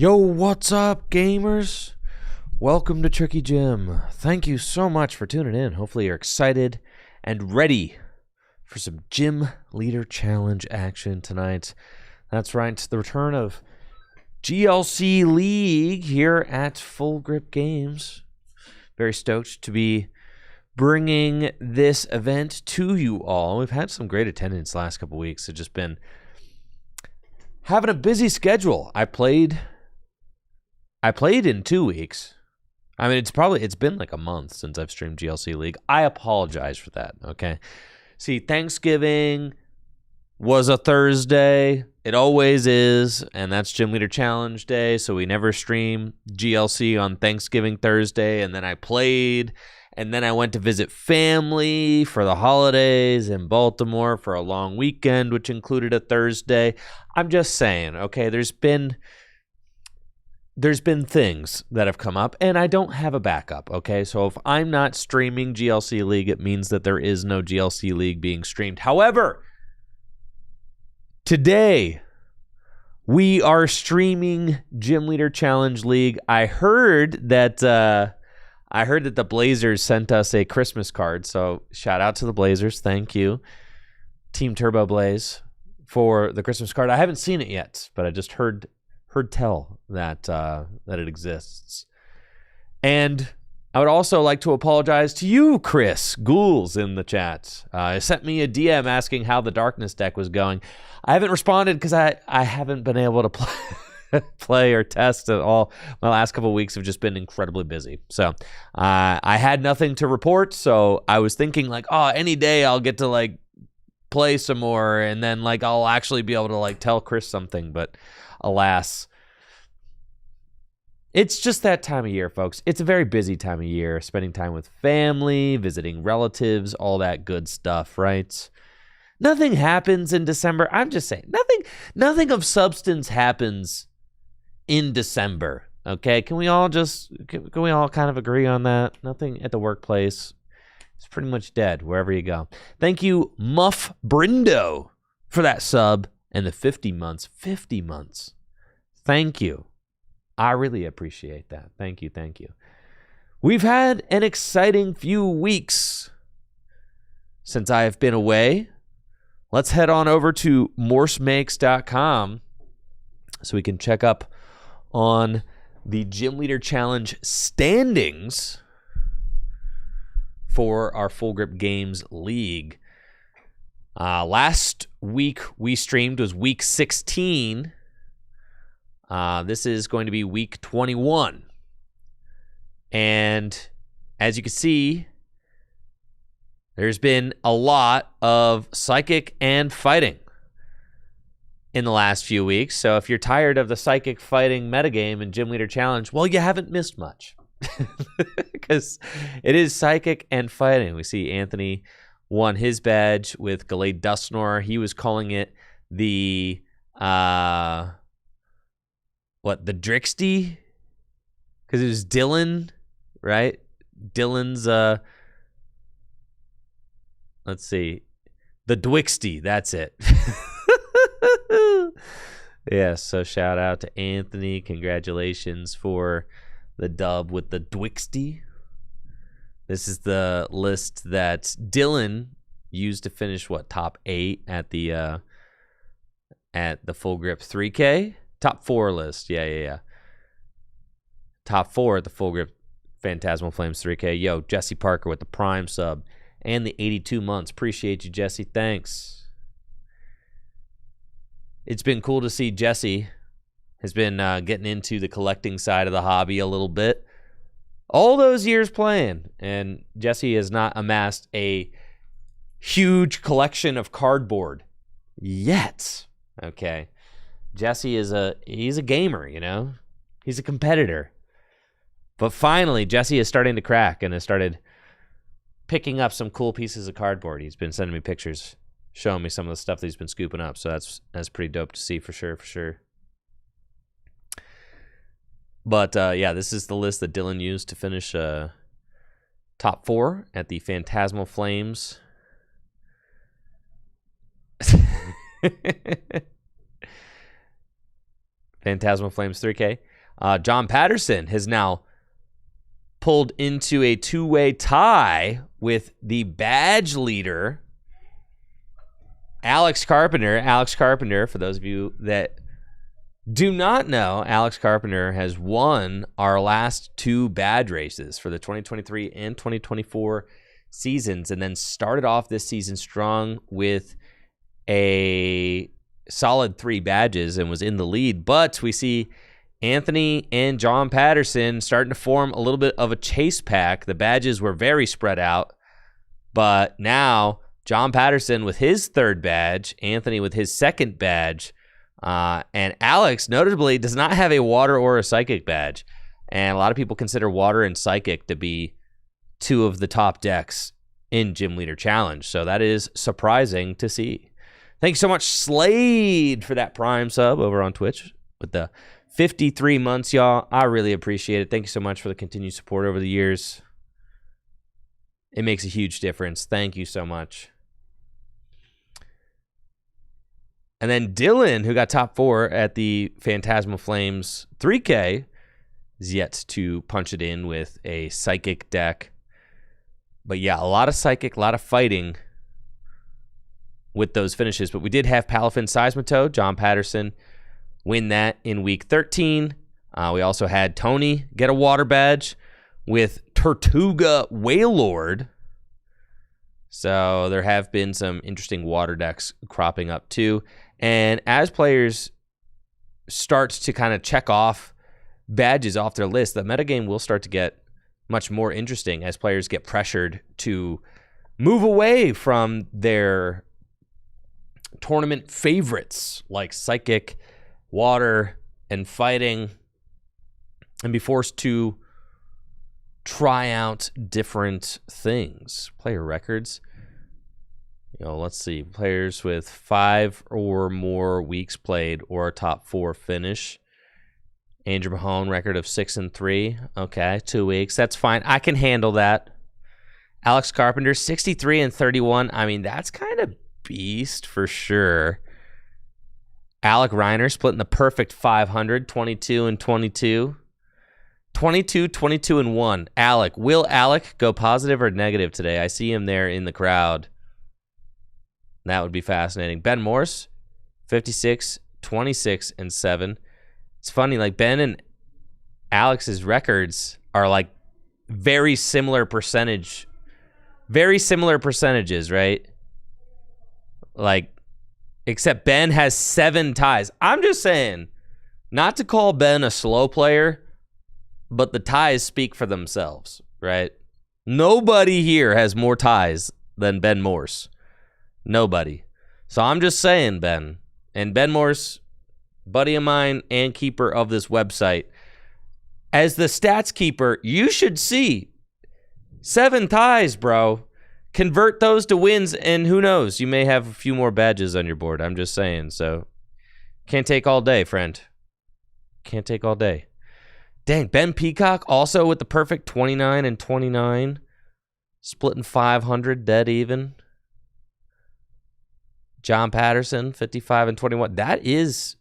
Yo, what's up, gamers? Welcome to Tricky Jim. Thank you so much for tuning in. Hopefully you're excited and ready for some Gym Leader Challenge action tonight. That's right, the return of GLC League here at Full Grip Games. Very stoked to be bringing this event to you all. We've had some great attendance the last couple weeks. It's just been having a busy schedule. I played in 2 weeks. I mean, it's been like a month since I've streamed GLC League. I apologize for that, okay? See, Thanksgiving was a Thursday. It always is, and that's Gym Leader Challenge Day, so we never stream GLC on Thanksgiving Thursday, and then I played, and then I went to visit family for the holidays in Baltimore for a long weekend, which included a Thursday. I'm just saying, okay, there's been things that have come up, and I don't have a backup, okay? So if I'm not streaming GLC League, it means that there is no GLC League being streamed. However, today, we are streaming Gym Leader Challenge League. I heard that the Blazers sent us a Christmas card, so shout out to the Blazers. Thank you, Team Turbo Blaze, for the Christmas card. I haven't seen it yet, but I just heard tell that it exists. And I would also like to apologize to you, Chris Ghouls, in the chat. Sent me a DM asking how the Darkness deck was going. I haven't responded because I haven't been able to play or test at all. My last couple of weeks have just been incredibly busy. So I had nothing to report, so I was thinking like, oh, any day I'll get to like play some more, and then like I'll actually be able to like tell Chris something, but alas, it's just that time of year, folks. It's a very busy time of year, spending time with family, visiting relatives, all that good stuff, right? Nothing happens in December. I'm just saying, nothing of substance happens in December, okay? Can we all kind of agree on that? Nothing at the workplace. It's pretty much dead wherever you go. Thank you, Muff Brindo, for that sub. And the 50 months. 50 months. Thank you. I really appreciate that. Thank you. Thank you. We've had an exciting few weeks since I have been away. Let's head on over to morsemakes.com so we can check up on the Gym Leader Challenge standings for our Full Grip Games League. Last week we streamed was week 16. This is going to be week 21. And as you can see, there's been a lot of psychic and fighting in the last few weeks. So if you're tired of the psychic fighting metagame in Gym Leader Challenge, well, you haven't missed much. Because it is psychic and fighting. We see Anthony won his badge with Gallade Dustnor. He was calling it the Drixty? Because it was Dylan, right? Dylan's let's see. The Dwixty, that's it. Yeah, so shout out to Anthony. Congratulations for the dub with the Dwixty. This is the list that Dylan used to finish top 8 at the Full Grip 3K? Top 4 list. Yeah. Top 4 at the Full Grip Phantasmal Flames 3K. Yo, Jesse Parker with the Prime sub and the 82 months. Appreciate you, Jesse. Thanks. It's been cool to see Jesse has been getting into the collecting side of the hobby a little bit. All those years playing, and Jesse has not amassed a huge collection of cardboard yet. Okay, Jesse he's a gamer, you know, he's a competitor. But finally, Jesse is starting to crack and has started picking up some cool pieces of cardboard. He's been sending me pictures, showing me some of the stuff that he's been scooping up. So that's pretty dope to see for sure. But, yeah, this is the list that Dylan used to finish top 4 at the Phantasmal Flames. Phantasmal Flames 3K. John Patterson has now pulled into a two-way tie with the badge leader, Alex Carpenter. Alex Carpenter, for those of you that do not know, Alex Carpenter has won our last two badge races for the 2023 and 2024 seasons, and then started off this season strong with a solid 3 badges and was in the lead. But we see Anthony and John Patterson starting to form a little bit of a chase pack. The badges were very spread out, but now John Patterson with his 3rd badge, Anthony with his 2nd badge, and Alex notably does not have a water or a psychic badge. And a lot of people consider water and psychic to be 2 of the top decks in Gym Leader Challenge. So that is surprising to see. Thank you so much, Slade, for that Prime sub over on Twitch with the 53 months, y'all. I really appreciate it. Thank you so much for the continued support over the years. It makes a huge difference. Thank you so much. And then Dylan, who got top 4 at the Phantasmal Flames 3K, is yet to punch it in with a psychic deck. But yeah, a lot of psychic, a lot of fighting with those finishes. But we did have Palafin Seismitoad, John Patterson, win that in week 13. We also had Tony get a water badge with Tortuga Wailord. So there have been some interesting water decks cropping up too. And as players start to kind of check off badges off their list, the metagame will start to get much more interesting as players get pressured to move away from their tournament favorites like Psychic, Water, and Fighting, and be forced to try out different things. Player records. Let's see. Players with 5 or more weeks played or a top 4 finish. Andrew Mahone, record of 6-3. Okay, 2 weeks. That's fine. I can handle that. Alex Carpenter, 63-31. I mean, that's kind of beast for sure. Alec Reiner splitting the perfect 500, 22-22. 22-22-1. Alec. Will Alec go positive or negative today? I see him there in the crowd. That would be fascinating. Ben Morse, 56, 26-7. It's funny, like Ben and Alex's records are like very similar percentages, right? Like, except Ben has 7 ties. I'm just saying, not to call Ben a slow player, but the ties speak for themselves, right? Nobody here has more ties than Ben Morse. Nobody. So I'm just saying, Ben. And Ben Morse, buddy of mine and keeper of this website, as the stats keeper, you should see 7 ties, bro. Convert those to wins, and who knows? You may have a few more badges on your board. I'm just saying. So can't take all day, friend. Can't take all day. Dang, Ben Peacock also with the perfect 29-29. Splitting 500, dead even. John Patterson, 55-21. That is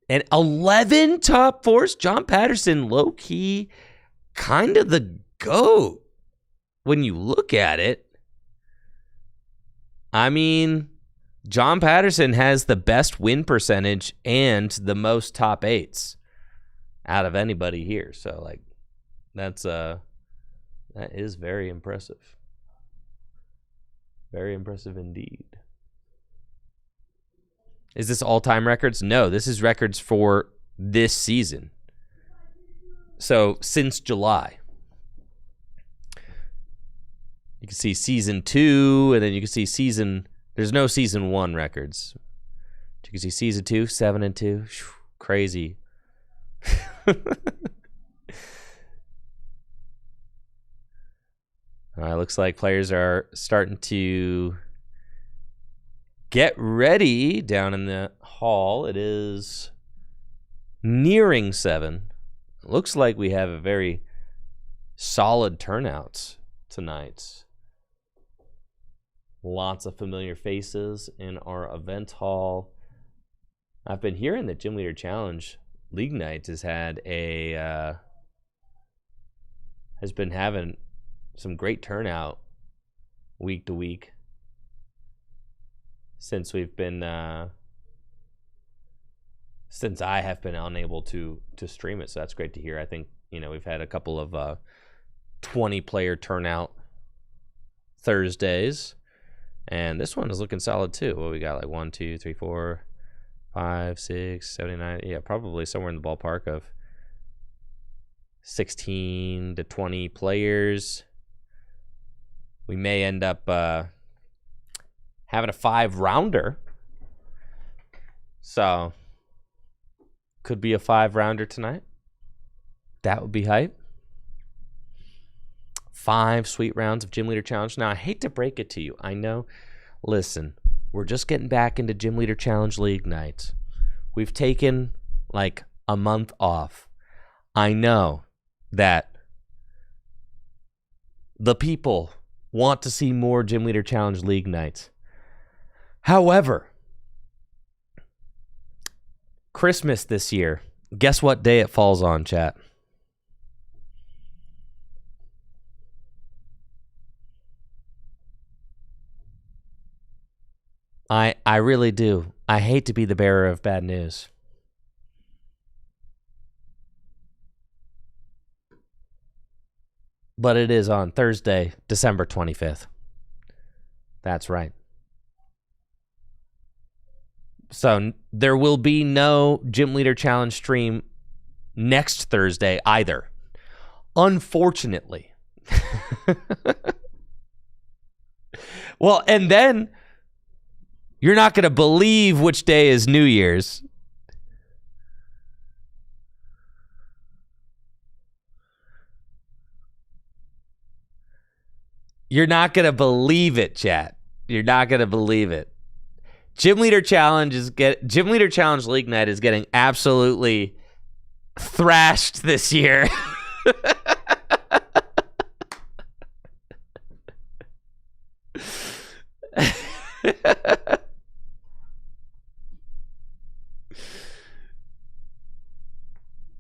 an 11 top 4s. John Patterson, low-key, kind of the GOAT when you look at it. I mean, John Patterson has the best win percentage and the most top 8s out of anybody here. So, like, that is very impressive. Very impressive indeed. Is this all-time records? No, this is records for this season. So, since July. You can see season 2, and then you can see there's no season 1 records. You can see season 2, 7-2. Crazy. Looks like players are starting to get ready down in the hall. It is nearing 7. Looks like we have a very solid turnout tonight. Lots of familiar faces in our event hall. I've been hearing that Gym Leader Challenge League Nights has been having some great turnout week to week since we've been since I have been unable to stream it. So that's great to hear. I think, we've had a couple of 20 player turnout Thursdays, and this one is looking solid too. What we got, like 1, 2, 3, 4, 5, 6, 7, 8, 9. Yeah, probably somewhere in the ballpark of 16 to 20 players. We may end up having a 5-rounder. So, could be a 5-rounder tonight. That would be hype. 5 sweet rounds of Gym Leader Challenge. Now, I hate to break it to you. I know. Listen, we're just getting back into Gym Leader Challenge League nights. We've taken like a month off. I know that the people want to see more Gym Leader Challenge League nights. However, Christmas this year, guess what day it falls on, chat? I really do. I hate to be the bearer of bad news. But it is on Thursday, December 25th. That's right. So there will be no Gym Leader Challenge stream next Thursday either. Unfortunately. Well, and then you're not going to believe which day is New Year's. You're not going to believe it, chat. You're not going to believe it. Gym Leader Challenge League Night is getting absolutely thrashed this year.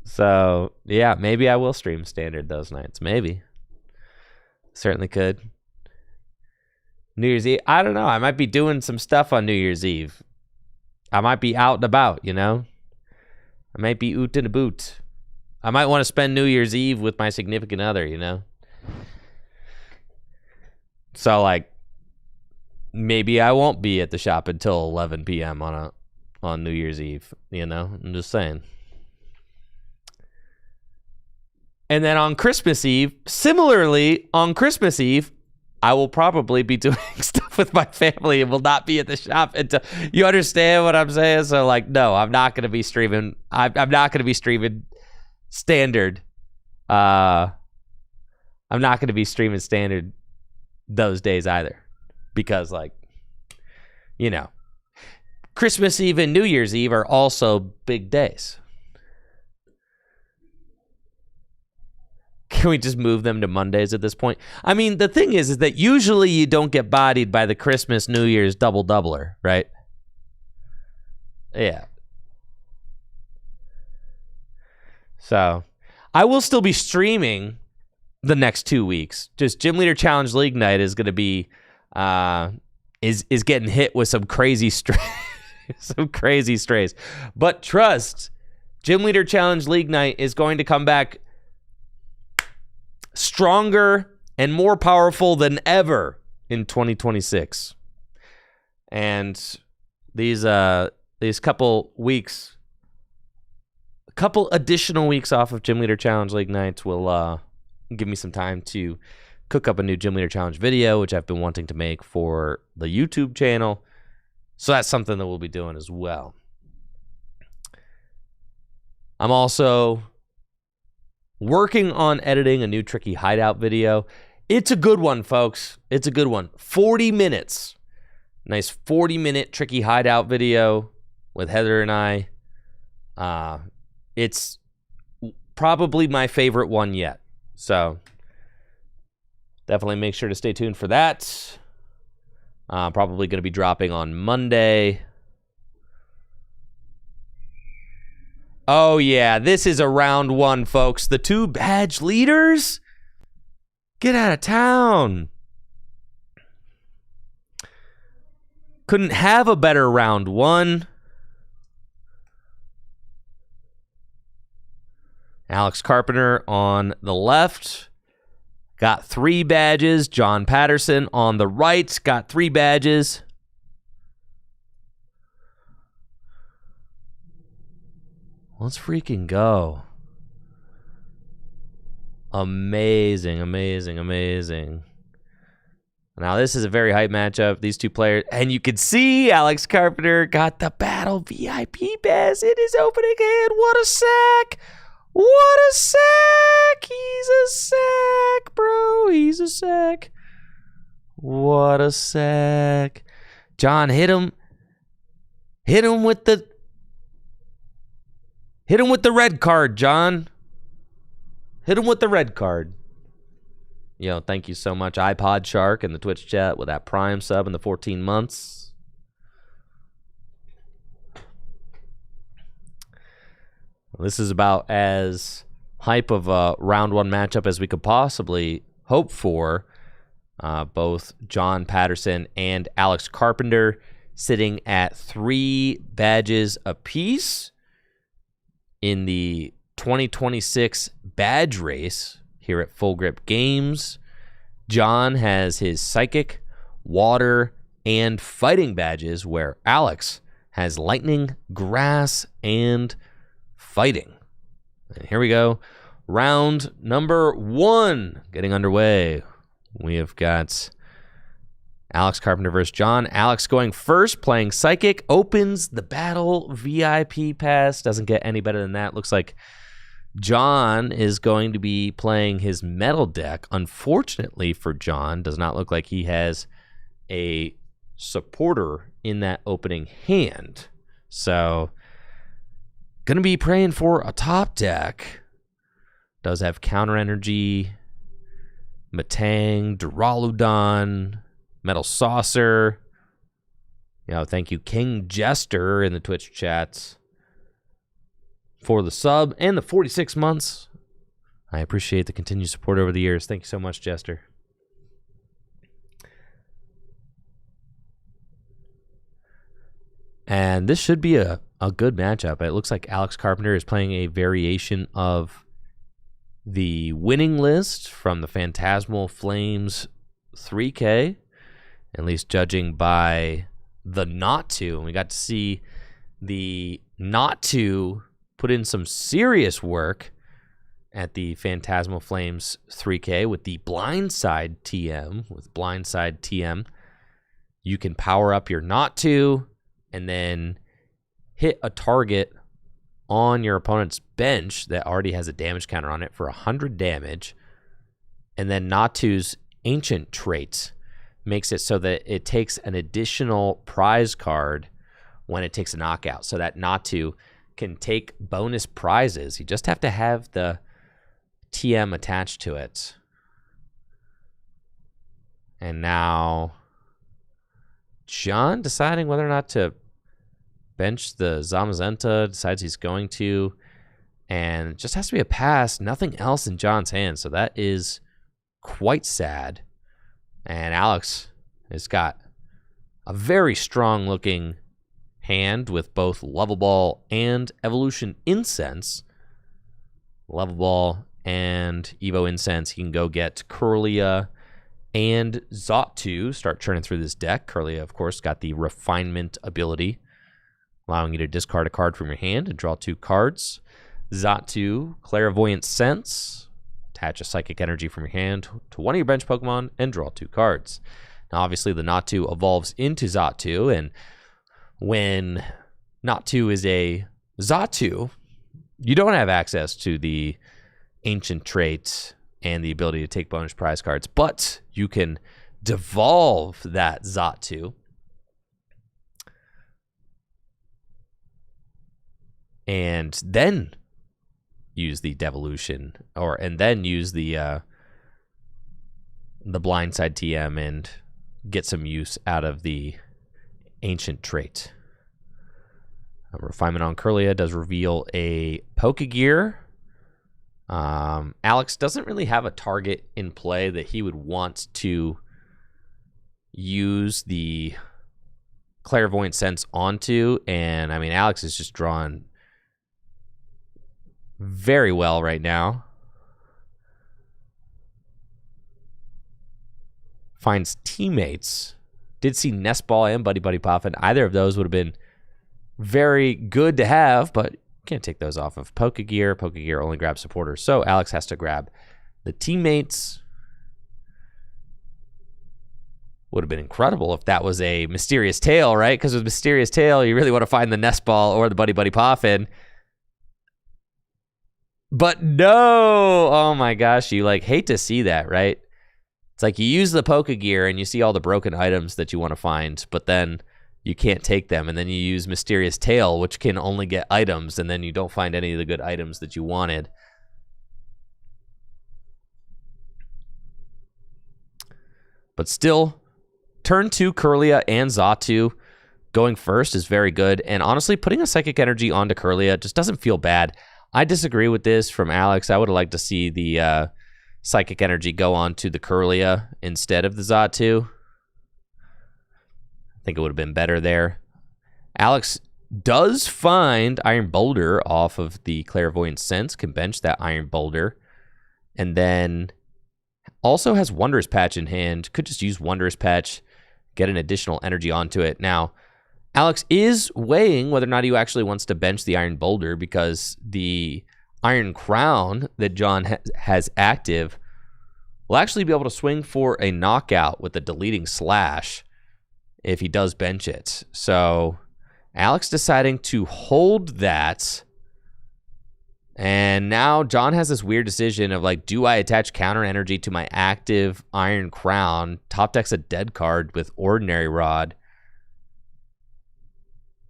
So, yeah, maybe I will stream standard those nights. Maybe. Certainly could. New Year's Eve, I don't know. I might be doing some stuff on New Year's Eve. I might be out and about, I might be oot and a boot. I might want to spend New Year's Eve with my significant other, So, like, maybe I won't be at the shop until 11 p.m. on New Year's Eve, I'm just saying. And then on Christmas Eve, similarly, on Christmas Eve, I will probably be doing stuff with my family and will not be at the shop until, you understand what I'm saying? So, like, no, I'm not going to be streaming. I'm not going to be streaming standard. I'm not going to be streaming standard those days either. Because, like, Christmas Eve and New Year's Eve are also big days. Can we just move them to Mondays at this point? I mean, the thing is that usually you don't get bodied by the Christmas, New Year's double-doubler, right? Yeah. So, I will still be streaming the next 2 weeks. Just Gym Leader Challenge League Night is going to be, is getting hit with some crazy strays. But trust, Gym Leader Challenge League Night is going to come back stronger and more powerful than ever in 2026. And these couple additional weeks off of Gym Leader Challenge League Nights will give me some time to cook up a new Gym Leader Challenge video, which I've been wanting to make for the YouTube channel. So that's something that we'll be doing as well. I'm also working on editing a new Tricky Hideout video. It's a good one, folks. It's a good one. 40 minutes. Nice 40-minute Tricky Hideout video with Heather and I. It's probably my favorite one yet. So definitely make sure to stay tuned for that. Probably going to be dropping on Monday. Oh, yeah, this is a round one, folks. The 2 badge leaders? Get out of town. Couldn't have a better round one. Alex Carpenter on the left got 3 badges. John Patterson on the right got 3 badges. Let's freaking go. Amazing, amazing, amazing. Now, this is a very hype matchup. These 2 players. And you can see Alex Carpenter got the Battle VIP pass in his opening hand. What a sack. What a sack. He's a sack, bro. He's a sack. What a sack. John, hit him. Hit him with the red card, John. Hit him with the red card. Yo, thank you so much, iPod Shark in the Twitch chat with that Prime sub in the 14 months. Well, this is about as hype of a round one matchup as we could possibly hope for. Both John Patterson and Alex Carpenter sitting at 3 badges apiece in the 2026 badge race here at Full Grip Games. John has his Psychic, Water, and Fighting badges, where Alex has Lightning, Grass, and Fighting. And here we go. Round number 1 getting underway. We have got Alex Carpenter versus John. Alex going first, playing Psychic, opens the Battle VIP pass. Doesn't get any better than that. Looks like John is going to be playing his Metal deck. Unfortunately for John, does not look like he has a supporter in that opening hand. So, gonna be praying for a top deck. Does have Counter Energy, Matang, Duraludon, Metal Saucer. Thank you, King Jester in the Twitch chats for the sub and the 46 months. I appreciate the continued support over the years. Thank you so much, Jester. And this should be a good matchup. It looks like Alex Carpenter is playing a variation of the winning list from the Phantasmal Flames 3K, at least judging by the not to. And we got to see the not to put in some serious work at the Phantasmal Flames 3K with the Blindside TM. With Blindside TM, you can power up your not to and then hit a target on your opponent's bench that already has a damage counter on it for 100 damage. And then Natu's Ancient Trait makes it so that it takes an additional prize card when it takes a knockout. So that Natu can take bonus prizes. You just have to have the TM attached to it. And now John deciding whether or not to bench the Zamazenta, decides he's going to, and it just has to be a pass. Nothing else in John's hands, so that is quite sad. And Alex has got a very strong-looking hand with both Level Ball and Evolution Incense. Level Ball and Evo Incense, he can go get Kirlia and Zottu, start churning through this deck. Kirlia, of course, got the Refinement ability, allowing you to discard a card from your hand and draw 2 cards. Zottu, Clairvoyant Sense, attach a Psychic Energy from your hand to one of your bench Pokemon and draw 2 cards. Now, obviously, the Natu evolves into Zottu, and when Natu is a Zottu, you don't have access to the Ancient Trait and the ability to take bonus prize cards, but you can devolve that Zottu and then use the devolution, and then use the Blindside TM and get some use out of the Ancient Trait. Refinement on Curlia does reveal a Pokegear. Alex doesn't really have a target in play that he would want to use the Clairvoyant Sense onto, and I mean, Alex is just drawing very well right now. Finds teammates. Did see Nest Ball and Buddy Buddy Poffin. Either of those would have been very good to have, but can't take those off of Pokegear. Pokegear only grabs supporters, so Alex has to grab the teammates. Would have been incredible if that was a Mysterious Tail, right? Because with Mysterious Tail, you really want to find the Nest Ball or the Buddy Buddy Poffin. But no! Oh my gosh, you like hate to see that, right? It's like you use the Pokegear and you see all the broken items that you want to find, but then you can't take them, and then you use Mysterious Tail, which can only get items, and then you don't find any of the good items that you wanted. But still, turn 2 Curlia and Xatu going first is very good, and honestly, putting a Psychic Energy onto Curlia just doesn't feel bad. I disagree with this from Alex. I would have liked to see the Psychic Energy go on to the Curlia instead of the Xatu. I think it would have been better there. Alex does find Iron Boulder off of the Clairvoyant Sense, can bench that Iron Boulder, and then also has Wondrous Patch in hand. Could just use Wondrous Patch, get an additional energy onto it. Now, Alex is weighing whether or not he actually wants to bench the Iron Boulder, because the Iron Crown that John has active will actually be able to swing for a knockout with the Deleting Slash if he does bench it. So Alex deciding to hold that. And now John has this weird decision of like, do I attach counter energy to my active Iron Crown? Top deck's a dead card with Ordinary Rod.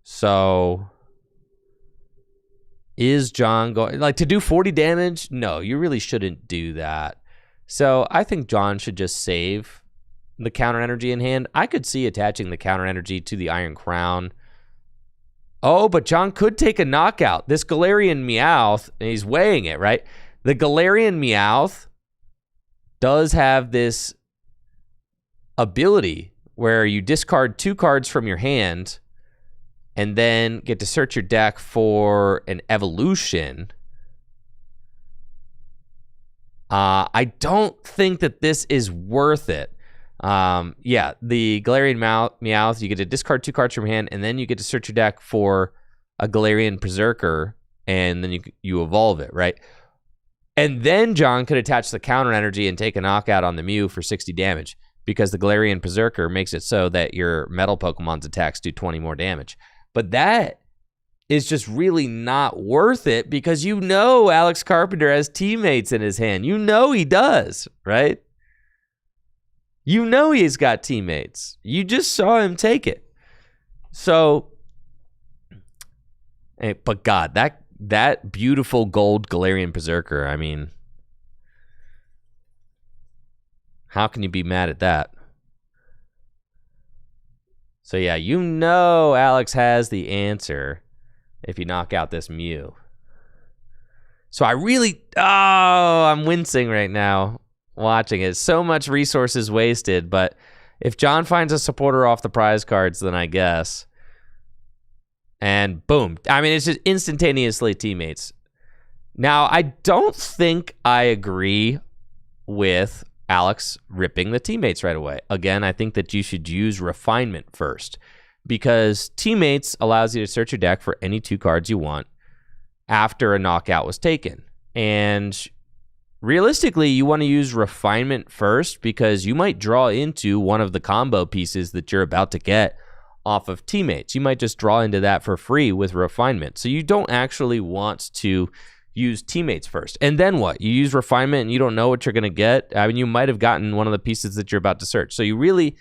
So is John going like to do 40 damage? No, you really shouldn't do that. So I think John should just save the counter energy in hand. I could see attaching the counter energy to the Iron Crown. Oh, but John could take a knockout. This Galarian Meowth, and he's weighing it, right? The Galarian Meowth does have this ability where you discard 2 cards from your hand and then get to search your deck for an evolution. I don't think that this is worth it. Yeah, the Galarian Meowth, you get to discard 2 cards from your hand, and then you get to search your deck for a Galarian Berserker, and then you evolve it, right? And then John could attach the counter energy and take a knockout on the Mew for 60 damage, because the Galarian Berserker makes it so that your Metal Pokemon's attacks do 20 more damage. But that is just really not worth it, because you know Alex Carpenter has teammates in his hand. You know he does, right? You know he's got teammates. You just saw him take it. So, but God, that beautiful gold Galarian Berserker, I mean, how can you be mad at that? So yeah, you know Alex has the answer if you knock out this Mew. So I'm wincing right now watching it. So much resources wasted, but if John finds a supporter off the prize cards, then I guess. And boom. I mean, it's just instantaneously teammates. Now, I don't think I agree with Alex ripping the teammates right away. Again, I think that you should use Refinement first, because teammates allows you to search your deck for any 2 cards you want after a knockout was taken. And realistically, you want to use Refinement first, because you might draw into one of the combo pieces that you're about to get off of teammates. You might just draw into that for free with Refinement. So you don't actually want to use teammates first. And then what? You use Refinement and you don't know what you're going to get. I mean, you might have gotten one of the pieces that you're about to search. So you really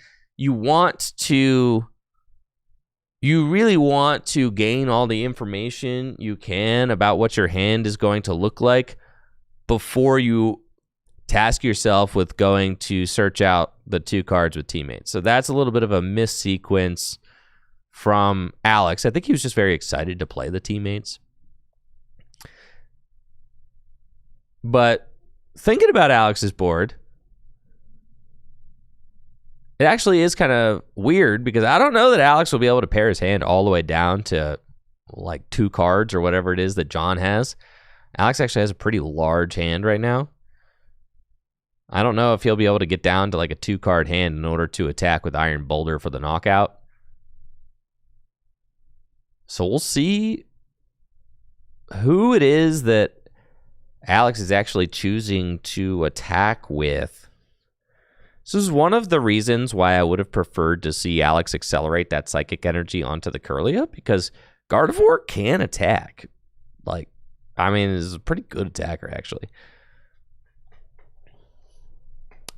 want to gain all the information you can about what your hand is going to look like before you task yourself with going to search out the 2 cards with teammates. So that's a little bit of a missequence from Alex. I think he was just very excited to play the teammates. But thinking about Alex's board, it actually is kind of weird because I don't know that Alex will be able to pair his hand all the way down to like 2 cards or whatever it is that John has. Alex actually has a pretty large hand right now. I don't know if he'll be able to get down to like a 2-card hand in order to attack with Iron Boulder for the knockout. So we'll see who it is that Alex is actually choosing to attack with. So this is one of the reasons why I would have preferred to see Alex accelerate that Psychic Energy onto the Kirlia, because Gardevoir can attack. Like, I mean, is a pretty good attacker, actually.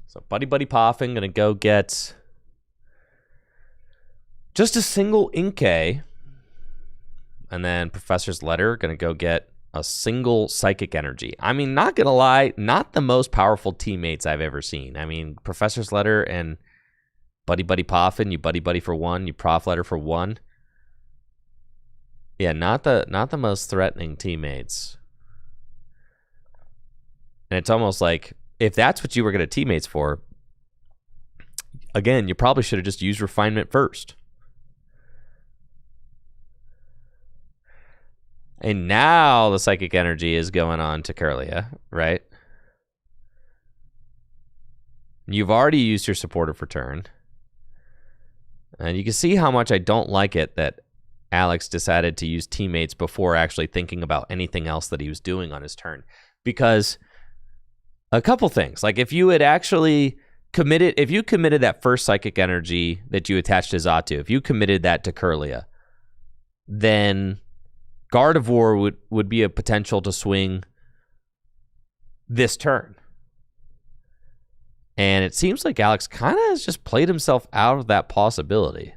So Buddy Poffin going to go get just a single Inkay. And then Professor's Letter going to go get a single Psychic Energy. I mean, not going to lie, not the most powerful teammates I've ever seen. I mean, Professor's Letter and Buddy Poffin, you Buddy for 1, you Prof Letter for 1. Yeah, not the most threatening teammates. And it's almost like, if that's what you were going to teammates for, again, you probably should have just used Refinement first. And now the Psychic Energy is going on to Kirlia, right? You've already used your supporter for turn. And you can see how much I don't like it that Alex decided to use teammates before actually thinking about anything else that he was doing on his turn. Because a couple things. Like, if you had actually committed that first Psychic Energy that you attached to Xatu, if you committed that to Kirlia, then Gardevoir would be a potential to swing this turn. And it seems like Alex kind of has just played himself out of that possibility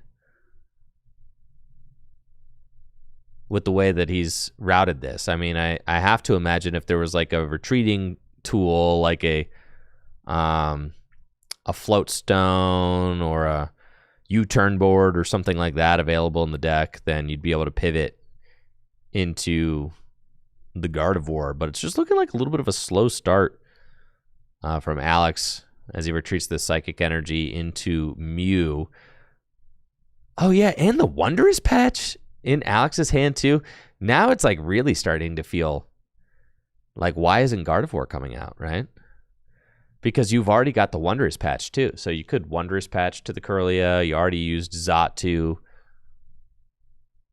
with the way that he's routed this. I mean, I have to imagine if there was like a retreating tool, like a float stone or a U-turn board or something like that available in the deck, then you'd be able to pivot into the Gardevoir. But it's just looking like a little bit of a slow start from Alex as he retreats the Psychic Energy into Mew. Oh yeah, and the Wondrous Patch in Alex's hand too. Now it's like really starting to feel like, why isn't Gardevoir coming out, right? Because you've already got the Wondrous Patch too. So you could Wondrous Patch to the Kirlia. You already used Xatu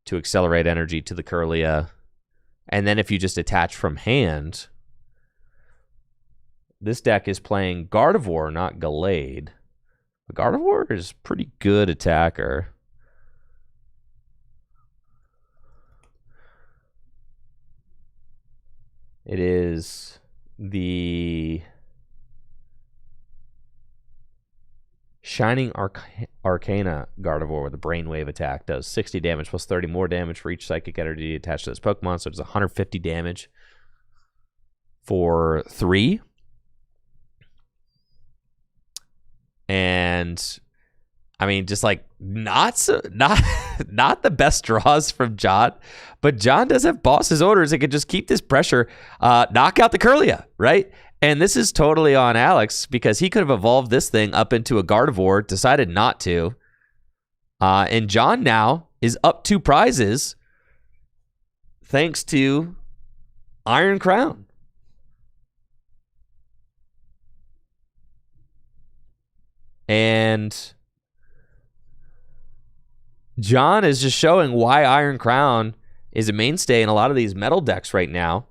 to accelerate energy to the Kirlia. And then if you just attach from hand, this deck is playing Gardevoir, not Gallade. But Gardevoir is a pretty good attacker. It is the Shining Arcana Gardevoir with a Brainwave attack. Does 60 damage plus 30 more damage for each Psychic Energy attached to this Pokemon. So it's 150 damage for 3. And I mean, just like not the best draws from John, but John does have boss's orders. It could just keep this pressure, knock out the Kirlia, right? And this is totally on Alex because he could have evolved this thing up into a Gardevoir, decided not to. And John now is up 2 prizes thanks to Iron Crown. And John is just showing why Iron Crown is a mainstay in a lot of these metal decks right now.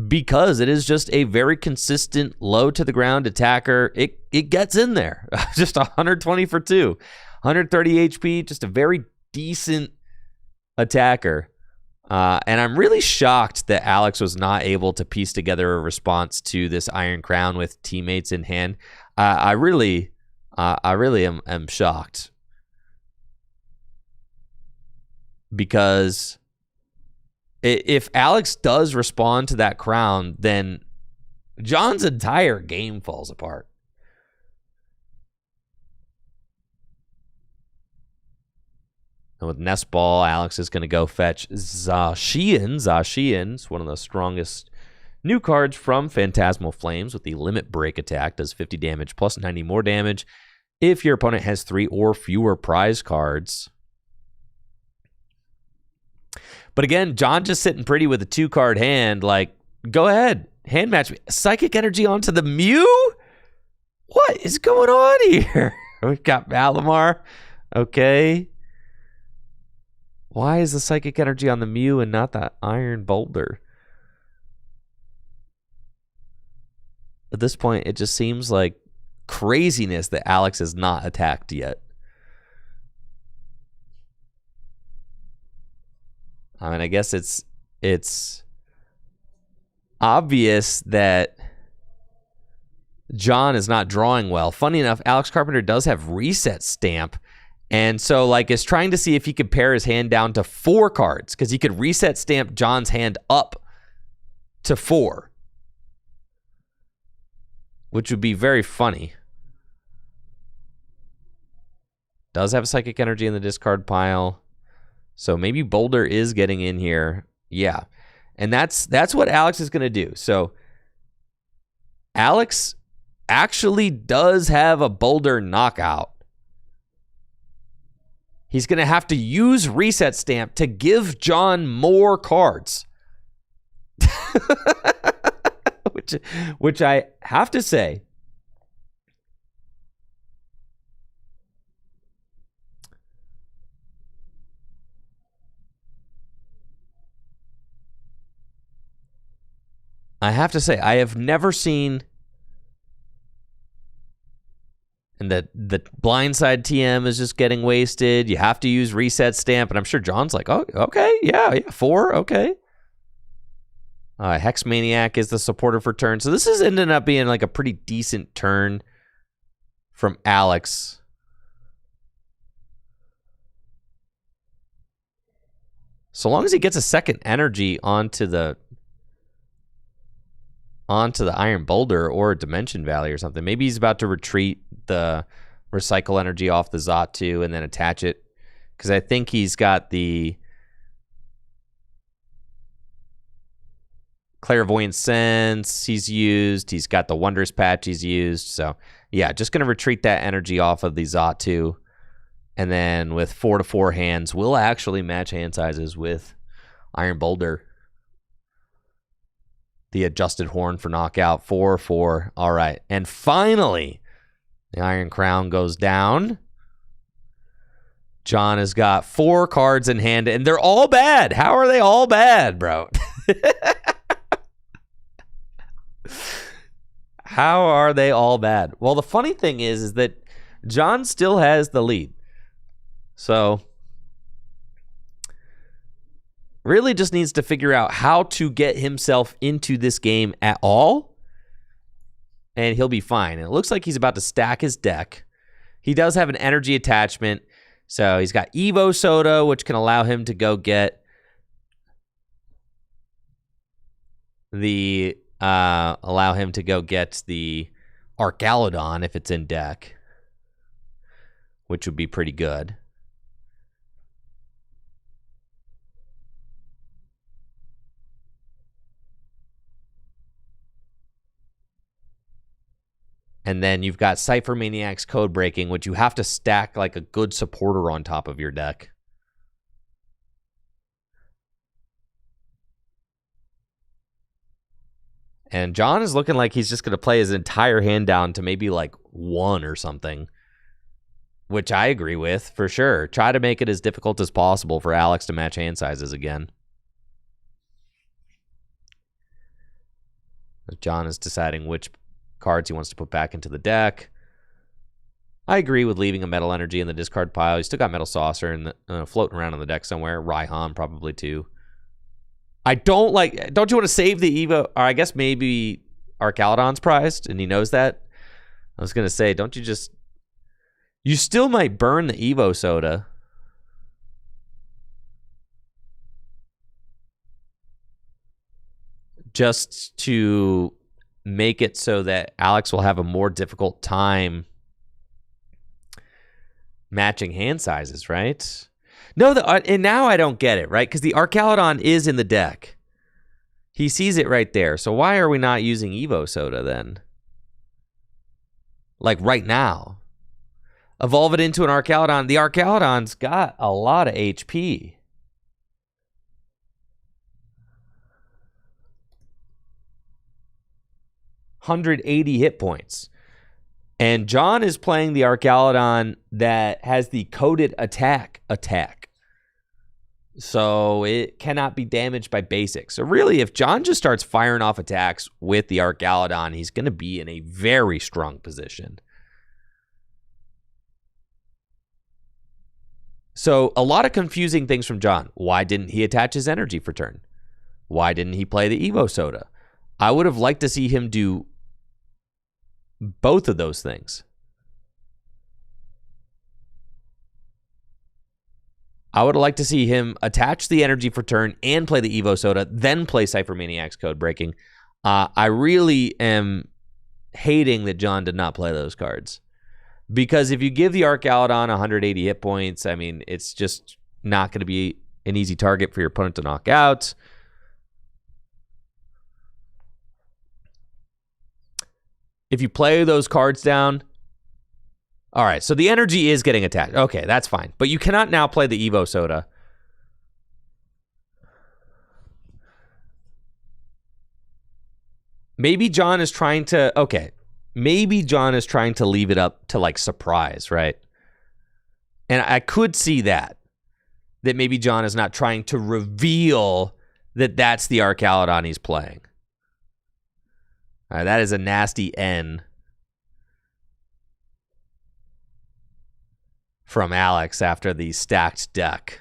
Because it is just a very consistent low to the ground attacker. It gets in there. Just 120 for 2. 130 HP, just a very decent attacker. And I'm really shocked that Alex was not able to piece together a response to this Iron Crown with teammates in hand. I really am shocked. Because if Alex does respond to that crown, then John's entire game falls apart. And with Nest Ball, Alex is going to go fetch Zacian. Zacian's one of the strongest new cards from Phantasmal Flames with the Limit Break attack. Does 50 damage plus 90 more damage if your opponent has 3 or fewer prize cards. But again, John just sitting pretty with a 2-card hand. Like, go ahead. Hand match me. Psychic Energy onto the Mew? What is going on here? We've got Malamar. Okay. Why is the Psychic Energy on the Mew and not the Iron Boulder? At this point, it just seems like craziness that Alex has not attacked yet. I mean, I guess it's obvious that John is not drawing well. Funny enough, Alex Carpenter does have Reset Stamp. And so, like, is trying to see if he could pare his hand down to 4 cards, because he could Reset Stamp John's hand up to 4, which would be very funny. Does have Psychic Energy in the discard pile, so maybe Boulder is getting in here. Yeah, and that's what Alex is going to do. So Alex actually does have a Boulder knockout. He's going to have to use Reset Stamp to give John more cards. which I have to say, I have never seen, and the blindside TM is just getting wasted. You have to use Reset Stamp, and I'm sure John's like, oh, okay, yeah, 4, okay. Hex Maniac is the supporter for turn. So this is ending up being like a pretty decent turn from Alex. So long as he gets a second energy onto the Iron Boulder or Dimension Valley or something. Maybe he's about to retreat the Recycle Energy off the Xatu and then attach it. Because I think he's got the Clairvoyant Sense he's used. He's got the Wondrous Patch he's used. So, yeah, just going to retreat that energy off of the Xatu. And then with 4 to 4 hands, we'll actually match hand sizes with Iron Boulder. The adjusted horn for knockout. 4/4. All right. And finally, the Iron Crown goes down. John has got 4 cards in hand, and they're all bad. How are they all bad, bro? How are they all bad? Well, the funny thing is that John still has the lead. So really just needs to figure out how to get himself into this game at all, and he'll be fine. And it looks like he's about to stack his deck. He does have an energy attachment, so he's got Evo Soda, which can allow him to go get the Archaludon if it's in deck, which would be pretty good. And then you've got Cypher Maniac's Code Breaking, which you have to stack like a good supporter on top of your deck. And John is looking like he's just going to play his entire hand down to maybe like 1 or something, which I agree with for sure. Try to make it as difficult as possible for Alex to match hand sizes again. John is deciding which cards he wants to put back into the deck. I agree with leaving a Metal Energy in the discard pile. He's still got Metal Saucer and floating around on the deck somewhere. Raihan probably too. Don't you want to save the Evo? Or I guess maybe Archaludon's prized and he knows that. I was going to say, don't you just... You still might burn the Evo Soda. Just to make it so that Alex will have a more difficult time matching hand sizes, right? No, and now I don't get it, right? Because the Archaludon is in the deck. He sees it right there. So why are we not using Evo Soda then? Like right now. Evolve it into an Archaludon. The Archaludon's got a lot of HP. $180 hit points. And John is playing the Archaludon that has the coded attack. So it cannot be damaged by basics. So really, if John just starts firing off attacks with the Archaludon, he's going to be in a very strong position. So a lot of confusing things from John. Why didn't he attach his energy for turn? Why didn't he play the Evo Soda? I would have liked to see him do both of those things. I would like to see him attach the energy for turn and play the Evo Soda, then play Cypher Maniac's Code Breaking. I really am hating that John did not play those cards. Because if you give the Archaludon 180 hit points, I mean, it's just not going to be an easy target for your opponent to knock out. If you play those cards down, all right, so the energy is getting attached. Okay, that's fine. But you cannot now play the Evo Soda. Maybe John is trying to, okay, maybe John is trying to leave it up to like surprise, right? And I could see that maybe John is not trying to reveal that that's the Archaludon he's playing. All right, that is a nasty N from Alex after the stacked deck.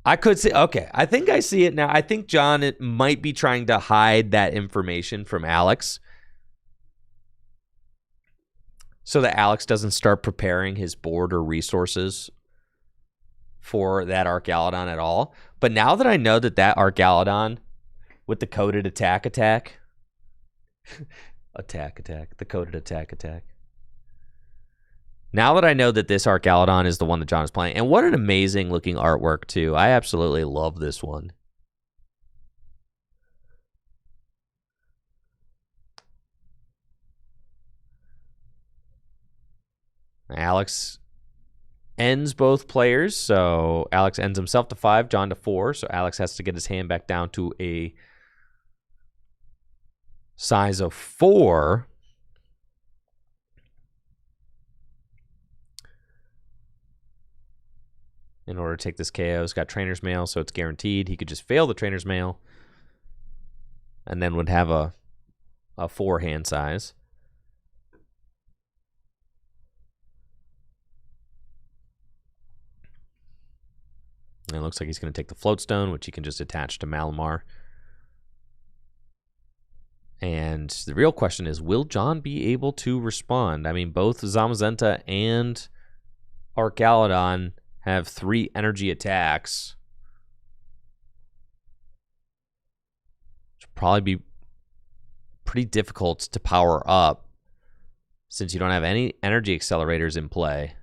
I could see, okay, I think I see it now. I think John might be trying to hide that information from Alex so that Alex doesn't start preparing his board or resources for that Archaludon at all. But now that I know that Archaludon with the coded attack, the coded attack. Now that I know that this Archaludon is the one that John is playing, and what an amazing looking artwork too. I absolutely love this one. Alex ends both players, so Alex ends himself to 5, John to 4, so Alex has to get his hand back down to a size of 4. In order to take this KO. It's got Trainer's Mail, so it's guaranteed. He could just fail the Trainer's Mail and then would have a 4 hand size. And it looks like he's going to take the Floatstone, which he can just attach to Malamar. And the real question is, will John be able to respond? I mean, both Zamazenta and Archaludon have 3 energy attacks. Which will probably be pretty difficult to power up since you don't have any energy accelerators in play.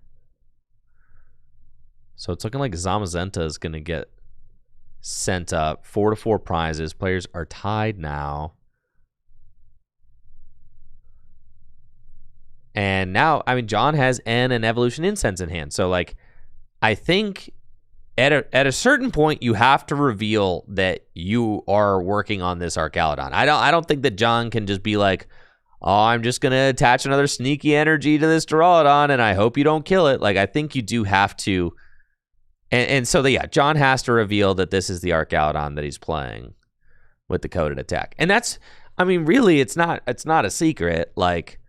So it's looking like Zamazenta is going to get sent up. 4-4 prizes. Players are tied now. And now, I mean, John has N and Evolution Incense in hand. So, like, I think at a certain point you have to reveal that you are working on this Archaludon. I don't think that John can just be like, oh, I'm just gonna attach another sneaky energy to this Duraludon and I hope you don't kill it. Like, I think you do have to, and so yeah, John has to reveal that this is the Archaludon that he's playing with the coded attack. And that's, I mean, really, it's not a secret, like,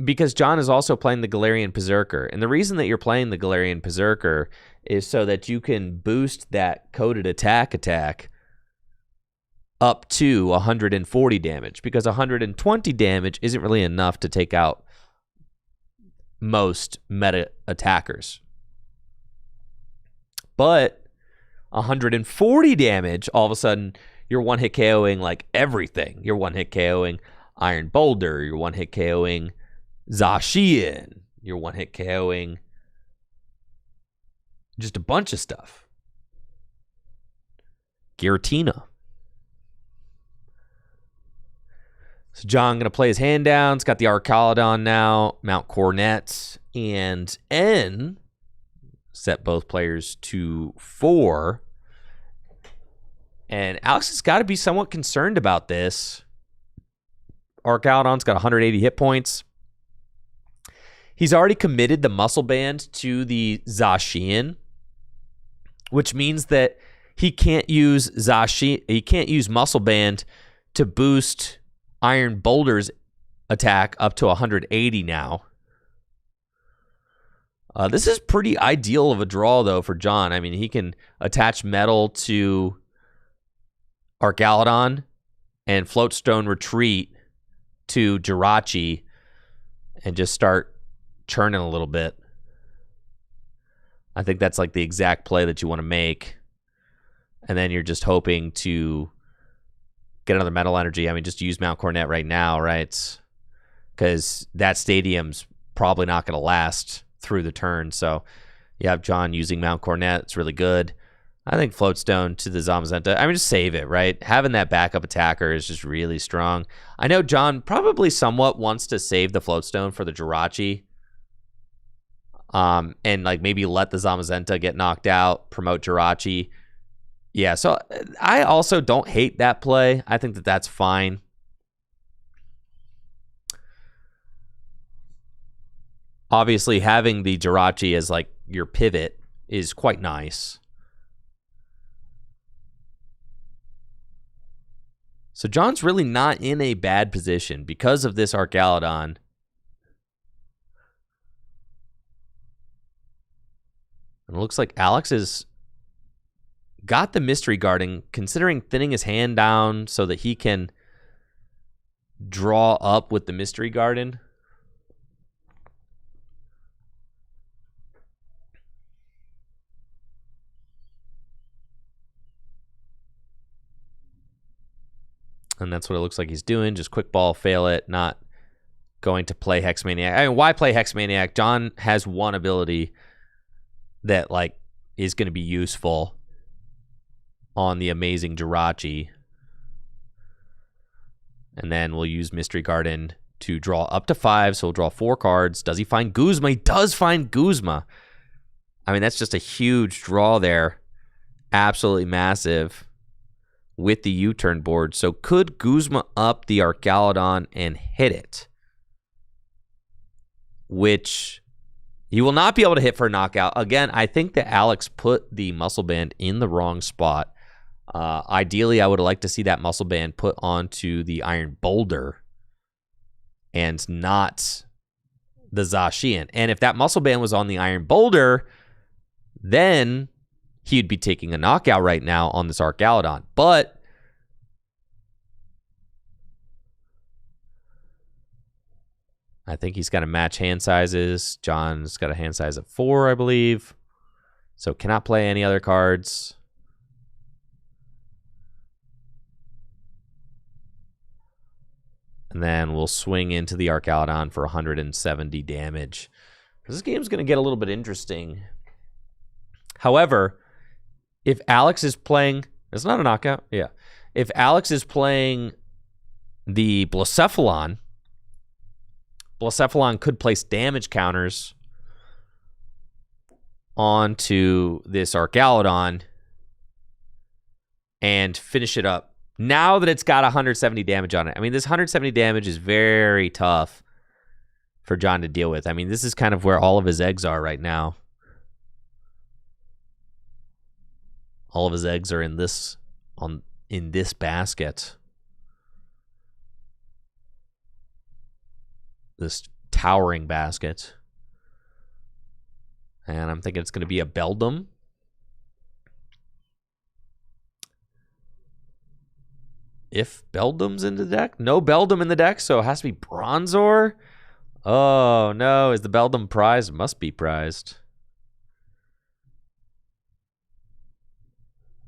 because John is also playing the Galarian Berserker. And the reason that you're playing the Galarian Berserker is so that you can boost that coded attack up to 140 damage. Because 120 damage isn't really enough to take out most meta attackers. But 140 damage, all of a sudden, you're one-hit KOing like everything. You're one-hit KOing Iron Boulder. You're one-hit KOing Zacian. You're one-hit KOing Just a bunch of stuff. Giratina. So John going to play his hand down. It's got the Arcalodon now, Mount Cornet, and N set both players to 4. And Alex has got to be somewhat concerned about this. Arcalodon's got 180 hit points. He's already committed the Muscle Band to the Zacian, which means that he can't use Muscle Band to boost Iron Boulder's attack up to 180 now. This is pretty ideal of a draw, though, for John. I mean, he can attach Metal to Arcalodon and Floatstone Retreat to Jirachi and just start churning a little bit. I think that's like the exact play that you want to make. And then you're just hoping to get another Metal Energy. I mean, just use Mount Cornet right now, right? Because that stadium's probably not going to last through the turn. So you have John using Mount Cornet. It's really good. I think Floatstone to the Zamazenta. I mean, just save it, right? Having that backup attacker is just really strong. I know John probably somewhat wants to save the Floatstone for the Jirachi. And like maybe let the Zamazenta get knocked out, promote Jirachi. Yeah, so I also don't hate that play. I think that that's fine. Obviously, having the Jirachi as like your pivot is quite nice. So John's really not in a bad position because of this Arcalodon. And it looks like Alex has got the Mystery Garden, considering thinning his hand down so that he can draw up with the Mystery Garden. And that's what it looks like he's doing. Just quick ball, fail it, not going to play Hexmaniac. I mean, why play Hexmaniac? John has one ability that like is going to be useful on the amazing Jirachi. And then we'll use Mystery Garden to draw up to 5. So we'll draw 4 cards. Does he find Guzma? He does find Guzma. I mean, that's just a huge draw there. Absolutely massive with the U-turn board. So could Guzma up the Arcalodon and hit it? Which he will not be able to hit for a knockout. Again, I think that Alex put the Muscle Band in the wrong spot. Ideally, I would like to see that Muscle Band put onto the Iron Boulder and not the Zacian. And if that Muscle Band was on the Iron Boulder, then he'd be taking a knockout right now on this Arcalodon. But I think he's got to match hand sizes. John's got a hand size of 4, I believe. So cannot play any other cards. And then we'll swing into the Arcalodon for 170 damage. This game's going to get a little bit interesting. However, if Alex is playing... It's not a knockout? Yeah. If Alex is playing the Blacephalon, Blacephalon could place damage counters onto this Arcalodon and finish it up. Now that it's got 170 damage on it. I mean, this 170 damage is very tough for John to deal with. I mean, this is kind of where all of his eggs are right now. All of his eggs are in this basket. This towering basket. And I'm thinking it's going to be a Beldum. If Beldum's in the deck? No Beldum in the deck, so it has to be Bronzor. Oh, no. Is the Beldum prized? It must be prized.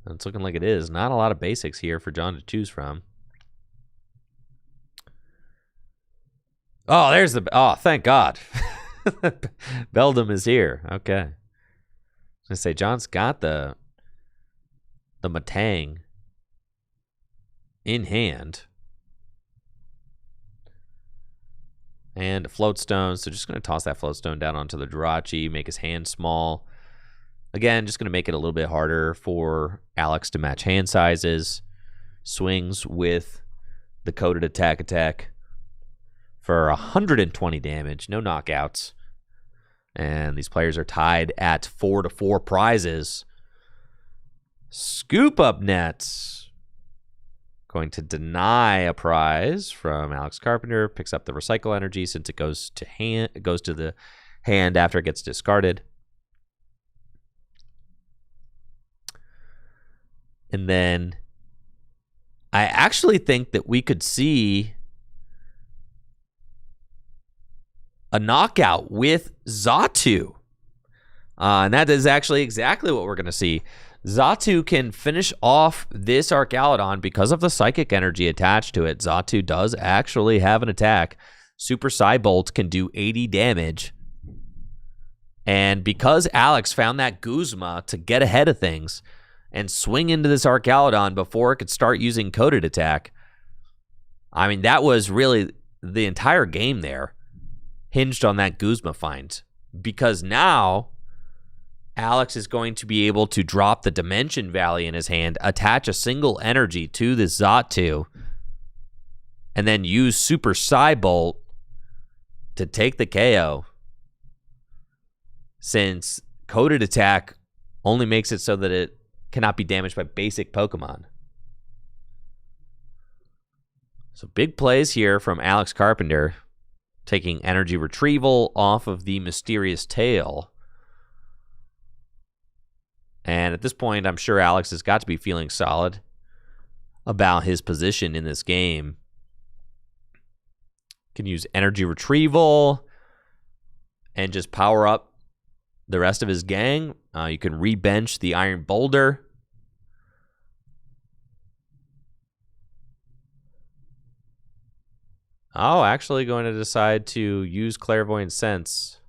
It's looking like it is. Not a lot of basics here for John to choose from. Oh, there's the... Oh, thank God. Beldum is here. Okay. I say John's got the Matang in hand. And a floatstone, so just going to toss that floatstone down onto the Jirachi, make his hand small. Again, just going to make it a little bit harder for Alex to match hand sizes. Swings with the coded attack for 120 damage, no knockouts. And these players are tied at 4-4 prizes. Scoop up nets. Going to deny a prize from Alex Carpenter. Picks up the recycle energy since it goes to hand. It goes to the hand after it gets discarded. And then I actually think that we could see a knockout with Xatu. And that is actually exactly what we're going to see. Xatu can finish off this Archaludon because of the psychic energy attached to it. Xatu does actually have an attack. Super Psybolt can do 80 damage. And because Alex found that Guzma to get ahead of things and swing into this Archaludon before it could start using coded attack, I mean, that was really the entire game there hinged on that Guzma find. Because now Alex is going to be able to drop the Dimension Valley in his hand, attach a single energy to this Xatu, and then use Super Psybolt to take the KO. Since coded attack only makes it so that it cannot be damaged by basic Pokemon. So big plays here from Alex Carpenter, taking energy retrieval off of the Mysterious Tail. And at this point, I'm sure Alex has got to be feeling solid about his position in this game. Can use energy retrieval and just power up the rest of his gang. You can rebench the Iron Boulder. Oh, actually going to decide to use Clairvoyant Sense.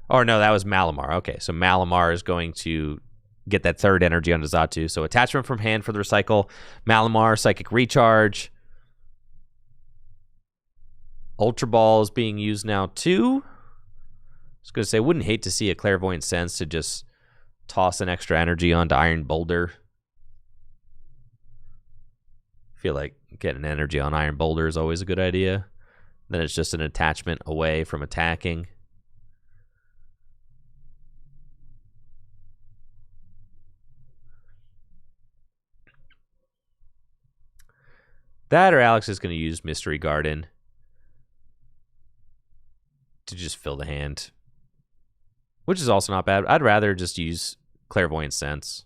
Oh, no, that was Malamar. Okay, so Malamar is going to get that third energy onto Xatu. So attachment from hand for the recycle. Malamar, Psychic Recharge. Ultra Ball is being used now too. I was going to say, wouldn't hate to see a Clairvoyant Sense to just toss an extra energy onto Iron Boulder. I feel like getting energy on Iron Boulder is always a good idea. Then it's just an attachment away from attacking. That or Alex is going to use Mystery Garden to just fill the hand, which is also not bad. I'd rather just use Clairvoyant Sense.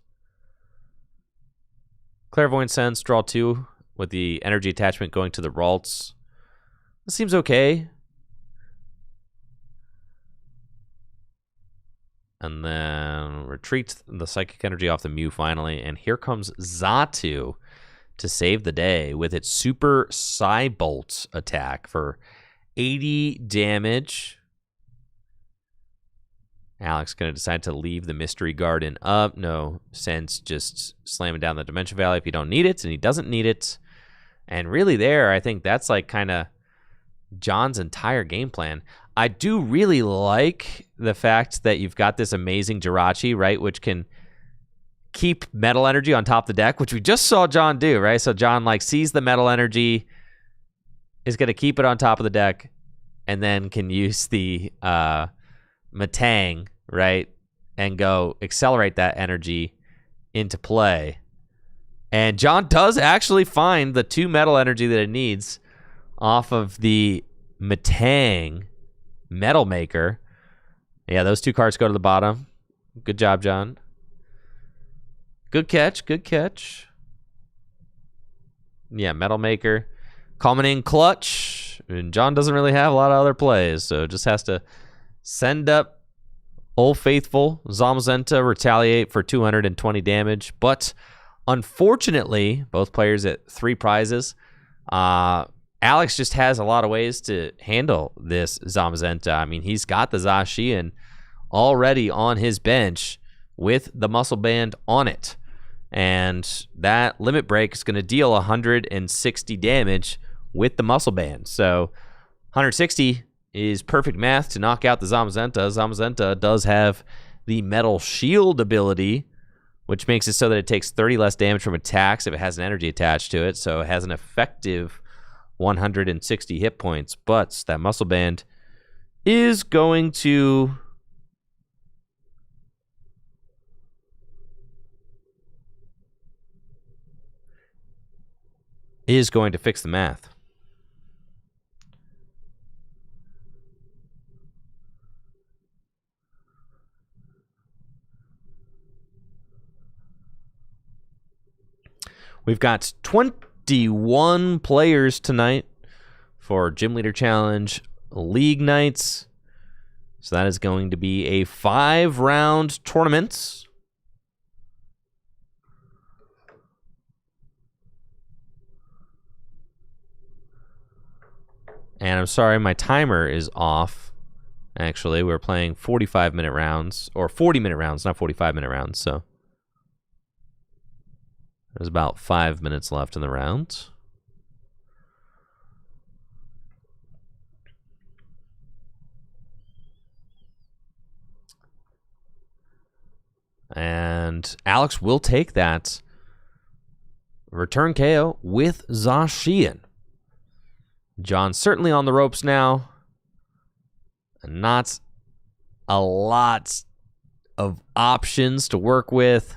Clairvoyant Sense, draw 2 with the energy attachment going to the Ralts. This seems okay. And then retreat the Psychic Energy off the Mew finally. And here comes Xatu to save the day with its Super Psybolt attack for 80 damage. Alex going to decide to leave the Mystery Garden up. No sense just slamming down the Dimension Valley if you don't need it, and he doesn't need it. And really there, I think that's like kind of John's entire game plan. I do really like the fact that you've got this amazing Jirachi, right, which can keep metal energy on top of the deck, which we just saw John do, right? So John like sees the metal energy, is going to keep it on top of the deck, and then can use the Matang, right, and go accelerate that energy into play. And John does actually find the 2 metal energy that it needs off of the Matang Metal Maker. Yeah, those 2 cards go to the bottom. Good job, John. Good catch, good catch. Yeah, Metal Maker. Coming in clutch. And John doesn't really have a lot of other plays, so just has to send up Old Faithful. Zamazenta retaliate for 220 damage. But unfortunately, both players at 3 prizes. Alex just has a lot of ways to handle this Zamazenta. I mean, he's got the Zacian already on his bench with the muscle band on it. And that limit break is going to deal 160 damage with the muscle band. So 160 is perfect math to knock out the Zamazenta. Zamazenta does have the metal shield ability, which makes it so that it takes 30 less damage from attacks if it has an energy attached to it. So it has an effective 160 hit points. But that muscle band is going to fix the math. We've got 21 players tonight for Gym Leader Challenge League Nights. So that is going to be a 5-round tournament. And I'm sorry, my timer is off. Actually, we're playing 45-minute rounds, or 40-minute rounds, not 45-minute rounds, so there's about 5 minutes left in the round. And Alex will take that return KO with Zacian. John's certainly on the ropes now. Not a lot of options to work with.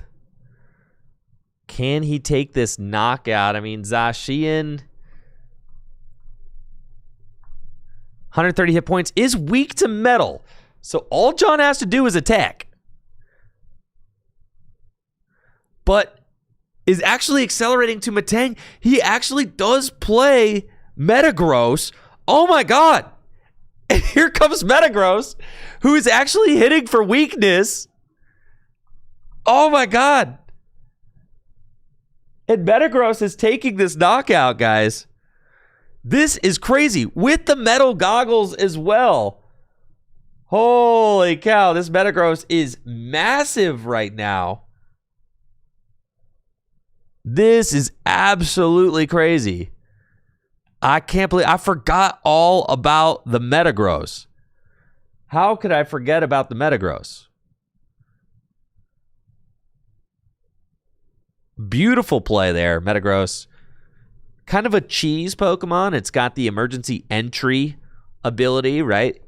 Can he take this knockout? I mean, Zacian, 130 hit points, is weak to metal. So all John has to do is attack. But is actually accelerating to Matang. He actually does play Metagross. Oh my god. And here comes Metagross, who is actually hitting for weakness. Oh my god. And Metagross is taking this knockout, guys. This is crazy. With the metal goggles as well. Holy cow. This Metagross is massive right now. This is absolutely crazy. I can't believe I forgot all about the Metagross. How could I forget about the Metagross? Beautiful play there, Metagross. Kind of a cheese Pokemon. It's got the emergency entry ability, right?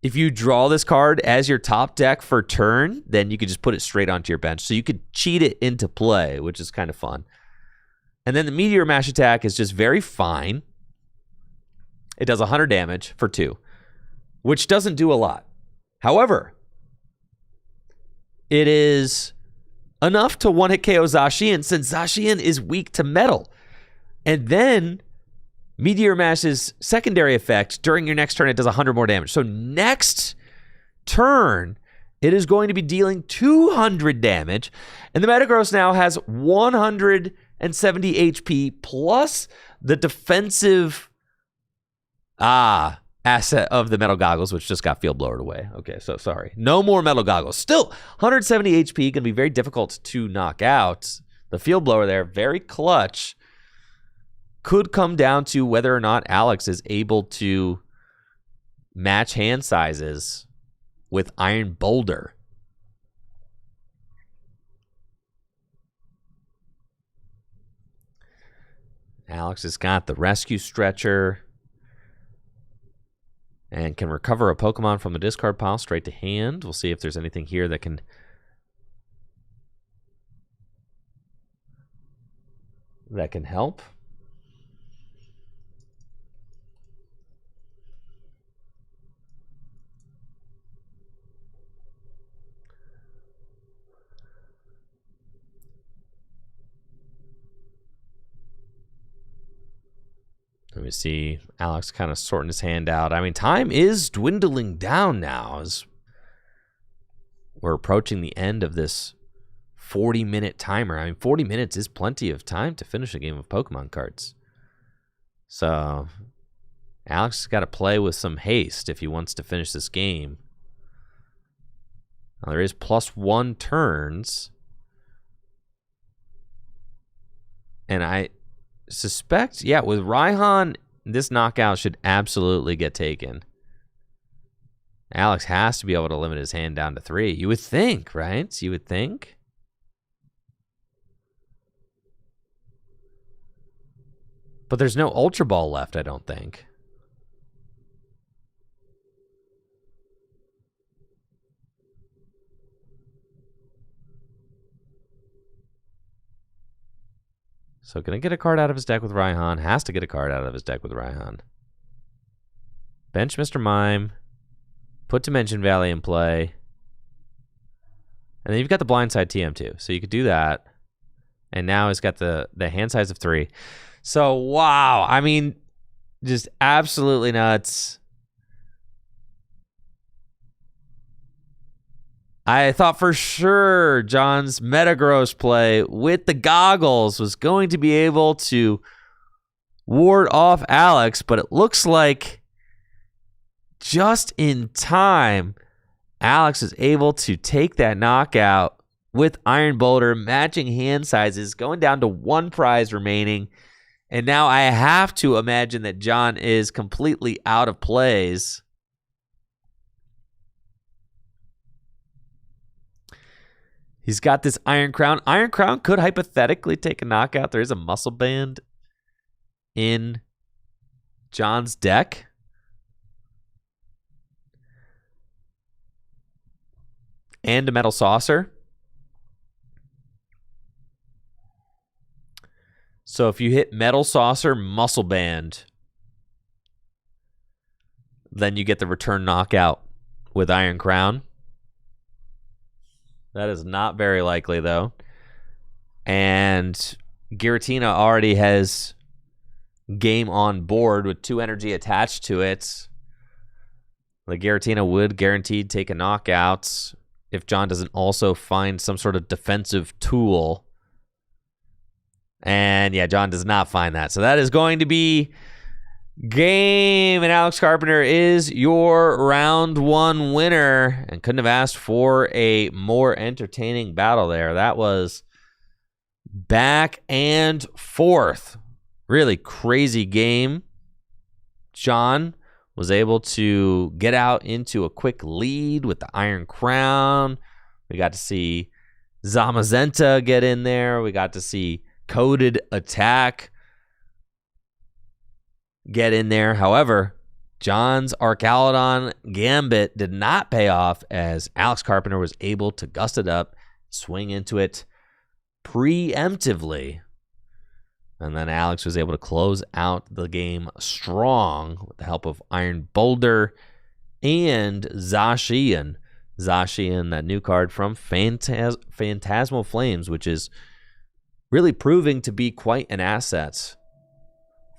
If you draw this card as your top deck for turn, then you could just put it straight onto your bench. So you could cheat it into play, which is kind of fun. And then the Meteor Mash attack is just very fine. It does 100 damage for 2, which doesn't do a lot. However, it is enough to one-hit KO Zacian, since Zacian is weak to metal. And then Meteor Mash's secondary effect, during your next turn, it does 100 more damage. So next turn, it is going to be dealing 200 damage. And the Metagross now has 170 HP plus the defensive asset of the metal goggles, which just got field blowered away. Okay, so sorry. No more metal goggles. Still 170 HP, going to be very difficult to knock out. The field blower there, very clutch. Could come down to whether or not Alex is able to match hand sizes with Iron Boulder. Alex has got the Rescue Stretcher and can recover a Pokemon from the discard pile straight to hand. We'll see if there's anything here that can help. Let me see. Alex kind of sorting his hand out. I mean, time is dwindling down now as we're approaching the end of this 40-minute timer. I mean, 40 minutes is plenty of time to finish a game of Pokemon cards. So Alex has got to play with some haste if he wants to finish this game. Now, there is +1 turns. And I suspect, yeah, with Raihan, this knockout should absolutely get taken. Alex has to be able to limit his hand down to 3. You would think, right? You would think. But there's no Ultra Ball left, I don't think. So gonna get a card out of his deck with Raihan. Has to get a card out of his deck with Raihan. Bench Mr. Mime. Put Dimension Valley in play. And then you've got the Blindside TM too. So you could do that. And now he's got the hand size of 3. So, wow. I mean, just absolutely nuts. I thought for sure John's Metagross play with the goggles was going to be able to ward off Alex, but it looks like just in time, Alex is able to take that knockout with Iron Boulder, matching hand sizes, going down to 1 prize remaining. And now I have to imagine that John is completely out of plays. He's got this Iron Crown. Iron Crown could hypothetically take a knockout. There is a Muscle Band in John's deck. And a Metal Saucer. So if you hit Metal Saucer, Muscle Band, then you get the return knockout with Iron Crown. That is not very likely, though. And Giratina already has game on board with 2 energy attached to it. The Giratina would guaranteed take a knockout if John doesn't also find some sort of defensive tool. And yeah, John does not find that. So that is going to be game. And Alex Carpenter is your round 1 winner. And couldn't have asked for a more entertaining battle there. That was back and forth. Really crazy game. John was able to get out into a quick lead with the Iron Crown. We got to see Zamazenta get in there. We got to see Coded Attack get in there. However, John's Archaludon Gambit did not pay off as Alex Carpenter was able to gust it up, swing into it preemptively. And then Alex was able to close out the game strong with the help of Iron Boulder and Zacian. Zacian, that new card from Phantasmal Flames, which is really proving to be quite an asset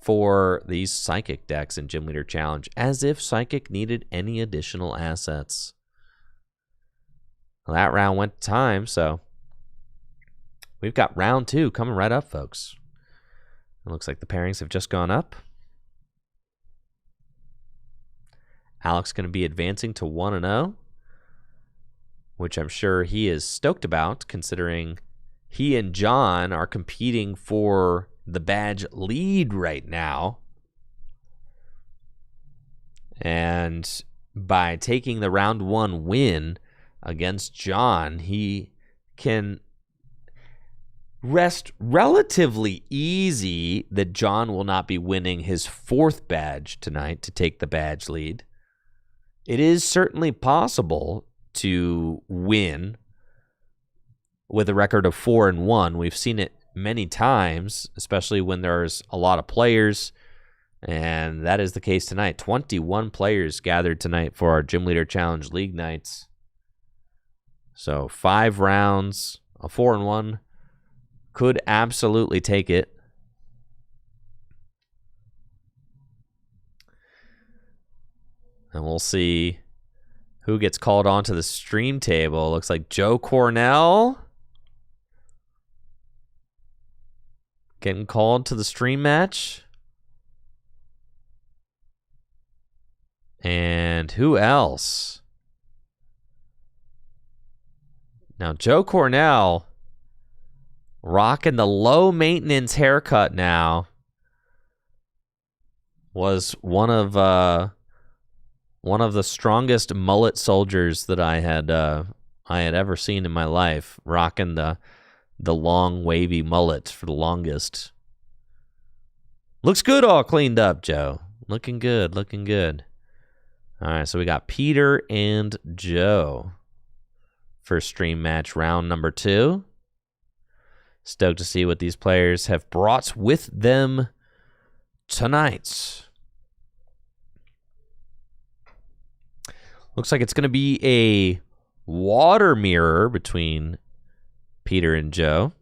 for these Psychic decks in Gym Leader Challenge, as if Psychic needed any additional assets. Well, that round went to time, so we've got round 2 coming right up, folks. It looks like the pairings have just gone up. Alex going to be advancing to 1-0, which I'm sure he is stoked about, considering he and John are competing for the badge lead right now. And by taking the round 1 win against John, he can rest relatively easy that John will not be winning his 4th badge tonight to take the badge lead. It is certainly possible to win with a record of 4-1. We've seen it many times, especially when there's a lot of players, and that is the case tonight. 21 players gathered tonight for our Gym Leader Challenge League nights. So 5 rounds, a 4-1 could absolutely take it. And we'll see who gets called onto the stream table. Looks like Joe Cornell getting called to the stream match. And who else? Now, Joe Cornell rocking the low maintenance haircut now was one of the strongest mullet soldiers that I had ever seen in my life, rocking the long wavy mullet for the longest. Looks good all cleaned up, Joe. Looking good, looking good. All right, so we got Peter and Joe. First stream match, round number 2. Stoked to see what these players have brought with them tonight. Looks like it's going to be a water mirror between Peter and Joe.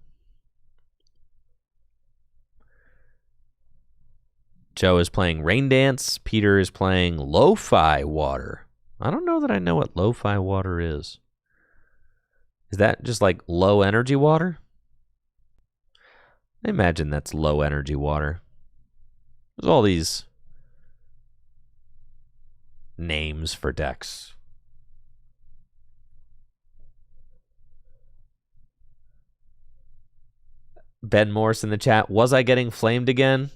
Joe is playing Rain Dance. Peter is playing Lo-Fi Water. I don't know that I know what Lo-Fi Water is. Is that just like low energy water? I imagine that's low energy water. There's all these names for decks. Ben Morse in the chat. Was I getting flamed again?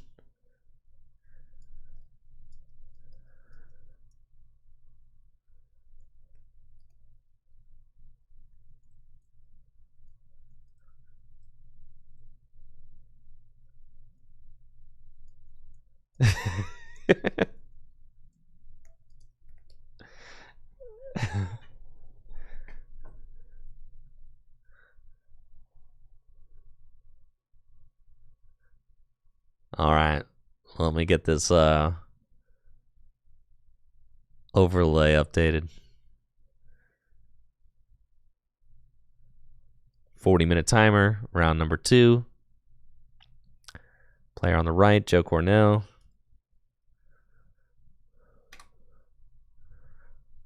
All right, let me get this overlay updated. 40-minute timer, round number 2. Player on the right, Joe Cornell.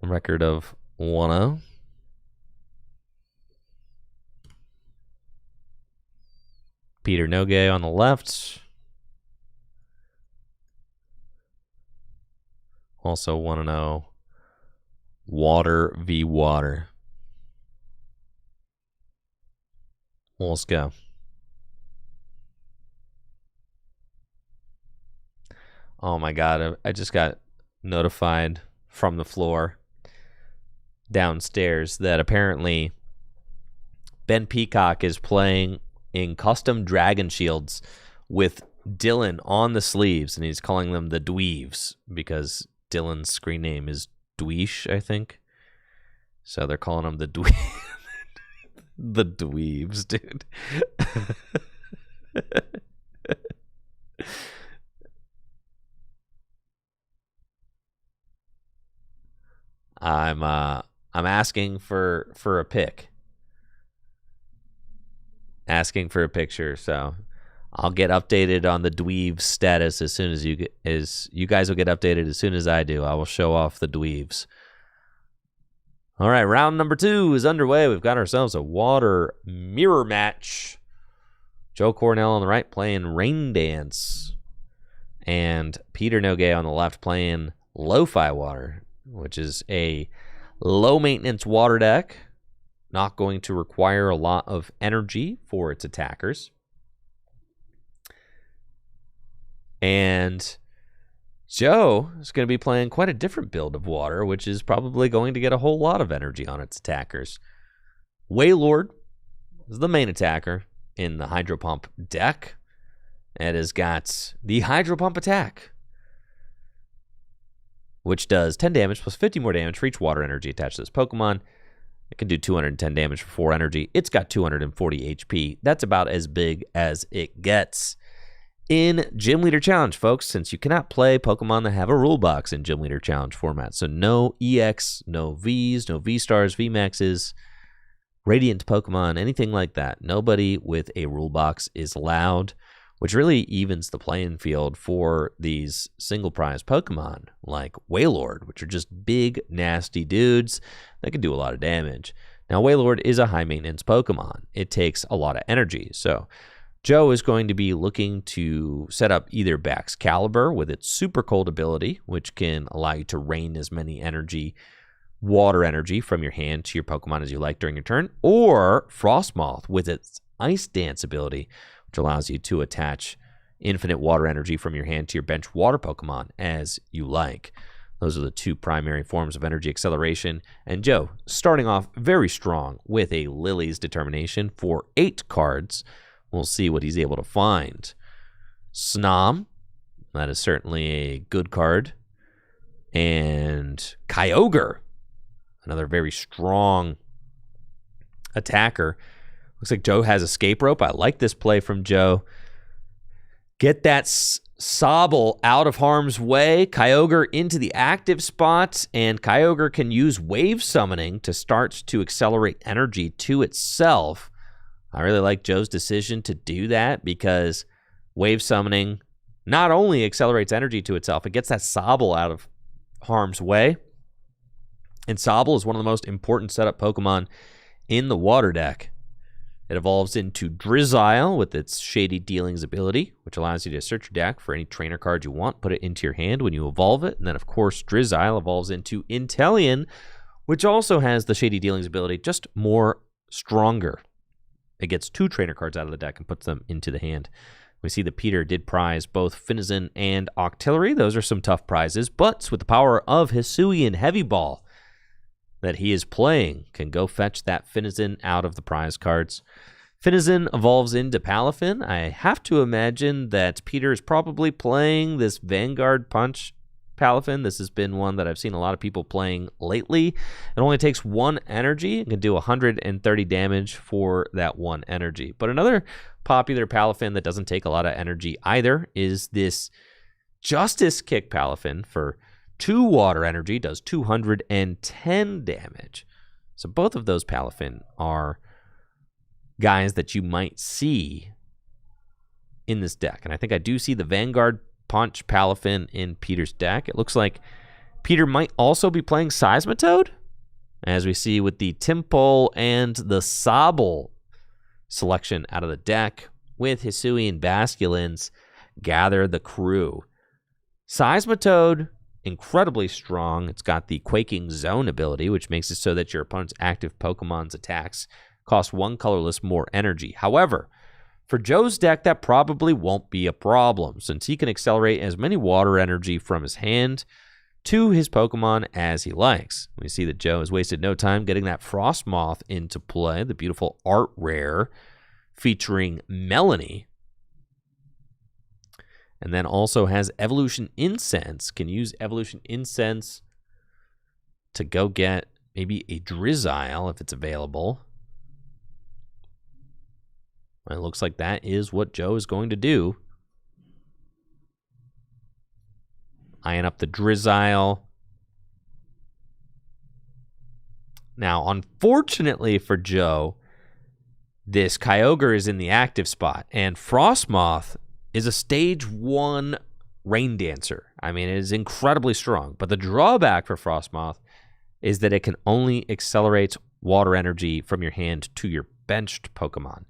Record of 1-0. Peter Nogue on the left. Also 1-0. Water v. Water. Well, let's go. Oh my God, I just got notified from the floor downstairs that apparently Ben Peacock is playing in custom dragon shields with Dylan on the sleeves, and he's calling them the Dweeves because Dylan's screen name is Dweesh, I think. So they're calling him the the Dweeves, dude. I'm asking for a pic. Asking for a picture, so I'll get updated on the Dweeves status as soon as you guys will get updated as soon as I do. I will show off the Dweeves. All right, round number 2 is underway. We've got ourselves a water mirror match. Joe Cornell on the right playing Rain Dance, and Peter Nogue on the left playing Lo-Fi Water, which is a low-maintenance water deck, not going to require a lot of energy for its attackers. And Joe is going to be playing quite a different build of water, which is probably going to get a whole lot of energy on its attackers. Waylord is the main attacker in the Hydro Pump deck. It has got the Hydro Pump attack, which does 10 damage plus 50 more damage for each water energy attached to this Pokemon. It can do 210 damage for 4 energy. It's got 240 HP. That's about as big as it gets in Gym Leader Challenge, folks, since you cannot play Pokemon that have a rule box in Gym Leader Challenge format. So no EX, no Vs, no V-Stars, V-Maxes, Radiant Pokemon, anything like that. Nobody with a rule box is allowed, which really evens the playing field for these single prize Pokemon like Waylord, which are just big, nasty dudes that can do a lot of damage. Now, Waylord is a high maintenance Pokemon. It takes a lot of energy. So Joe is going to be looking to set up either Baxcalibur with its super cold ability, which can allow you to rain as many water energy from your hand to your Pokemon as you like during your turn, or Frostmoth with its Ice Dance ability, which allows you to attach infinite water energy from your hand to your bench water Pokemon as you like. Those are the two primary forms of energy acceleration. And Joe, starting off very strong with a Lily's Determination for 8 cards. We'll see what he's able to find. Snom, that is certainly a good card. And Kyogre, another very strong attacker. Looks like Joe has Escape Rope. I like this play from Joe. Get that Sobble out of harm's way. Kyogre into the active spot, and Kyogre can use Wave Summoning to start to accelerate energy to itself. I really like Joe's decision to do that because Wave Summoning not only accelerates energy to itself, it gets that Sobble out of harm's way. And Sobble is one of the most important setup Pokemon in the water deck. It evolves into Drizzile with its Shady Dealings ability, which allows you to search your deck for any trainer card you want, put it into your hand when you evolve it. And then, of course, Drizzile evolves into Inteleon, which also has the Shady Dealings ability, just more stronger. It gets 2 trainer cards out of the deck and puts them into the hand. We see that Peter did prize both Finizen and Octillery. Those are some tough prizes, but with the power of Hisuian Heavy Ball that he is playing, can go fetch that Finizen out of the prize cards. Finizen evolves into Palafin. I have to imagine that Peter is probably playing this Vanguard Punch Palafin. This has been one that I've seen a lot of people playing lately. It only takes 1 energy. It can do 130 damage for that 1 energy. But another popular Palafin that doesn't take a lot of energy either is this Justice Kick Palafin for 2 water energy, does 210 damage. So both of those Palafin are guys that you might see in this deck. And I think I do see the Vanguard Punch Palafin in Peter's deck. It looks like Peter might also be playing Seismitoad, as we see with the Tympole and the Sobble selection out of the deck with Hisuian Basculins gather the crew. Seismitoad, incredibly strong. It's got the Quaking Zone ability, which makes it so that your opponent's active Pokemon's attacks cost 1 colorless more energy. However, for Joe's deck, that probably won't be a problem, since he can accelerate as many water energy from his hand to his Pokemon as he likes. We see that Joe has wasted no time getting that Frostmoth into play, the beautiful art rare featuring Melanie. And then also has Evolution Incense. Can use Evolution Incense to go get maybe a Drizzile if it's available. It looks like that is what Joe is going to do. Eyeing up the Drizzile. Now, unfortunately for Joe, this Kyogre is in the active spot, and Frostmoth is a stage 1 Rain Dancer. I mean, it is incredibly strong, but the drawback for Frostmoth is that it can only accelerate water energy from your hand to your benched Pokemon.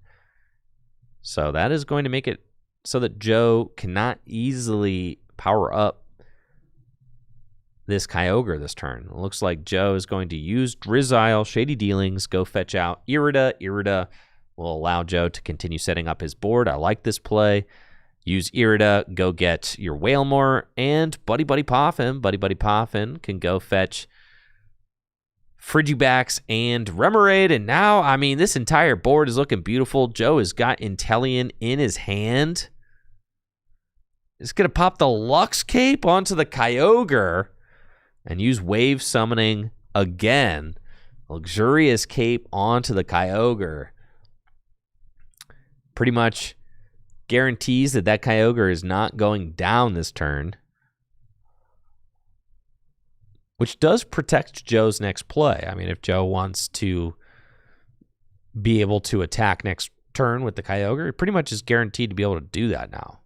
So that is going to make it so that Joe cannot easily power up this Kyogre this turn. It looks like Joe is going to use Drizzile, Shady Dealings, go fetch out Irida. Irida will allow Joe to continue setting up his board. I like this play. Use Irida, go get your Wailmore, and Buddy Buddy Poffin. Buddy Buddy Poffin can go fetch Frigibax and Remoraid, and now, I mean, this entire board is looking beautiful. Joe has got Inteleon in his hand. He's going to pop the Lux Cape onto the Kyogre and use Wave Summoning again. Luxurious Cape onto the Kyogre. Pretty much guarantees that that Kyogre is not going down this turn, which does protect Joe's next play. I mean, if Joe wants to be able to attack next turn with the Kyogre, it pretty much is guaranteed to be able to do that now.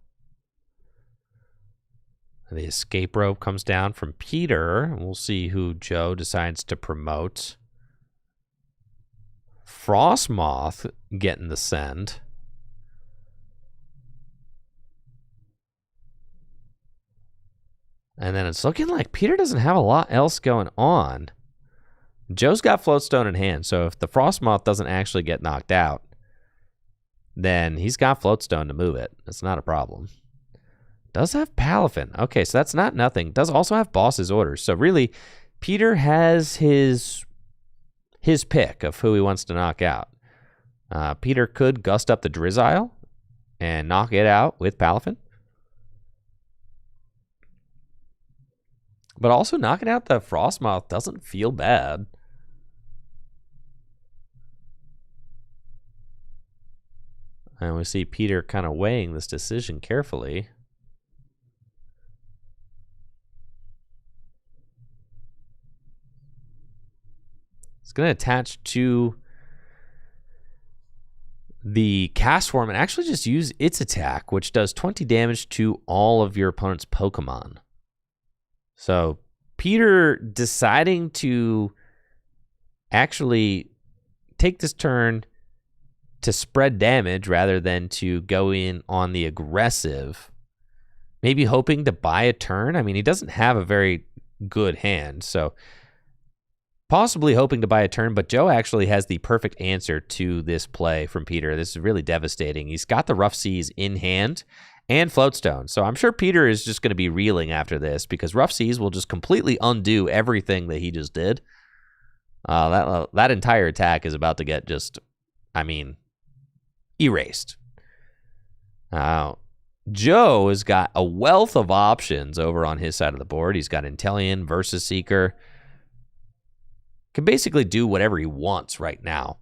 The Escape Rope comes down from Peter. We'll see who Joe decides to promote. Frostmoth getting the send. And then it's looking like Peter doesn't have a lot else going on. Joe's got Floatstone in hand, so if the Frostmoth doesn't actually get knocked out, then he's got Floatstone to move it. It's not a problem. Does have Palafin. Okay, so that's not nothing. Does also have Boss's Orders. So really, Peter has his pick of who he wants to knock out. Peter could gust up the Drizzile and knock it out with Palafin. But also knocking out the Frostmoth doesn't feel bad. And we see Peter kind of weighing this decision carefully. It's going to attach to the Castform and actually just use its attack, which does 20 damage to all of your opponent's Pokemon. So Peter deciding to actually take this turn to spread damage rather than to go in on the aggressive, maybe hoping to buy a turn. I mean, he doesn't have a very good hand, so possibly hoping to buy a turn, but Joe actually has the perfect answer to this play from Peter. This is really devastating. He's got the Rough Seas in hand and Floatstone, so I'm sure Peter is just going to be reeling after this because Rough Seas will just completely undo everything that he just did. That entire attack is about to get just, I mean, erased. Joe has got a wealth of options over on his side of the board. He's got Inteleon, Versus Seeker. Can basically do whatever he wants right now.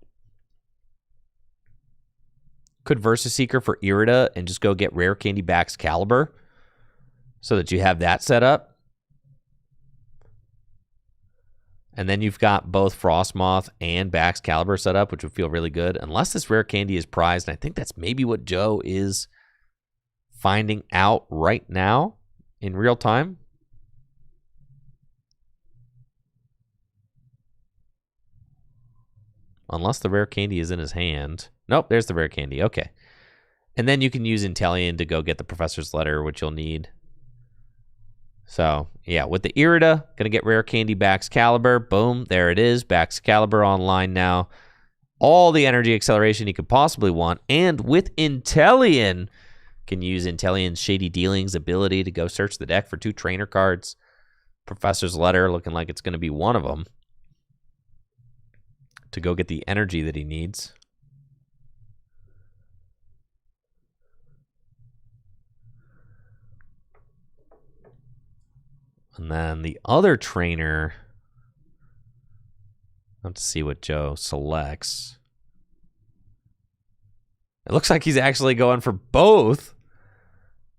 Could Versus Seeker for Irida and just go get Rare Candy Baxcalibur so that you have that set up. And then you've got both Frostmoth and Baxcalibur set up, which would feel really good. Unless this Rare Candy is prized, and I think that's maybe what Joe is finding out right now in real time. Unless the Rare Candy is in his hand. Nope, there's the Rare Candy. Okay. And then you can use Inteleon to go get the Professor's Letter, which you'll need. So, yeah, with the Irida, going to get Rare Candy Baxcalibur. Boom, there it is. Baxcalibur online now. All the energy acceleration you could possibly want. And with Inteleon, can use Inteleon's Shady Dealings ability to go search the deck for 2 trainer cards. Professor's Letter looking like it's going to be one of them, to go get the energy that he needs. And then the other trainer, let's see what Joe selects. It looks like he's actually going for both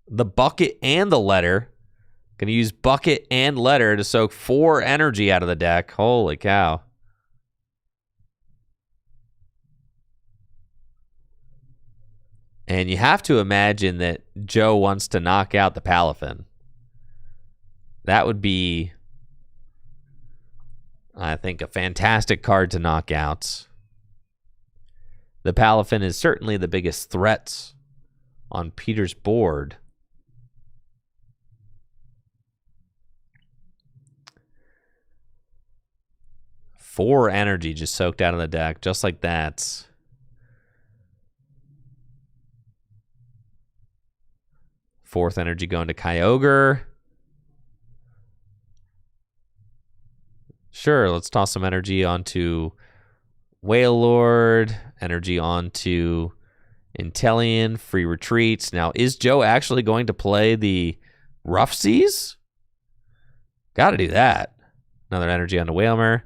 the Bucket and the Letter. Going to use Bucket and Letter to soak 4 energy out of the deck. Holy cow. And you have to imagine that Joe wants to knock out the Palafin. That would be, I think, a fantastic card to knock out. The Palafin is certainly the biggest threat on Peter's board. Four energy just soaked out of the deck, just like that. Fourth energy going to Kyogre. Sure, let's toss some energy onto Wailord. Energy onto Inteleon. Free retreats. Now, is Joe actually going to play the Rough Seas? Got to do that. Another energy onto Wailmer.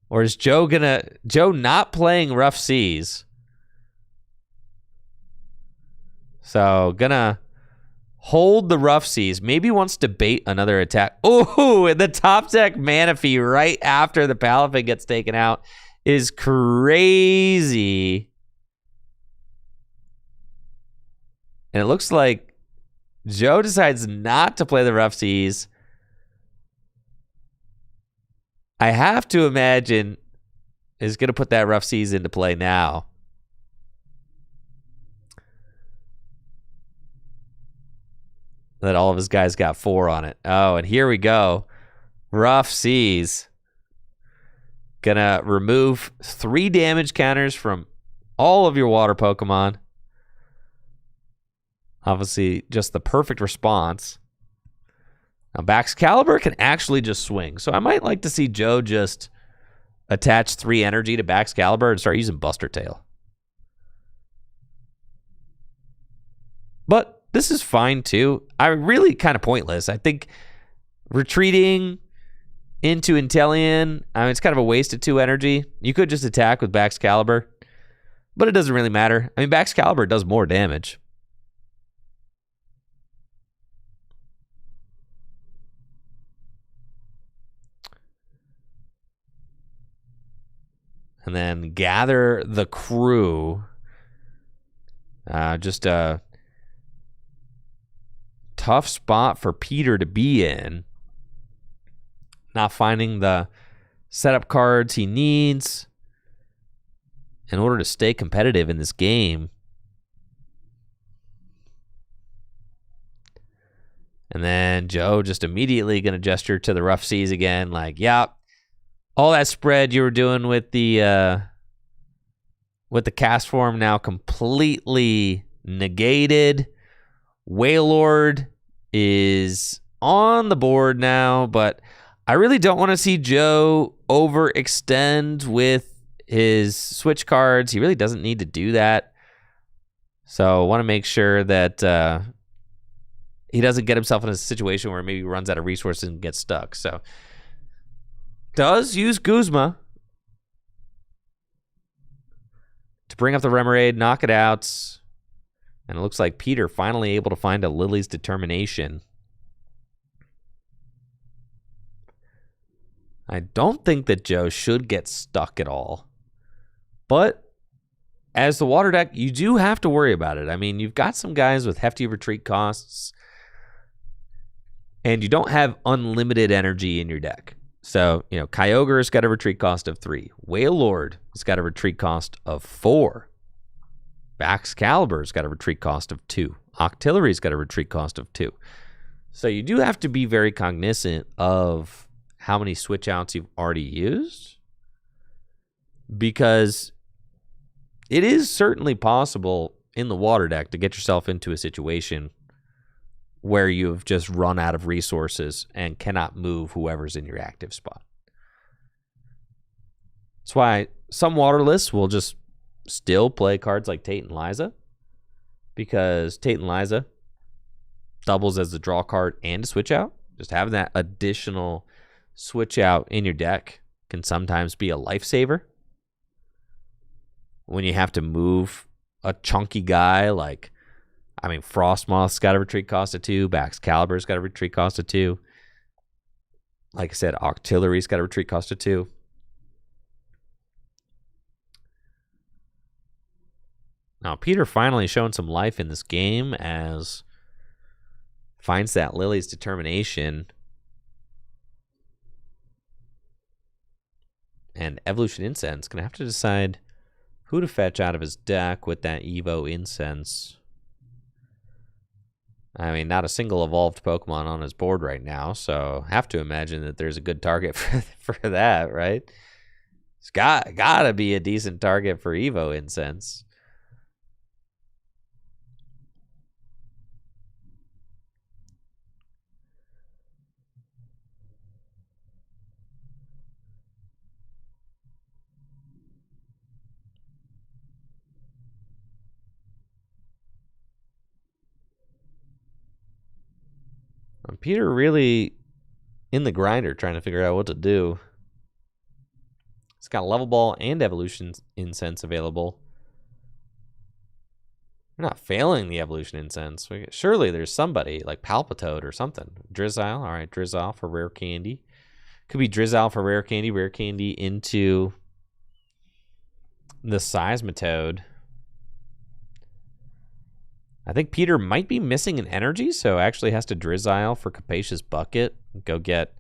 Or is Joe not playing Rough Seas? So, gonna hold the Rough Seas. Maybe wants to bait another attack. Oh, and the top deck Manaphy right after the Palafin gets taken out is crazy. And it looks like Joe decides not to play the Rough Seas. I have to imagine is going to put that Rough Seas into play now. that all of his guys got 4 on it. Oh, and here we go. Rough Seas. Gonna remove 3 damage counters from all of your water Pokemon. Obviously, just the perfect response. Now, Baxcalibur can actually just swing. So I might like to see Joe just attach 3 energy to Baxcalibur and start using Buster Tail. But this is fine, too. Really kind of pointless. I think retreating into Inteleon, it's kind of a waste of 2 energy. You could just attack with Baxcalibur, but it doesn't really matter. Baxcalibur does more damage. And then gather the crew. Just a tough spot for Peter to be in. Not finding the setup cards he needs in order to stay competitive in this game. And then Joe just immediately going to gesture to the Rough Seas again, like, yeah, all that spread you were doing with the cast form now completely negated. Wailord is on the board now, but I really don't want to see Joe overextend with his switch cards. He really doesn't need to do that. So I want to make sure that he doesn't get himself in a situation where maybe he runs out of resources and gets stuck. So does use Guzma to bring up the Remoraid, knock it out. And it looks like Peter finally able to find a Lily's Determination. I don't think that Joe should get stuck at all. But as the water deck, you do have to worry about it. You've got some guys with hefty retreat costs. And you don't have unlimited energy in your deck. So, Kyogre's got a retreat cost of 3. Wailord has got a retreat cost of 4. Baxcalibur's got a retreat cost of 2. Octillery's got a retreat cost of 2. So you do have to be very cognizant of how many switch outs you've already used, because it is certainly possible in the water deck to get yourself into a situation where you've just run out of resources and cannot move whoever's in your active spot. That's why some water lists will just still play cards like Tate and Liza, because Tate and Liza doubles as a draw card and a switch out. Just having that additional switch out in your deck can sometimes be a lifesaver when you have to move a chunky guy. Like, Frostmoth's got a retreat cost of 2. Baxcalibur's got a retreat cost of 2. Like I said, Octillery's got a retreat cost of 2. Now, Peter finally showing some life in this game as finds that Lily's Determination. And Evolution Incense going to have to decide who to fetch out of his deck with that Evo Incense. Not a single evolved Pokemon on his board right now, so have to imagine that there's a good target for that, right? It's gotta be a decent target for Evo Incense. Peter really in the grinder trying to figure out what to do. It's got Level Ball and Evolution Incense available. We're not failing the Evolution Incense. Surely there's somebody like Palpitoad or something. Drizzile. All right, Drizzile for Rare Candy. Could be Drizzile for Rare Candy into the Seismitoad. I think Peter might be missing an energy, so actually has to Drizzile for Capacious Bucket. Go get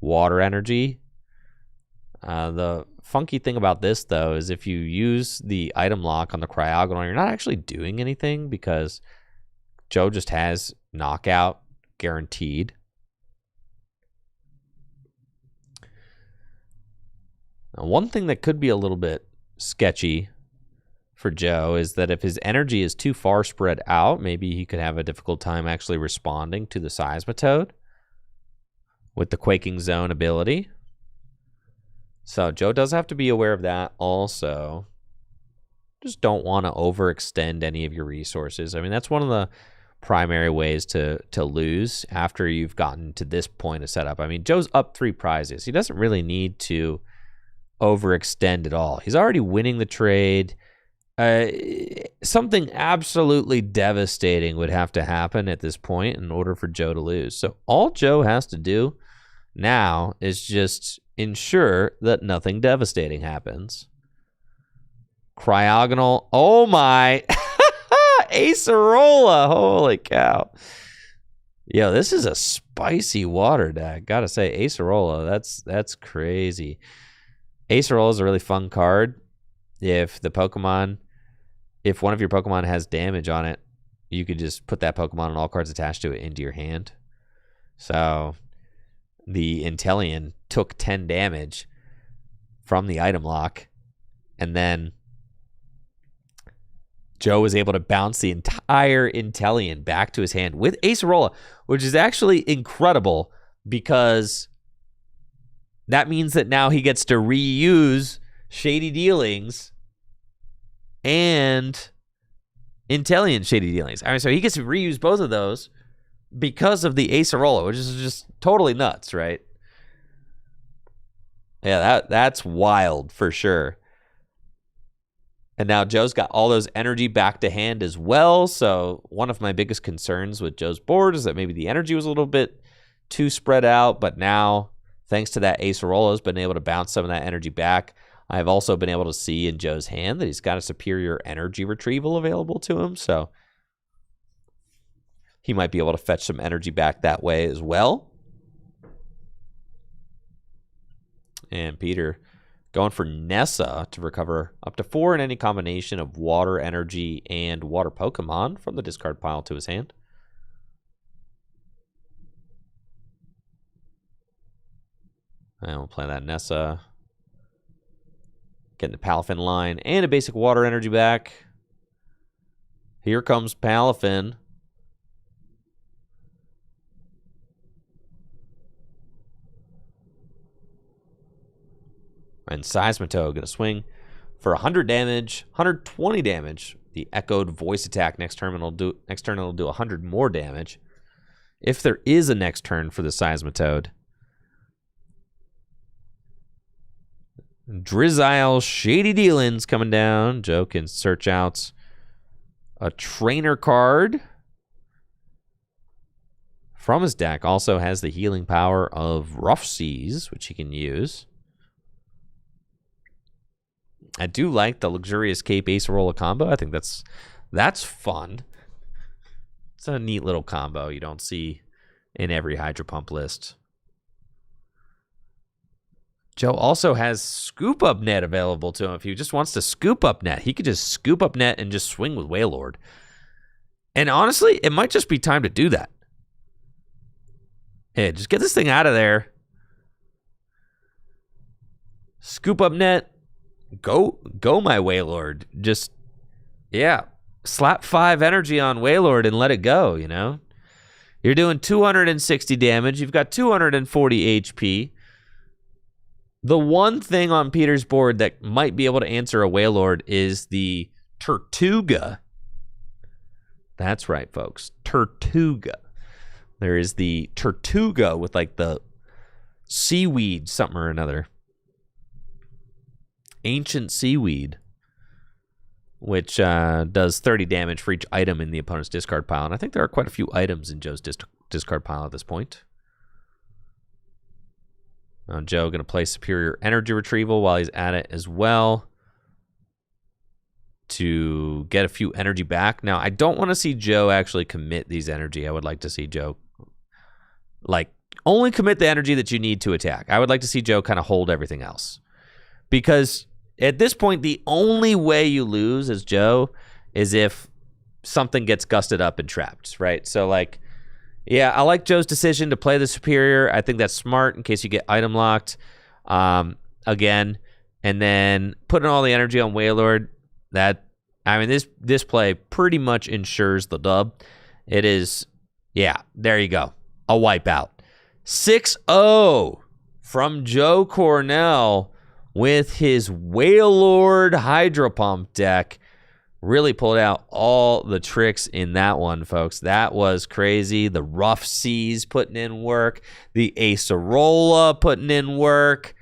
water energy. The funky thing about this, though, is if you use the item lock on the Cryogonal, you're not actually doing anything because Joe just has Knockout guaranteed. Now, one thing that could be a little bit sketchy for Joe is that if his energy is too far spread out, maybe he could have a difficult time actually responding to the Seismitoad with the Quaking Zone ability. So Joe does have to be aware of that also. Just don't want to overextend any of your resources. I mean, that's one of the primary ways to lose after you've gotten to this point of setup. I mean, Joe's up 3 prizes. He doesn't really need to overextend at all. He's already winning the trade. Something absolutely devastating would have to happen at this point in order for Joe to lose. So all Joe has to do now is just ensure that nothing devastating happens. Cryogonal. Oh my. Acerola. Holy cow. Yo, this is a spicy water deck. Gotta say, Acerola, that's crazy. Acerola is a really fun card. If one of your Pokemon has damage on it, you could just put that Pokemon and all cards attached to it into your hand. So the Inteleon took 10 damage from the item lock, and then Joe was able to bounce the entire Inteleon back to his hand with Acerola, which is actually incredible because that means that now he gets to reuse Shady Dealings and Inteleon Shady Dealings. I mean, so he gets to reuse both of those because of the Acerola, which is just totally nuts, right? Yeah, that's wild for sure. And now Joe's got all those energy back to hand as well. So one of my biggest concerns with Joe's board is that maybe the energy was a little bit too spread out, but now thanks to that Acerola has been able to bounce some of that energy back. I've also been able to see in Joe's hand that he's got a superior energy retrieval available to him. So he might be able to fetch some energy back that way as well. And Peter going for Nessa to recover up to 4 in any combination of water energy and water Pokemon from the discard pile to his hand. And we'll play that Nessa. Getting the Palafin line and a basic water energy back. Here comes Palafin. And Seismitoad going to swing for 100 damage, 120 damage. The echoed voice attack next turn it'll do 100 more damage. If there is a next turn for the Seismitoad. Drizzile Shady Dealings coming down. Joe can search out a trainer card from his deck. Also has the healing power of Rough Seas, which he can use. I do like the Luxurious Cape Acerola combo. I think that's fun. It's a neat little combo you don't see in every Hydro Pump list. Joe also has Scoop Up Net available to him. If he just wants to scoop up net, he could just scoop up net and just swing with Wailord. And honestly, it might just be time to do that. Hey, just get this thing out of there. Scoop up net. Go my Wailord. Just, yeah, slap 5 energy on Wailord and let it go, you know? You're doing 260 damage. You've got 240 HP. The one thing on Peter's board that might be able to answer a Wailord is the Tortuga. That's right, folks. Tortuga. There is the Tortuga with like the seaweed something or another. Ancient Seaweed, which does 30 damage for each item in the opponent's discard pile. And I think there are quite a few items in Joe's discard pile at this point. Joe going to play Superior Energy Retrieval while he's at it as well to get a few energy back. Now, I don't want to see Joe actually commit these energy. I would like to see Joe, like, only commit the energy that you need to attack. I would like to see Joe kind of hold everything else. Because at this point, the only way you lose as Joe is if something gets gusted up and trapped, right? So, like, Yeah, I like Joe's decision to play the Superior. I think that's smart in case you get item locked again. And then putting all the energy on Waylord, this play pretty much ensures the dub. It is, yeah, there you go. A wipeout. 6-0 from Joe Cornell with his Waylord Hydro Pump deck. Really pulled out all the tricks in that one, folks. That was crazy. The Rough Seas putting in work. The Acerola putting in work.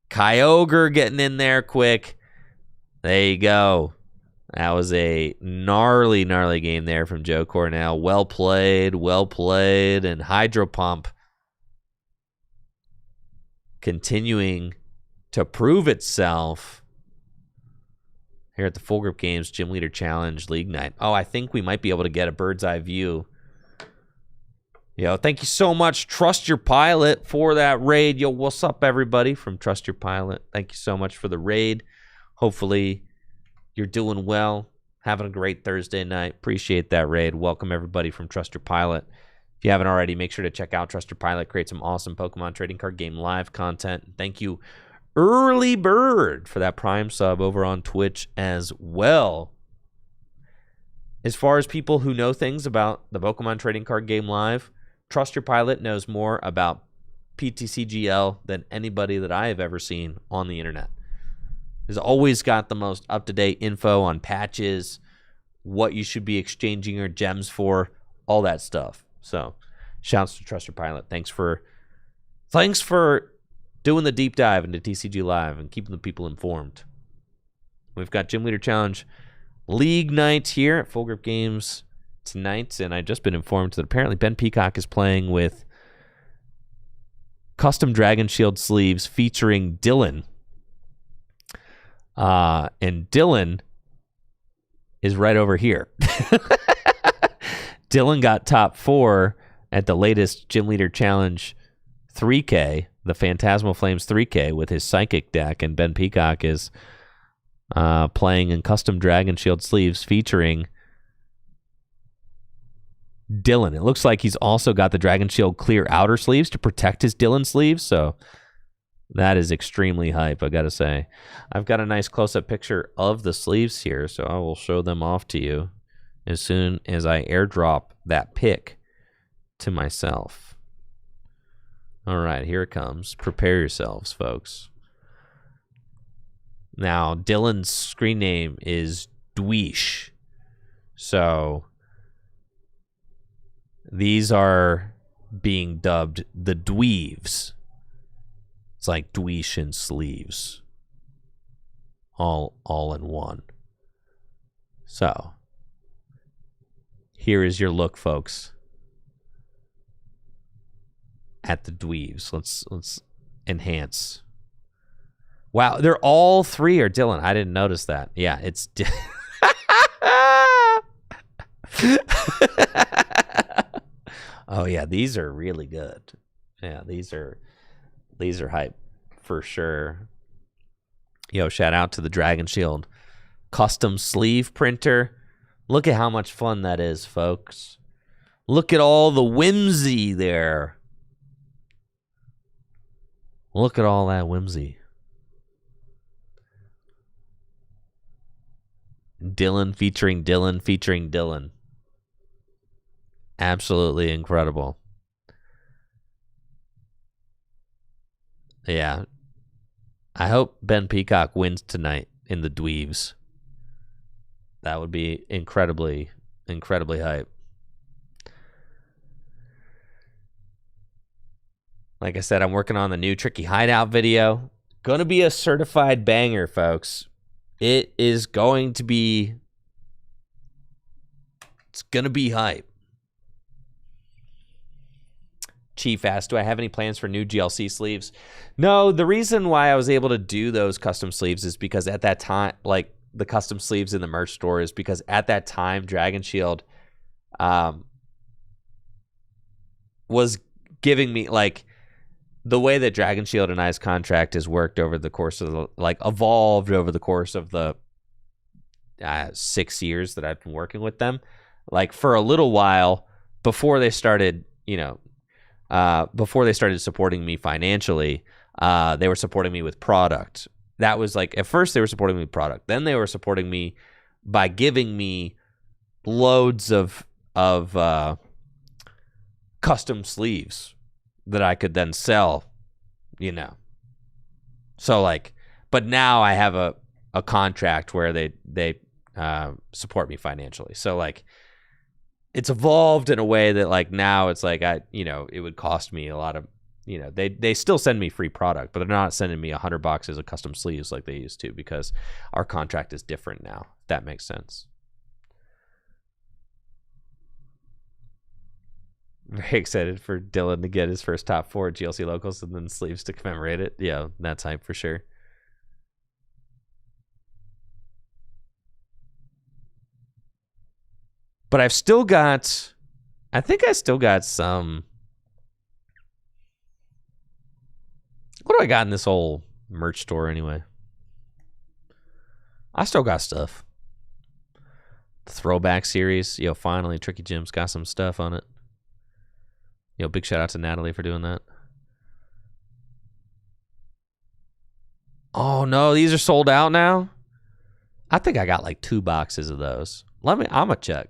Kyogre getting in there quick. There you go. That was a gnarly game there from Joe Cornell. Well played. And Hydro Pump continuing to prove itself here at the Full Grip Games Gym Leader Challenge League Night. Oh, I think we might be able to get a bird's eye view. Thank you so much, Trust Your Pilot, for that raid. What's up, everybody from Trust Your Pilot? Thank you so much for the raid. Hopefully, you're doing well, having a great Thursday night. Appreciate that raid. Welcome, everybody from Trust Your Pilot. If you haven't already, make sure to check out Trust Your Pilot. Create some awesome Pokemon trading card game live content. Thank you, Early Bird, for that Prime sub over on Twitch as well. As far as people who know things about the Pokemon trading card game live, Trust Your Pilot knows more about PTCGL than anybody that I have ever seen on the internet. Has always got the most up-to-date info on patches, what you should be exchanging your gems for, all that stuff. So, shouts to Trust Your Pilot. Thanks for doing the deep dive into TCG Live and keeping the people informed. We've got Gym Leader Challenge League Night here at Full Grip Games tonight, and I've just been informed that apparently Ben Peacock is playing with custom Dragon Shield sleeves featuring Dylan. And Dylan is right over here. Dylan got top 4 at the latest Gym Leader Challenge 3K, the Phantasmal Flames 3K, with his Psychic deck, and Ben Peacock is playing in custom Dragon Shield sleeves featuring Dylan. It looks like he's also got the Dragon Shield clear outer sleeves to protect his Dylan sleeves, so that is extremely hype, I gotta say. I've got a nice close-up picture of the sleeves here, so I will show them off to you as soon as I airdrop that pic to myself. All right, here it comes. Prepare yourselves, folks. Now, Dylan's screen name is Dweesh, so these are being dubbed the Dweeves. It's like Dweesh and sleeves. All in one. So, here is your look, folks, at the Dweeves. Let's enhance. Wow, they're all 3 are Dylan. I didn't notice that. Yeah, it's Oh yeah, these are really good. Yeah, these are hype for sure. Shout out to the Dragon Shield custom sleeve printer. Look at how much fun that is, folks. Look at all the whimsy there. Look at all that whimsy. Dylan featuring Dylan. Absolutely incredible. Yeah. I hope Ben Peacock wins tonight in the Dweeves. That would be incredibly hype. Like I said, I'm working on the new Tricky Hideout video. Gonna be a certified banger, folks. It's gonna be hype. Chief asked, do I have any plans for new GLC sleeves? No, the reason why I was able to do those custom sleeves is because at that time, like the custom sleeves in the merch store, is because at that time, Dragon Shield was giving me, like, the way that Dragon Shield and I's contract has worked over the course of the, evolved over the course of the 6 years that I've been working with them. Like, for a little while, before they started, before they started supporting me financially, they were supporting me with product. That was like, at first they were supporting me with product. Then they were supporting me by giving me loads of custom sleeves that I could then sell, So like, but now I have a contract where they support me financially. So like, it's evolved in a way that like now it's like it would cost me a lot of, they still send me free product, but they're not sending me 100 boxes of custom sleeves like they used to, because our contract is different now. If that makes sense. Very excited for Dylan to get his first top 4 GLC locals and then sleeves to commemorate it. Yeah, that's hype for sure. But I think I still got some. What do I got in this whole merch store anyway? I still got stuff. The throwback series. Finally, Tricky Jim's got some stuff on it. Big shout out to Natalie for doing that. Oh no, these are sold out now? I think I got like 2 boxes of those. I'm gonna check.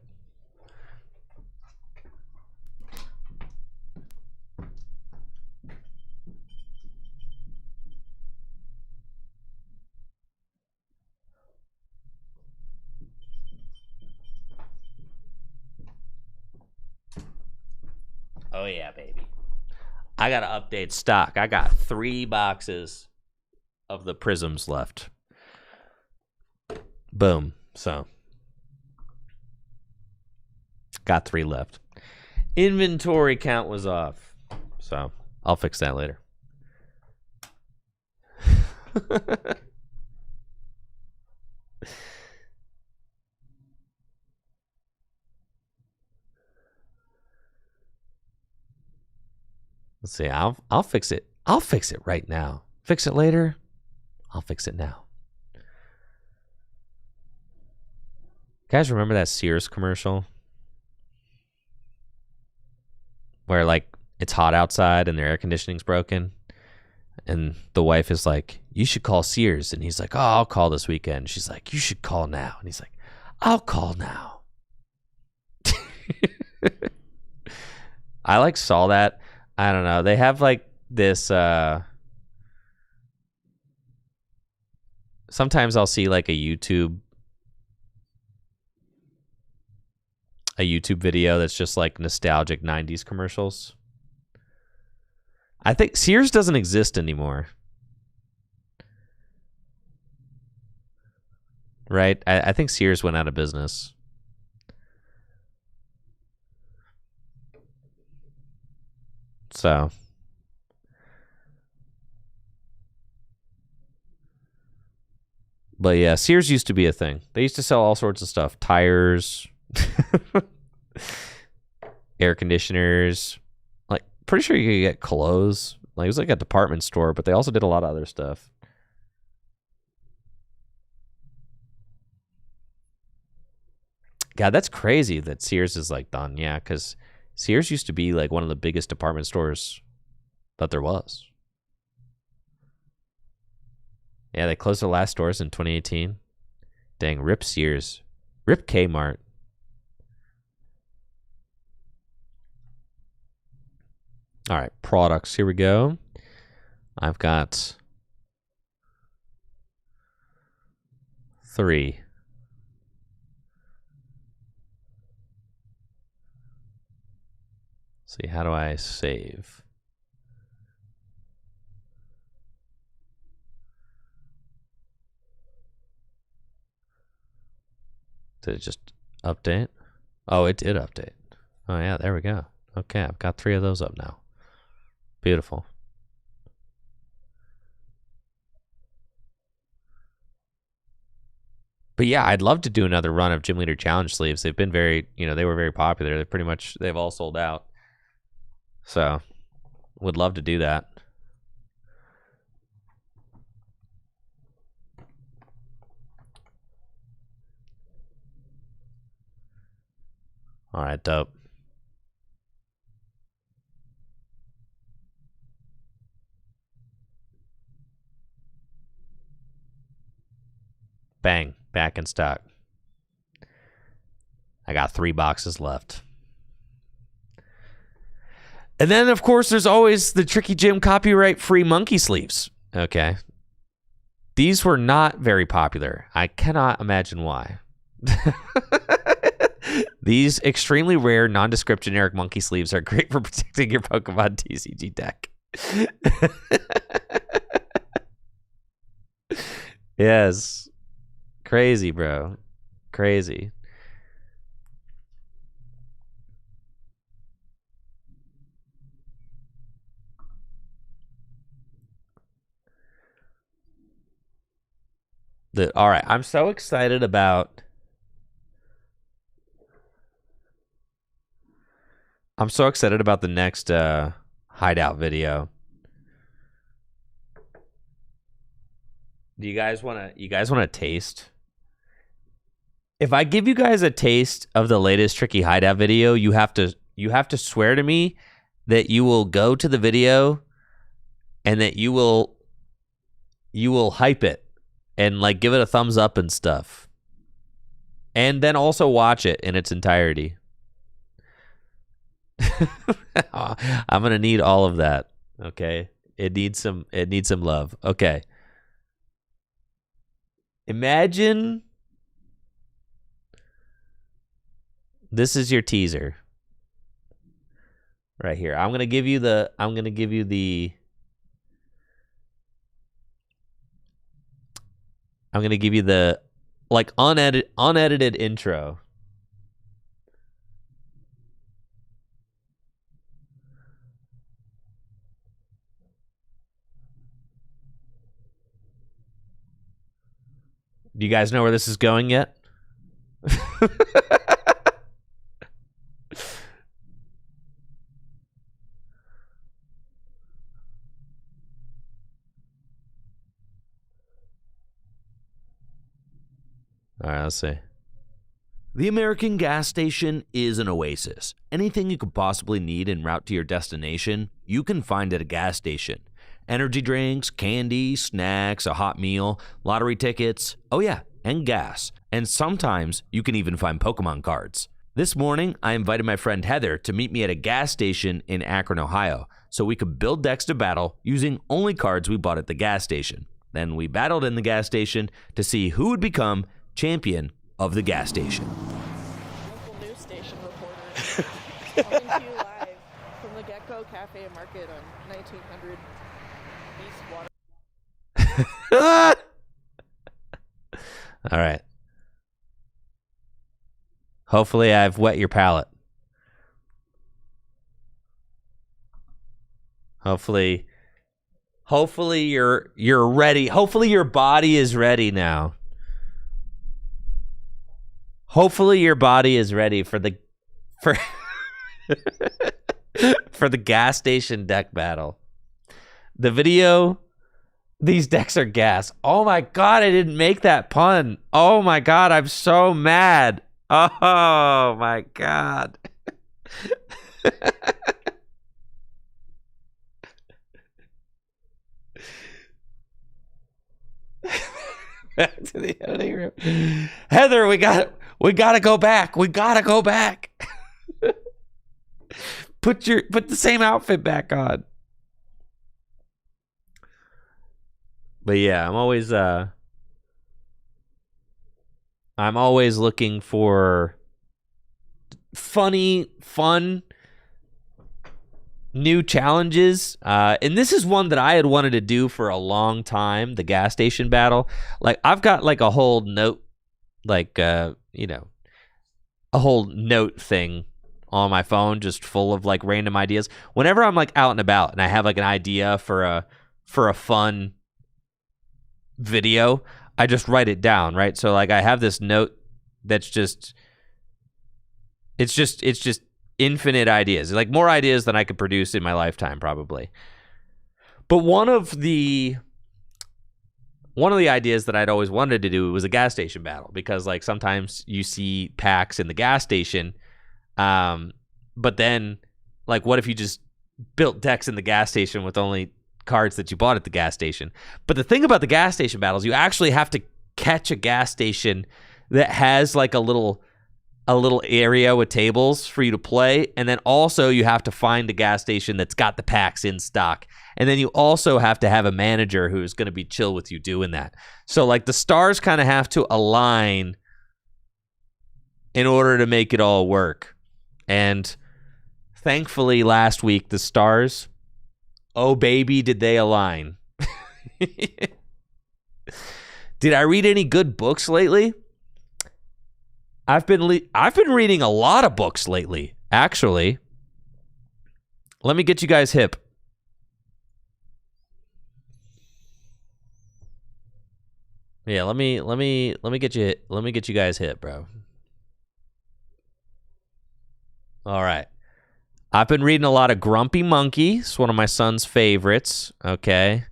Oh yeah, baby. I gotta update stock. I got 3 boxes of the prisms left. Boom. So got 3 left. Inventory count was off. So I'll fix that later. Let's see. I'll fix it. I'll fix it right now. Fix it later. I'll fix it now. Guys, remember that Sears commercial where like it's hot outside and their air conditioning's broken, and the wife is like, "You should call Sears," and he's like, "Oh, I'll call this weekend." She's like, "You should call now," and he's like, "I'll call now." I like saw that. I don't know. They have like this. Sometimes I'll see like a YouTube video that's just like nostalgic 90s commercials. I think Sears doesn't exist anymore. Right? I think Sears went out of business. So. But yeah, Sears used to be a thing. They used to sell all sorts of stuff. Tires, air conditioners. Like, pretty sure you could get clothes. Like, it was like a department store, but they also did a lot of other stuff. God, that's crazy that Sears is like done. Yeah, because Sears used to be like one of the biggest department stores that there was. Yeah, they closed their last stores in 2018. Dang, rip Sears. Rip Kmart. All right, products. Here we go. I've got 3. Let's see, how do I save? Did it just update? Oh, it did update. Oh, yeah, there we go. Okay, I've got 3 of those up now. Beautiful. But yeah, I'd love to do another run of Gym Leader Challenge sleeves. They've been very, they were very popular. They've all sold out. So, would love to do that. All right, dope. Bang. Back in stock. I got 3 boxes left. And then, of course, there's always the Tricky Jim copyright-free monkey sleeves. Okay. These were not very popular. I cannot imagine why. These extremely rare, nondescript generic monkey sleeves are great for protecting your Pokemon TCG deck. Yes. Crazy, bro. Crazy. All right, I'm so excited about the next hideout video. Do you guys want to taste? If I give you guys a taste of the latest Tricky Hideout video, you have to swear to me that you will go to the video and that you will hype it and like give it a thumbs up and stuff. And then also watch it in its entirety. I'm going to need all of that, okay? It needs some love. Okay. Imagine this is your teaser right here. I'm going to give you the like unedited intro. Do you guys know where this is going yet? All right, let's see. The American gas station is an oasis. Anything you could possibly need en route to your destination, you can find at a gas station. Energy drinks, candy, snacks, a hot meal, lottery tickets, oh yeah, and gas. And sometimes you can even find Pokemon cards. This morning, I invited my friend Heather to meet me at a gas station in Akron, Ohio, so we could build decks to battle using only cards we bought at the gas station. Then we battled in the gas station to see who would become champion of the gas station. Local news station reporter coming to you live from the Gecko Cafe and Market on 1900 East Water. All right. Hopefully I've wet your palate. Hopefully you're ready. Hopefully your body is ready now. Hopefully your body is ready for the gas station deck battle. The video, these decks are gas. Oh my god, I didn't make that pun. Oh my god, I'm so mad. Oh my god. Back to the editing room. Heather, we gotta go back. We gotta go back. Put the same outfit back on. But yeah, I'm always looking for fun new challenges. And this is one that I had wanted to do for a long time, the gas station battle. Like I've got like a whole note, like, a whole note thing on my phone, just full of like random ideas. Whenever I'm like out and about and I have like an idea for a fun video, I just write it down, right? So like I have this note that's just infinite ideas, like more ideas than I could produce in my lifetime probably. But one of the ideas that I'd always wanted to do was a gas station battle, because like sometimes you see packs in the gas station, but then like what if you just built decks in the gas station with only cards that you bought at the gas station? But the thing about the gas station battles, you actually have to catch a gas station that has like a little area with tables for you to play, and then also you have to find a gas station that's got the packs in stock, and then you also have to have a manager who's going to be chill with you doing that. So like the stars kind of have to align in order to make it all work. And thankfully last week the stars, oh baby, did they align. Did I read any good books lately? I've been reading a lot of books lately, actually. Let me get you guys hip. Yeah, let me get you guys hip, bro. All right. I've been reading a lot of Grumpy Monkey. It's one of my son's favorites, okay?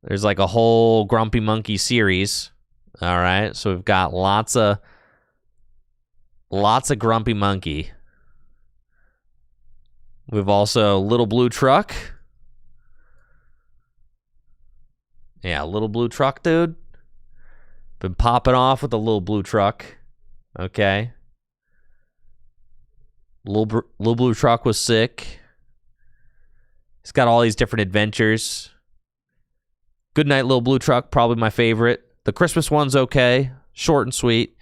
There's like a whole Grumpy Monkey series. All right, so we've got lots of Grumpy Monkey. We've also Little Blue Truck. Yeah, Little Blue Truck, dude. Been popping off with the Little Blue Truck. Okay. Little Blue Truck was sick. It's got all these different adventures. Good Night, Little Blue Truck, probably my favorite. The Christmas one's okay, short and sweet.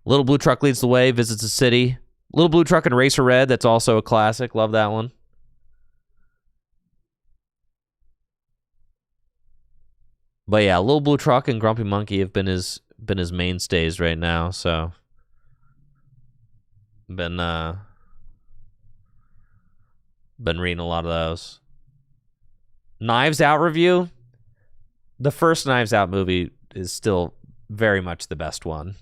Little Blue Truck Leads the Way, visits a city. Little Blue Truck and Racer Red, that's also a classic. Love that one. But yeah, Little Blue Truck and Grumpy Monkey have been his mainstays right now. So been reading a lot of those. Knives Out review. The first Knives Out movie is still very much the best one.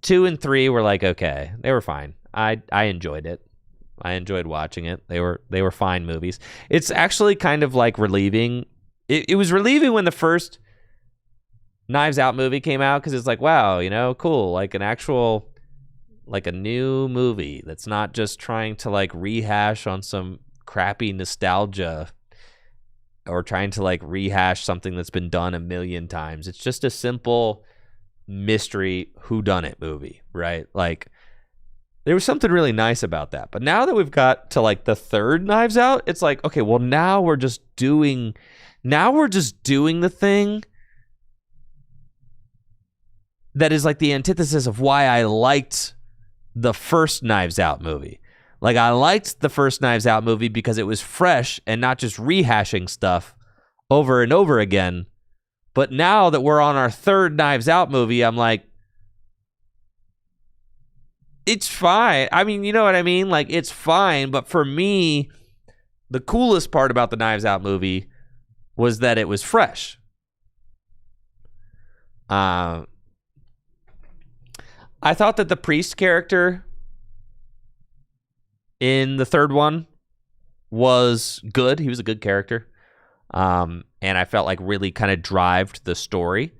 2 and 3 were like, okay, they were fine. I enjoyed it. I enjoyed watching it. They were fine movies. It's actually kind of like relieving. It was relieving when the first Knives Out movie came out, because it's like, wow, cool, like an actual, like a new movie that's not just trying to like rehash on some crappy nostalgia, or trying to like rehash something that's been done a million times. It's just a simple mystery whodunit movie, right? Like there was something really nice about that. But now that we've got to like the third Knives Out, it's like, okay, well now we're just doing the thing that is like the antithesis of why I liked the first Knives Out movie. Like, I liked the first Knives Out movie because it was fresh and not just rehashing stuff over and over again. But now that we're on our third Knives Out movie, I'm like, it's fine. I mean, you know what I mean? Like, it's fine. But for me, the coolest part about the Knives Out movie was that it was fresh. I thought that the priest character in the third one was good. He was a good character. And I felt like really kind of drived the story.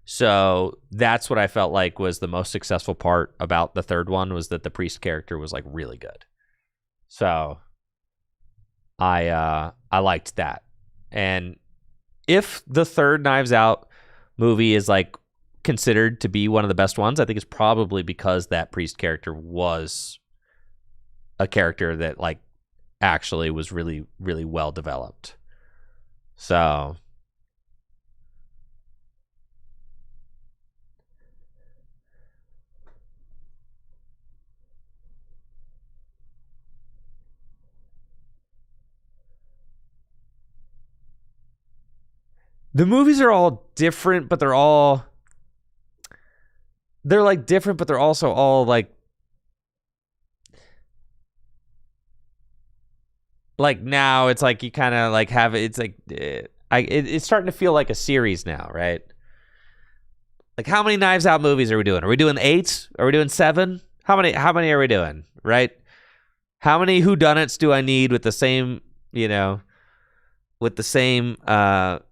So that's what I felt like was the most successful part about the third one, was that the priest character was like really good. So I liked that. And if the third Knives Out movie is like considered to be one of the best ones, I think it's probably because that priest character was a character that like actually was really, really well developed. So the movies are all different, but they're like different, but they're also all like now it's like you kind of like have it. It's like it's starting to feel like a series now, right? Like, how many Knives Out movies are we doing? Are we doing 8? Are we doing 7? How many are we doing? Right? How many whodunits do I need with the same,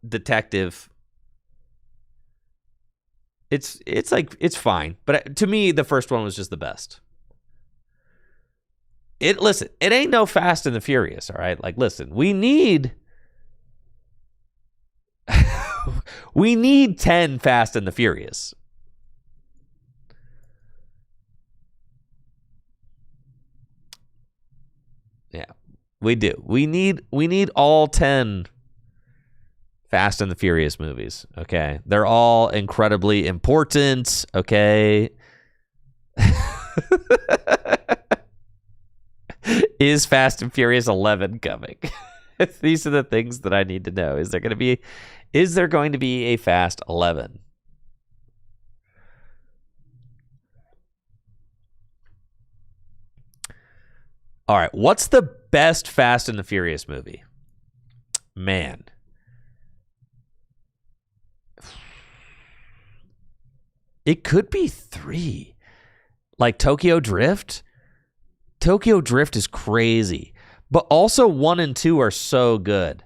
detective? It's like, it's fine, but to me the first one was just the best. Listen, it ain't no Fast and the Furious, all right? Like, listen, we need We need 10 Fast and the Furious. Yeah, we do. We need all 10 Fast and the Furious movies. Okay, they're all incredibly important. Okay. Is Fast and Furious 11 coming? These are the things that I need to know. Is there going to be a Fast 11? All right, what's the best Fast and the Furious movie? Man. It could be 3. Like Tokyo Drift. Tokyo Drift is crazy. But also 1 and 2 are so good.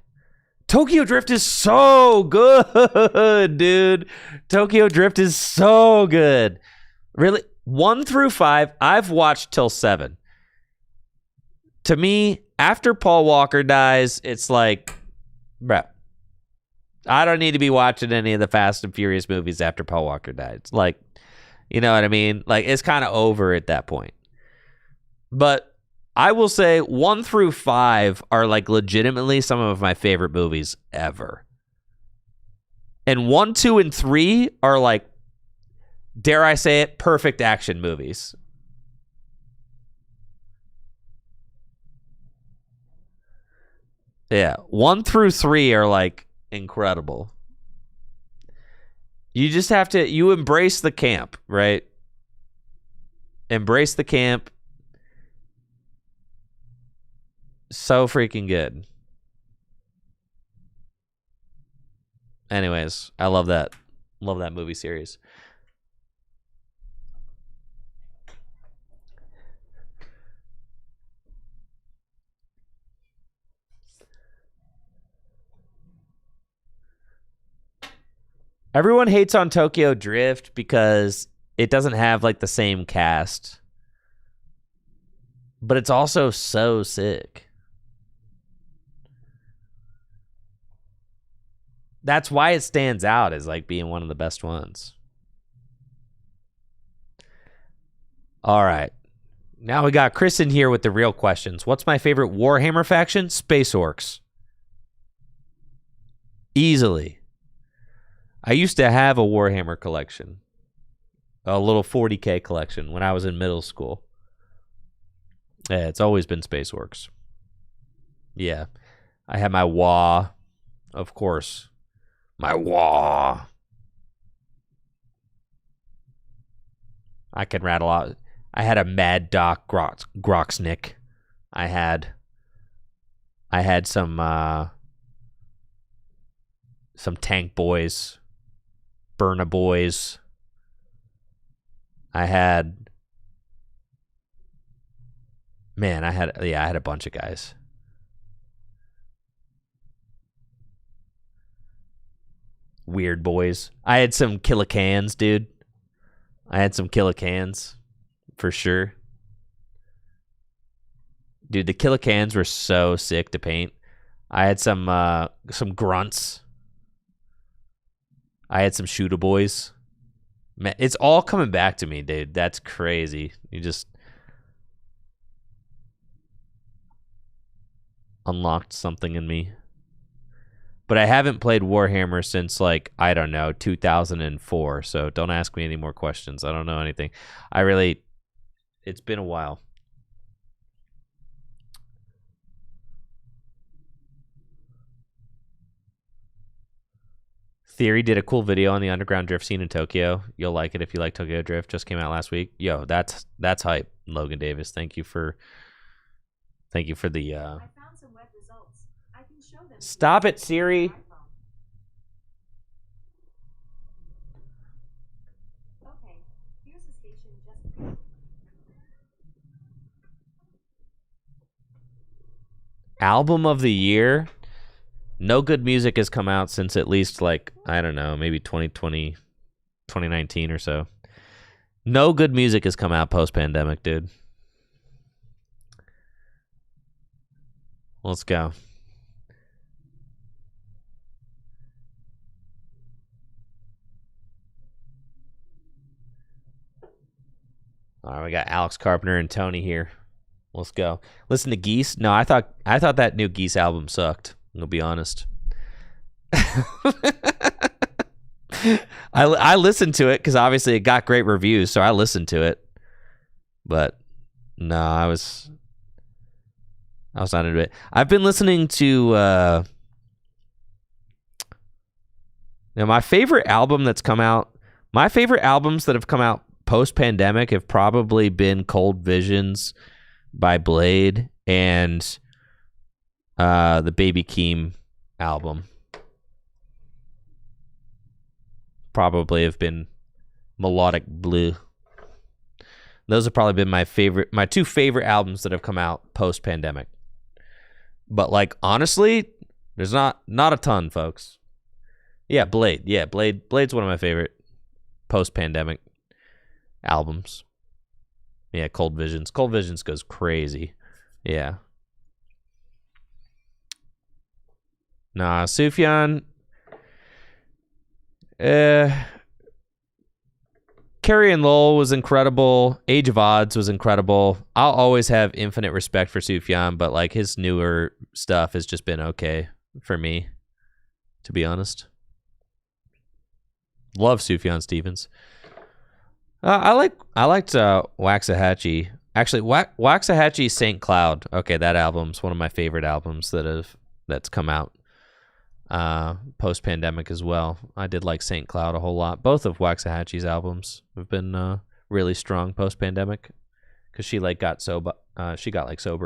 Tokyo Drift is so good, dude. Tokyo Drift is so good. Really? 1 through 5, I've watched till 7. To me, after Paul Walker dies, it's like, bro, I don't need to be watching any of the Fast and Furious movies after Paul Walker died. It's like, you know what I mean? Like, it's kind of over at that point. But I will say 1 through 5 are like legitimately some of my favorite movies ever. And 1, 2, and 3 are like, dare I say it, perfect action movies. Yeah, 1 through 3 are like incredible. You just have to, you embrace the camp, right? Embrace the camp. So freaking good. Anyways, I love that. Love that movie series. Everyone hates on Tokyo Drift because it doesn't have like the same cast. But it's also so sick. That's why it stands out as like being one of the best ones. All right. Now we got Chris in here with the real questions. What's my favorite Warhammer faction? Space Orcs. Easily. I used to have a Warhammer collection. A little 40K collection when I was in middle school. Yeah, it's always been Space Orcs. Yeah. I had my WA, of course. My WA. I can rattle out. I had a Mad Doc Groxnick. I had some Tank Boys, Burna Boys. I had a bunch of guys. Weird Boys. I had some Killicans, dude. I had some Killicans for sure. Dude, the Killicans were so sick to paint. I had some grunts. I had some Shooter Boys. Man, it's all coming back to me, dude. That's crazy. You just unlocked something in me. But I haven't played Warhammer since, like, I don't know, 2004. So don't ask me any more questions. I don't know anything. It's been a while. Theory did a cool video on the underground drift scene in Tokyo. You'll like it if you like Tokyo Drift. Just came out last week. Yo, that's hype, Logan Davis. Thank you for the I found some web results. I can show them. Stop it, Siri. Okay, here's a station just Album of the year. No good music has come out since at least, like, I don't know, maybe 2020, 2019 or so. No good music has come out post-pandemic, dude. Let's go. All right, we got Alex Carpenter and Tony here. Let's go. Listen to Geese. No, I thought that new Geese album sucked. I'm gonna be honest. I listened to it because obviously it got great reviews, so I listened to it. But no, I was not into it. I've been listening to my favorite album that's come out. My favorite albums that have come out post-pandemic have probably been Cold Visions by Blade and the Baby Keem album. Probably have been Melodic Blue. Those have probably been my two favorite albums that have come out post-pandemic. But like honestly, there's not a ton, folks. Yeah, Blade. Yeah, Blade's one of my favorite post-pandemic albums. Yeah, Cold Visions. Cold Visions goes crazy. Yeah. Nah, Sufjan. Carrie and Lowell was incredible. Age of Odds was incredible. I'll always have infinite respect for Sufjan, but like his newer stuff has just been okay for me, to be honest. Love Sufjan Stevens. I liked Waxahachie. Actually, Waxahachie St. Cloud. Okay, that album's one of my favorite albums that's come out post pandemic as well. I did like St. Cloud a whole lot. Both of Waxahachie's albums have been really strong post pandemic because she got sober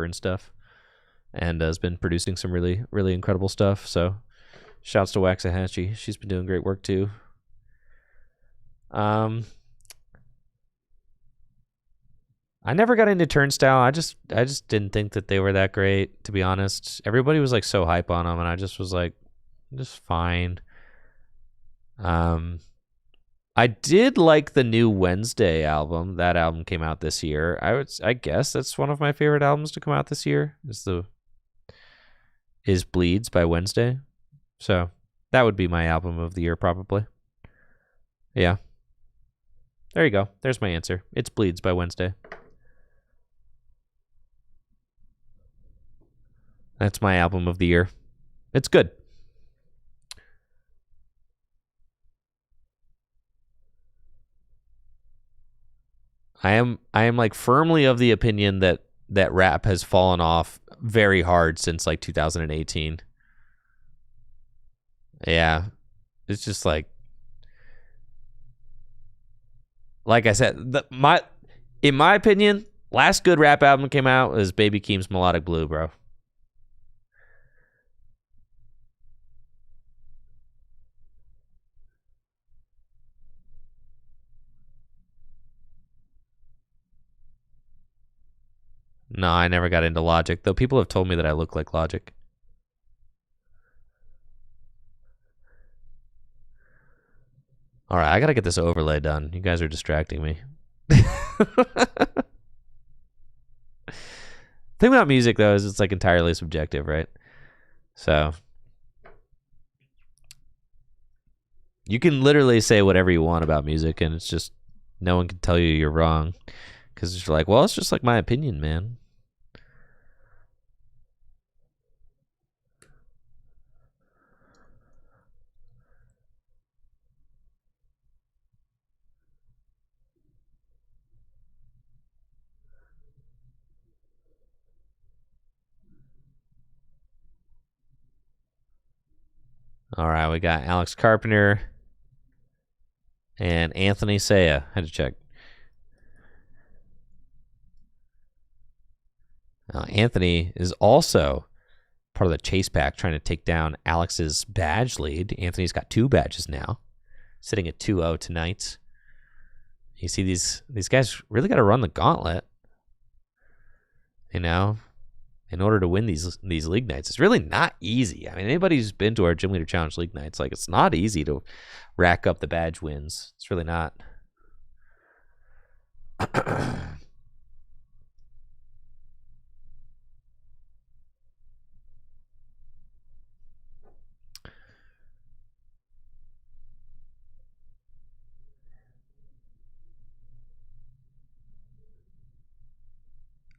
and stuff, and has been producing some really really incredible stuff. So, shouts to Waxahachie. She's been doing great work too. I never got into Turnstile. I just didn't think that they were that great, to be honest. Everybody was like so hype on them, and I just was like, just fine. I did like the new Wednesday album. That album came out this year. I guess that's one of my favorite albums to come out this year. Is Bleeds by Wednesday. So that would be my album of the year probably. Yeah. There you go. There's my answer. It's Bleeds by Wednesday. That's my album of the year. It's good. I am like firmly of the opinion that rap has fallen off very hard since like 2018. Yeah. It's just like I said, in my opinion, last good rap album came out was Baby Keem's Melodic Blue, bro. No, I never got into Logic, though people have told me that I look like Logic. All right, I got to get this overlay done. You guys are distracting me. Thing about music, though, is it's like entirely subjective, right? So you can literally say whatever you want about music, and it's just no one can tell you you're wrong because it's like, well, it's just like my opinion, man. All right, we got Alex Carpenter and Anthony Saya. Had to check. Anthony is also part of the chase pack trying to take down Alex's badge lead. Anthony's got 2 badges now, sitting at 2-0 tonight. You see these guys really got to run the gauntlet, you know, in order to win these league nights. It's really not easy. I mean, anybody who's been to our Gym Leader Challenge league nights, like, it's not easy to rack up the badge wins. It's really not.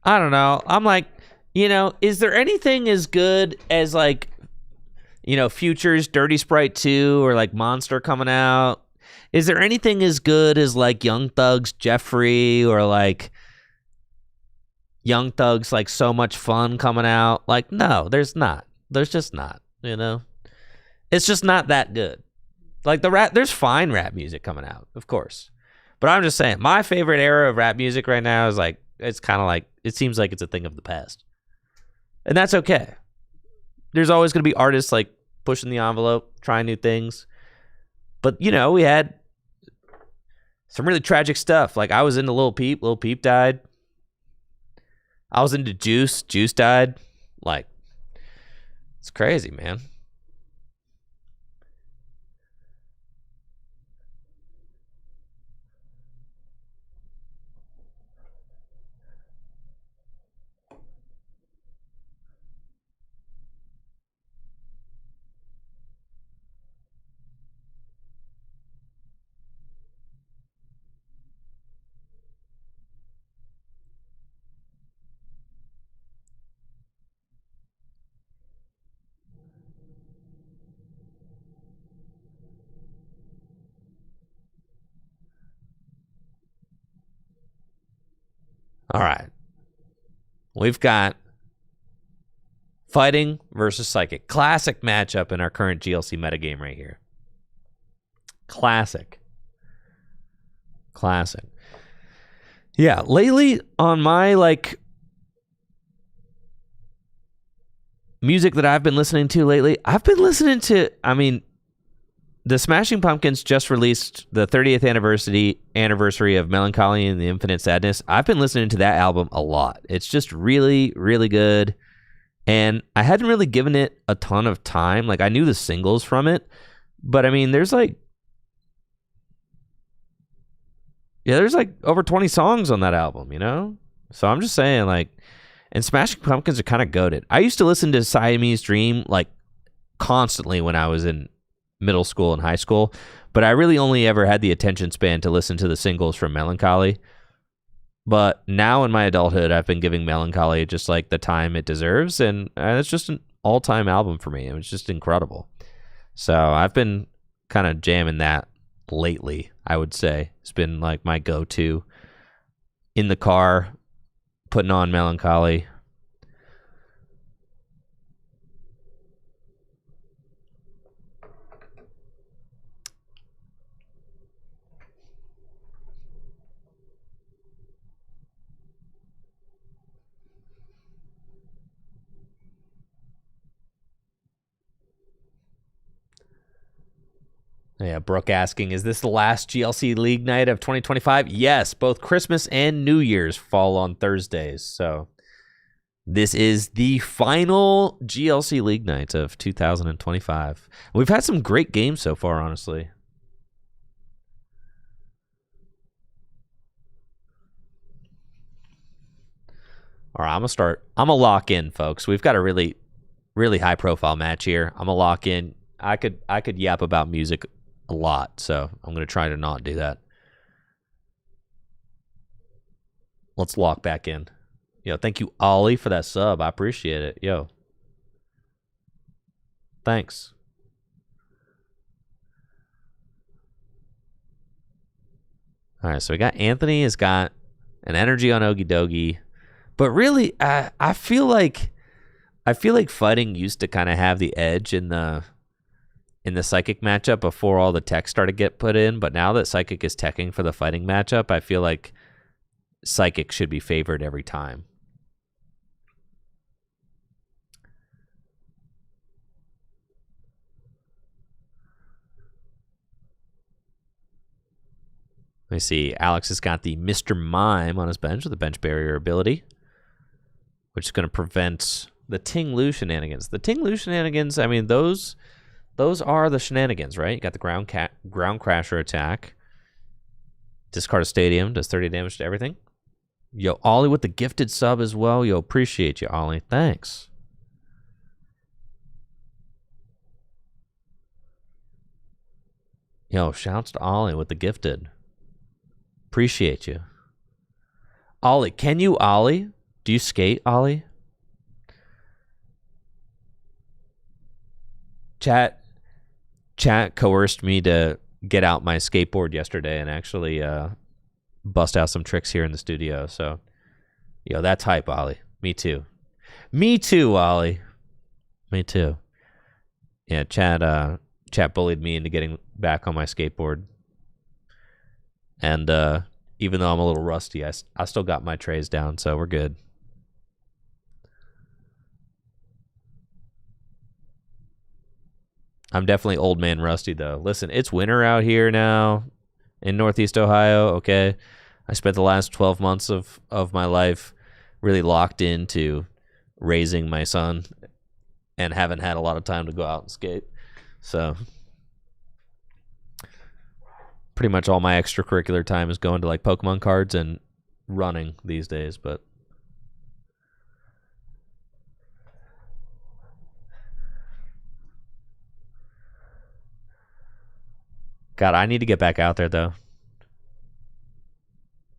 I don't know. I'm like, is there anything as good as like, Future's Dirty Sprite 2 or like Monster coming out? Is there anything as good as like Young Thug's Jeffrey or like Young Thug's like So Much Fun coming out? Like, no, there's not. There's just not, It's just not that good. Like there's fine rap music coming out, of course. But I'm just saying, my favorite era of rap music right now is like, it's kind of like, it seems like it's a thing of the past. And that's okay. There's always going to be artists like pushing the envelope, trying new things. But, we had some really tragic stuff. Like I was into Lil Peep. Lil Peep died. I was into Juice. Juice died. Like, it's crazy, man. All right. We've got Fighting versus Psychic. Classic matchup in our current GLC metagame right here. Classic. Yeah, lately on my like music that I've been listening to lately, I've been listening to, the Smashing Pumpkins just released the 30th anniversary of Melancholy and the Infinite Sadness. I've been listening to that album a lot. It's just really, really good. And I hadn't really given it a ton of time. Like, I knew the singles from it. But, there's like over 20 songs on that album, So I'm just saying, like, and Smashing Pumpkins are kind of goated. I used to listen to Siamese Dream, like, constantly when I was in middle school and high school, but I really only ever had the attention span to listen to the singles from Melancholy. But now in my adulthood, I've been giving Melancholy just like the time it deserves, and it's just an all-time album for me. It was just incredible. So I've been kind of jamming that lately, I would say. It's been like my go-to in the car, putting on Melancholy. Yeah, Brooke asking, is this the last GLC League night of 2025? Yes, both Christmas and New Year's fall on Thursdays. So this is the final GLC League night of 2025. We've had some great games so far, honestly. All right, I'm going to lock in, folks. We've got a really, really high-profile match here. I'm going to lock in. I could yap about music a lot, so I'm going to try to not do that. Let's lock back in. Yo, thank you, Ollie, for that sub. I appreciate it. Yo. Thanks. All right, so we got Anthony has got an energy on Ogie Dogie. But really, I feel like Fighting used to kind of have the edge in the Psychic matchup before all the tech started to get put in. But now that Psychic is teching for the Fighting matchup, I feel like Psychic should be favored every time. Let me see. Alex has got the Mr. Mime on his bench with a bench barrier ability, which is going to prevent the Ting Lu shenanigans. The Ting Lu shenanigans, those are the shenanigans, right? You got the ground crasher attack. Discard a stadium, does 30 damage to everything. Yo, Ollie with the gifted sub as well. Yo, appreciate you, Ollie. Thanks. Yo, shouts to Ollie with the gifted. Appreciate you. Ollie, can you Ollie? Do you skate, Ollie? Chat coerced me to get out my skateboard yesterday and actually bust out some tricks here in the studio. So, that's hype, Ollie. Me too. Me too, Ollie. Me too. Yeah, chat bullied me into getting back on my skateboard. And even though I'm a little rusty, I still got my trays down, so we're good. I'm definitely old man rusty, though. Listen, it's winter out here now in Northeast Ohio, okay? I spent the last 12 months of my life really locked into raising my son and haven't had a lot of time to go out and skate. So pretty much all my extracurricular time is going to like Pokemon cards and running these days, but God, I need to get back out there, though.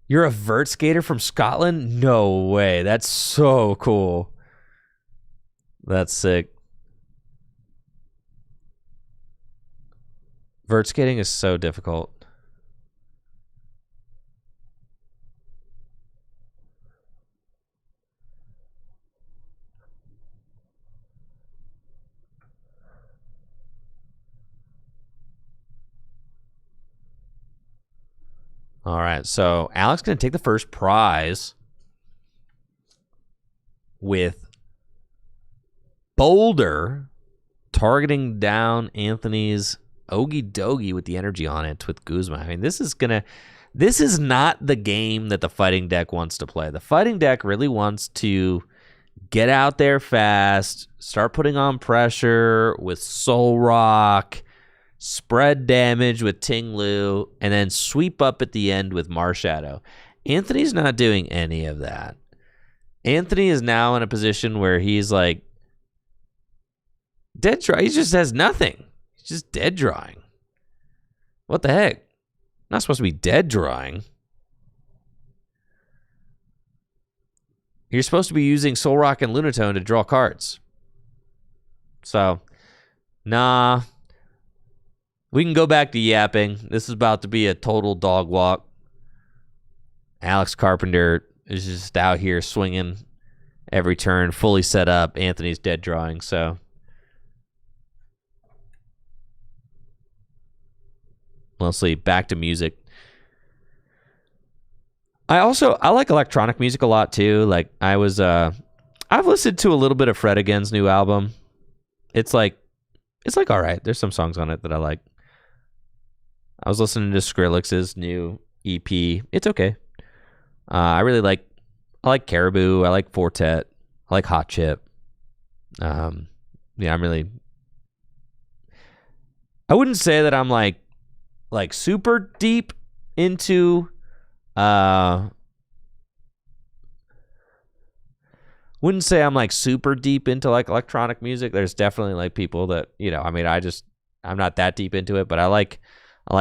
You're a vert skater from Scotland? No way. That's so cool. That's sick. Vert skating is so difficult. All right, so Alex going to take the first prize with Boulder targeting down Anthony's Ogie Dogie with the energy on it with Guzma. I mean, this is not the game that the fighting deck wants to play. The fighting deck really wants to get out there fast, start putting on pressure with Soul Rock, spread damage with Ting Lu, and then sweep up at the end with Marshadow. Anthony's not doing any of that. Anthony is now in a position where he's like dead dry. He just has nothing. He's just dead drawing. What the heck? Not supposed to be dead drawing. You're supposed to be using Soul Rock and Lunatone to draw cards. So, nah. We can go back to yapping. This is about to be a total dog walk. Alex Carpenter is just out here swinging every turn, fully set up. Anthony's dead drawing, so mostly back to music. I like electronic music a lot too. Like I've listened to a little bit of Fred Again's new album. It's like all right. There's some songs on it that I like. I was listening to Skrillex's new EP. It's okay. I like Caribou. I like Fortet. I like Hot Chip. I wouldn't say that I'm like super deep into wouldn't say I'm like super deep into like electronic music. There's definitely like people that, I'm not that deep into it, but I like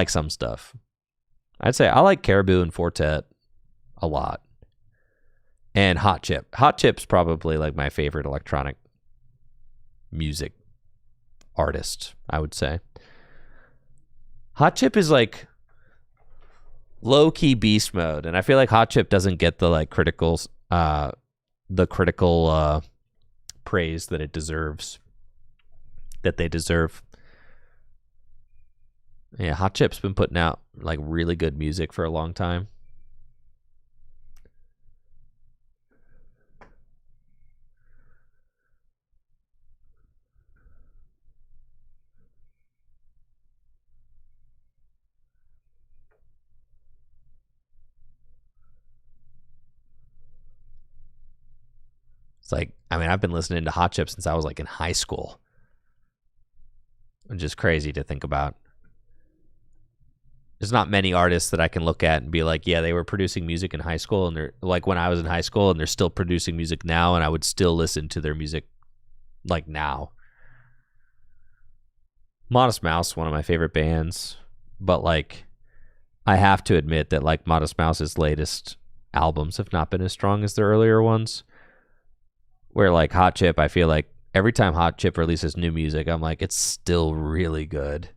some stuff. I'd say I like Caribou and Fortet a lot. And Hot Chip. Hot Chip's probably like my favorite electronic music artist, I would say. Hot Chip is like low-key beast mode, and I feel like Hot Chip doesn't get the like critical praise that it deserves. That they deserve. Yeah, Hot Chip's been putting out like really good music for a long time. It's like, I've been listening to Hot Chip since I was like in high school. Which is crazy to think about. There's not many artists that I can look at and be like, yeah, they were producing music in high school, and they're like when I was in high school, and they're still producing music now, and I would still listen to their music like now. Modest Mouse, one of my favorite bands, but like I have to admit that like Modest Mouse's latest albums have not been as strong as their earlier ones. Where like Hot Chip, I feel like every time Hot Chip releases new music, I'm like, it's still really good.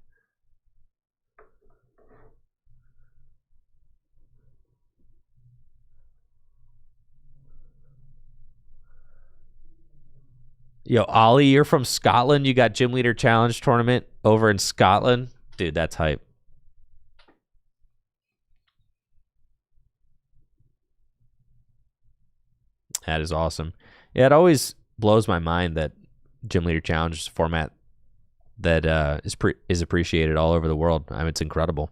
Yo, Ollie, you're from Scotland. You got Gym Leader Challenge tournament over in Scotland. Dude, that's hype. That is awesome. Yeah, it always blows my mind that Gym Leader Challenge is a format that is appreciated all over the world. I mean, it's incredible.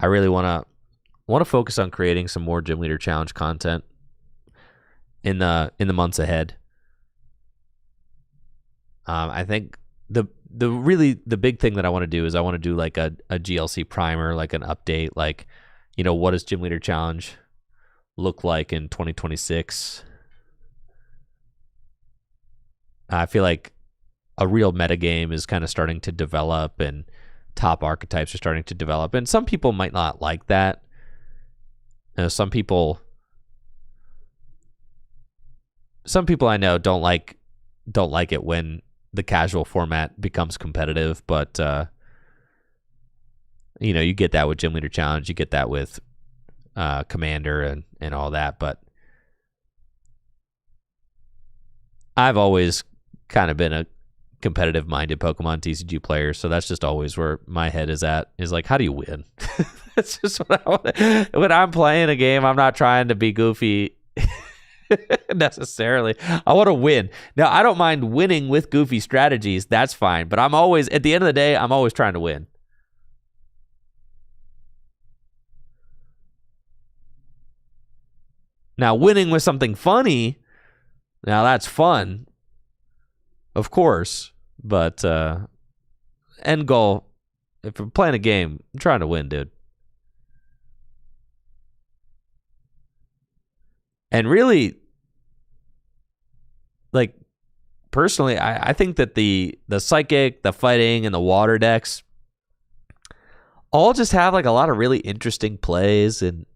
I really want to focus on creating some more Gym Leader Challenge content in the months ahead. I think the big thing that I want to do is I want to do like a GLC primer, like an update, like, you know, what does Gym Leader Challenge look like in 2026? I feel like a real metagame is kind of starting to develop, and top archetypes are starting to develop. And some people might not like that. Some people I know don't like it when the casual format becomes competitive, but you know, you get that with Gym Leader Challenge, you get that with Commander and all that. But I've always kind of been a competitive minded Pokemon TCG player, so that's just always where my head is at, is like, how do you win? That's just what I want. When I'm playing a game, I'm not trying to be goofy necessarily. I want to win. Now, I don't mind winning with goofy strategies, that's fine, but I'm always, at the end of the day, I'm always trying to win. Now, winning with something funny, now that's fun, of course, but end goal, if I'm playing a game, I'm trying to win, dude. And really, like, personally, I think that the Psychic, the Fighting, and the Water decks all just have like a lot of really interesting plays and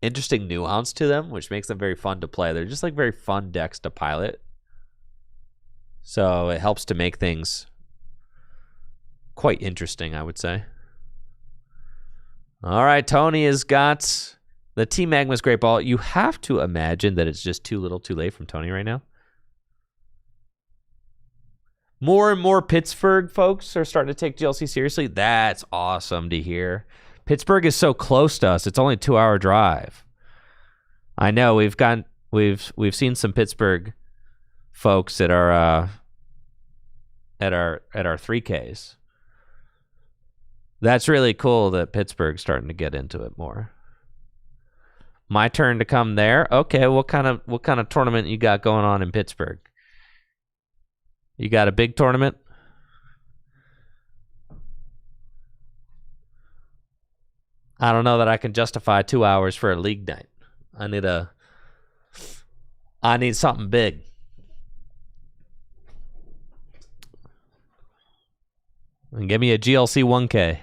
interesting nuance to them, which makes them very fun to play. They're just like very fun decks to pilot. So it helps to make things quite interesting, I would say. All right, Tony has got the Team Magma's Great Ball. You have to imagine that it's just too little too late from Tony right now. More and more Pittsburgh folks are starting to take GLC seriously. That's awesome to hear. Pittsburgh is so close to us. It's only a 2-hour drive. I know we've seen some Pittsburgh folks at our 3Ks. That's really cool that Pittsburgh's starting to get into it more. My turn to come there. Okay, what kind of tournament you got going on in Pittsburgh? You got a big tournament? I don't know that I can justify 2 hours for a league night. I need something big. And give me a GLC 1K.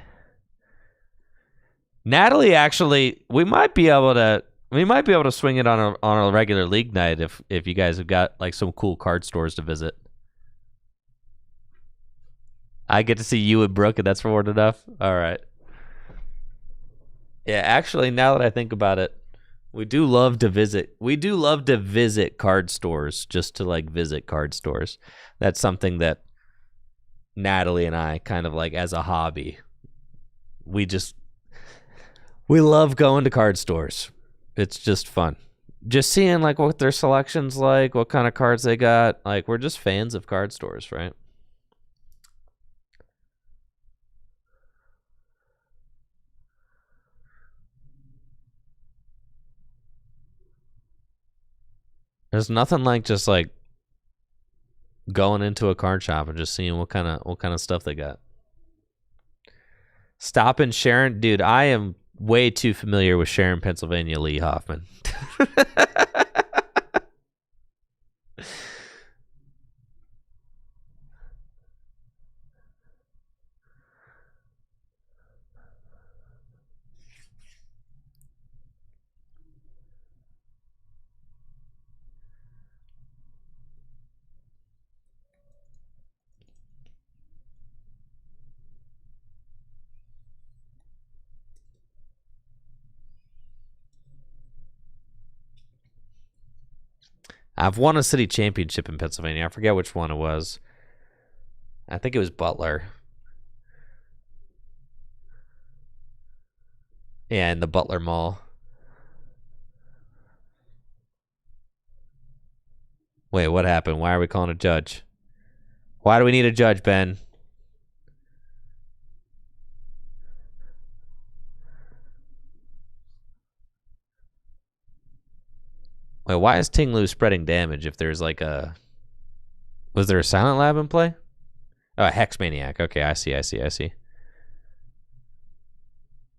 Natalie, actually, we might be able to swing it on a regular league night if you guys have got like some cool card stores to visit. I get to see you and Brooke, and that's reward enough. All right. Yeah, actually, now that I think about it, we do love to visit. We do love to visit card stores, just to like visit card stores. That's something that Natalie and I kind of like as a hobby. We love going to card stores. It's just fun. Just seeing like what their selection's like, what kind of cards they got. Like, we're just fans of card stores, right? There's nothing like just like going into a card shop and just seeing what kind of stuff they got. Stop in Sharon, dude. I am way too familiar with Sharon, Pennsylvania. Lee Hoffman. I've won a city championship in Pennsylvania. I forget which one it was. I think it was Butler. Yeah, in the Butler Mall. Wait, what happened? Why are we calling a judge? Why do we need a judge, Ben? Wait, why is Ting Lu spreading damage if there's like a... Was there a Silent Lab in play? Oh, a Hex Maniac. Okay, I see.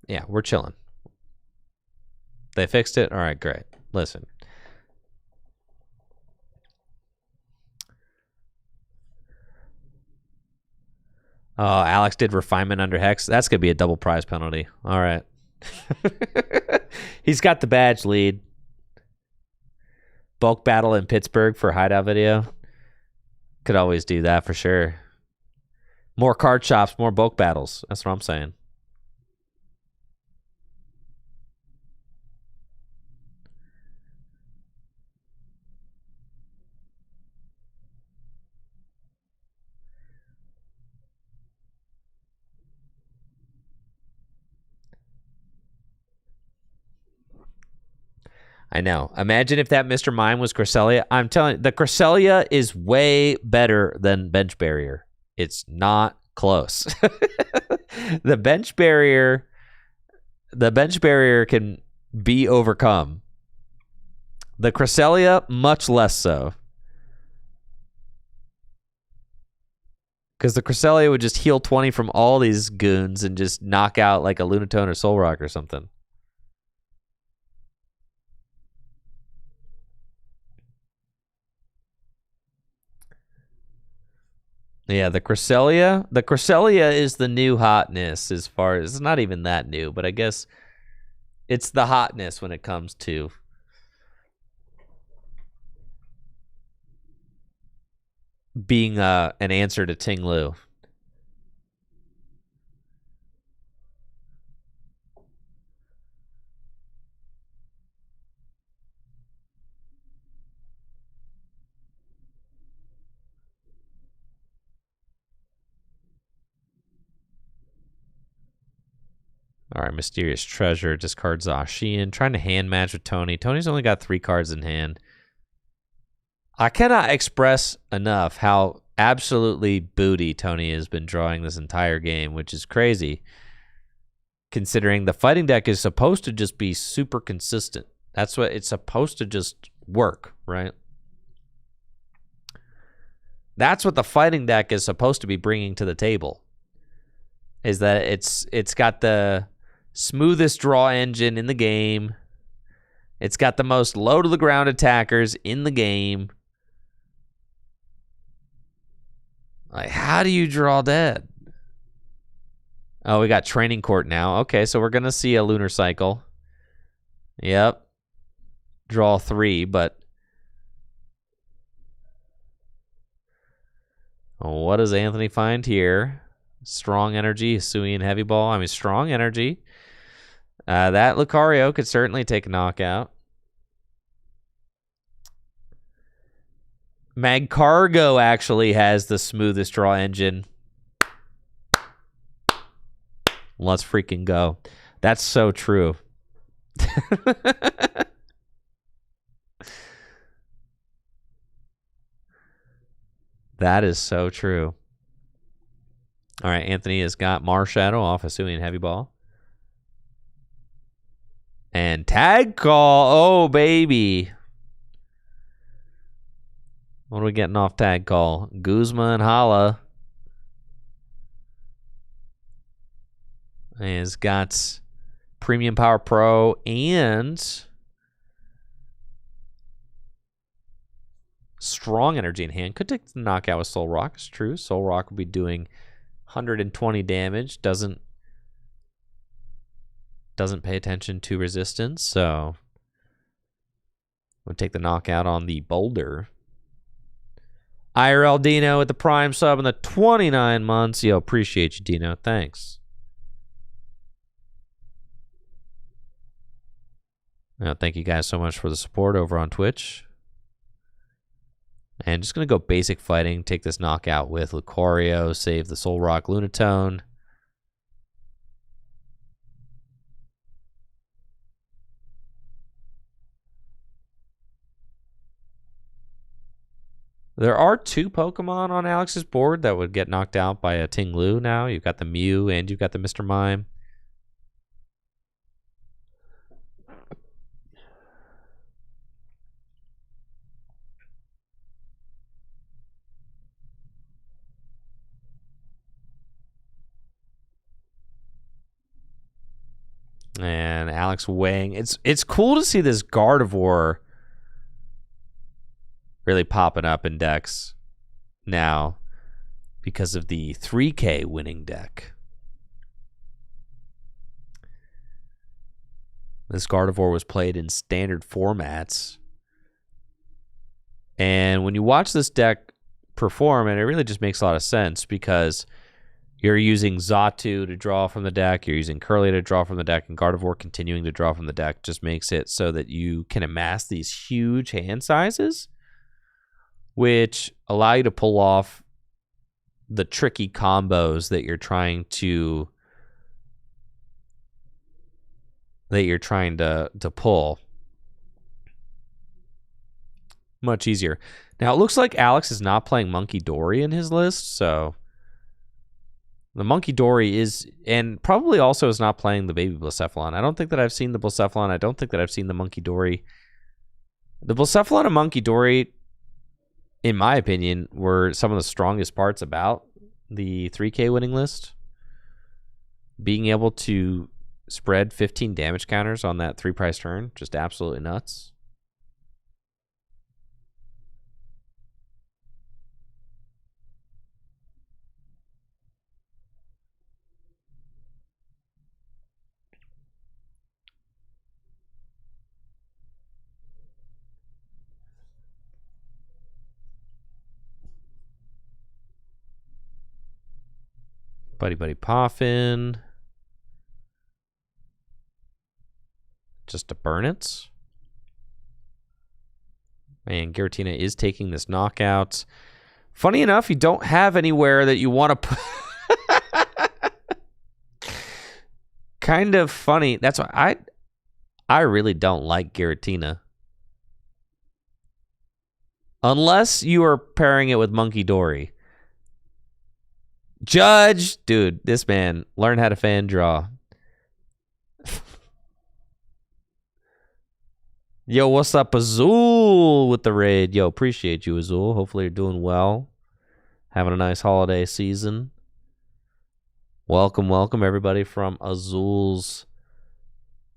Yeah, we're chilling. They fixed it? All right, great. Listen. Oh, Alex did refinement under Hex. That's going to be a double prize penalty. All right. He's got the badge lead. Bulk battle in Pittsburgh for hideout video. Could always do that for sure. More card shops, more bulk battles. That's what I'm saying. I know. Imagine if that Mr. Mime was Cresselia. I'm telling you, the Cresselia is way better than Bench Barrier. It's not close. The bench barrier can be overcome. The Cresselia, much less so. Because the Cresselia would just heal 20 from all these goons and just knock out like a Lunatone or Soul Rock or something. Yeah, the Cresselia is the new hotness as far as, it's not even that new, but I guess it's the hotness when it comes to being an answer to Ting Lu. All right, Mysterious Treasure discards Ashian. Trying to hand match with Tony. Tony's only got 3 cards in hand. I cannot express enough how absolutely booty Tony has been drawing this entire game, which is crazy, considering the fighting deck is supposed to just be super consistent. That's what it's supposed to just work, right? That's what the fighting deck is supposed to be bringing to the table, is that it's got the smoothest draw engine in the game. It's got the most low to the ground attackers in the game. Like, how do you draw dead? Oh, we got Training Court now. Okay, so we're going to see a Lunar Cycle. Yep. Draw 3, but what does Anthony find here? Strong Energy, Hisuian Heavy Ball. I mean, Strong Energy. That Lucario could certainly take a knockout. Magcargo actually has the smoothest draw engine. Let's freaking go. That's so true. That is so true. All right, Anthony has got Marshadow off Hisuian Heavy Ball. And Tag Call. Oh, baby. What are we getting off Tag Call? Guzma and Hala. Has got Premium Power Pro and Strong Energy in hand. Could take the knockout with Soul Rock. It's true. Soul Rock will be doing 120 damage. Doesn't pay attention to resistance, so we'll take the knockout on the Boulder. IRL Dino with the Prime sub in the 29 months. Yo, appreciate you, Dino. Thanks. Thank you guys so much for the support over on Twitch. And just going to go basic fighting, take this knockout with Lucario, save the Soul Rock Lunatone. There are 2 Pokemon on Alex's board that would get knocked out by a Ting Lu now. You've got the Mew and you've got the Mr. Mime. And Alex weighing. It's cool to see this Gardevoir really popping up in decks now because of the 3K winning deck. This Gardevoir was played in standard formats. And when you watch this deck perform, and it really just makes a lot of sense because you're using Xatu to draw from the deck, you're using Curly to draw from the deck, and Gardevoir continuing to draw from the deck just makes it so that you can amass these huge hand sizes, which allow you to pull off the tricky combos that you're trying to pull. Much easier. Now, it looks like Alex is not playing Monkey Dory in his list, so the Monkey Dory is, and probably also is not playing the Baby Blacephalon. I don't think that I've seen the Blacephalon. I don't think that I've seen the Monkey Dory. The Blacephalon and Monkey Dory, in my opinion, were some of the strongest parts about the 3K winning list. Being able to spread 15 damage counters on that 3-price turn, just absolutely nuts. Buddy Buddy Poffin. Just to burn it. And Giratina is taking this knockout. Funny enough, you don't have anywhere that you want to put. Kind of funny. That's why I really don't like Giratina. Unless you are pairing it with Monkey Dory. Judge, dude, this man, learn how to fan draw. Yo, what's up, Azul, with the raid? Yo, appreciate you, Azul. Hopefully you're doing well. Having a nice holiday season. Welcome, everybody from Azul's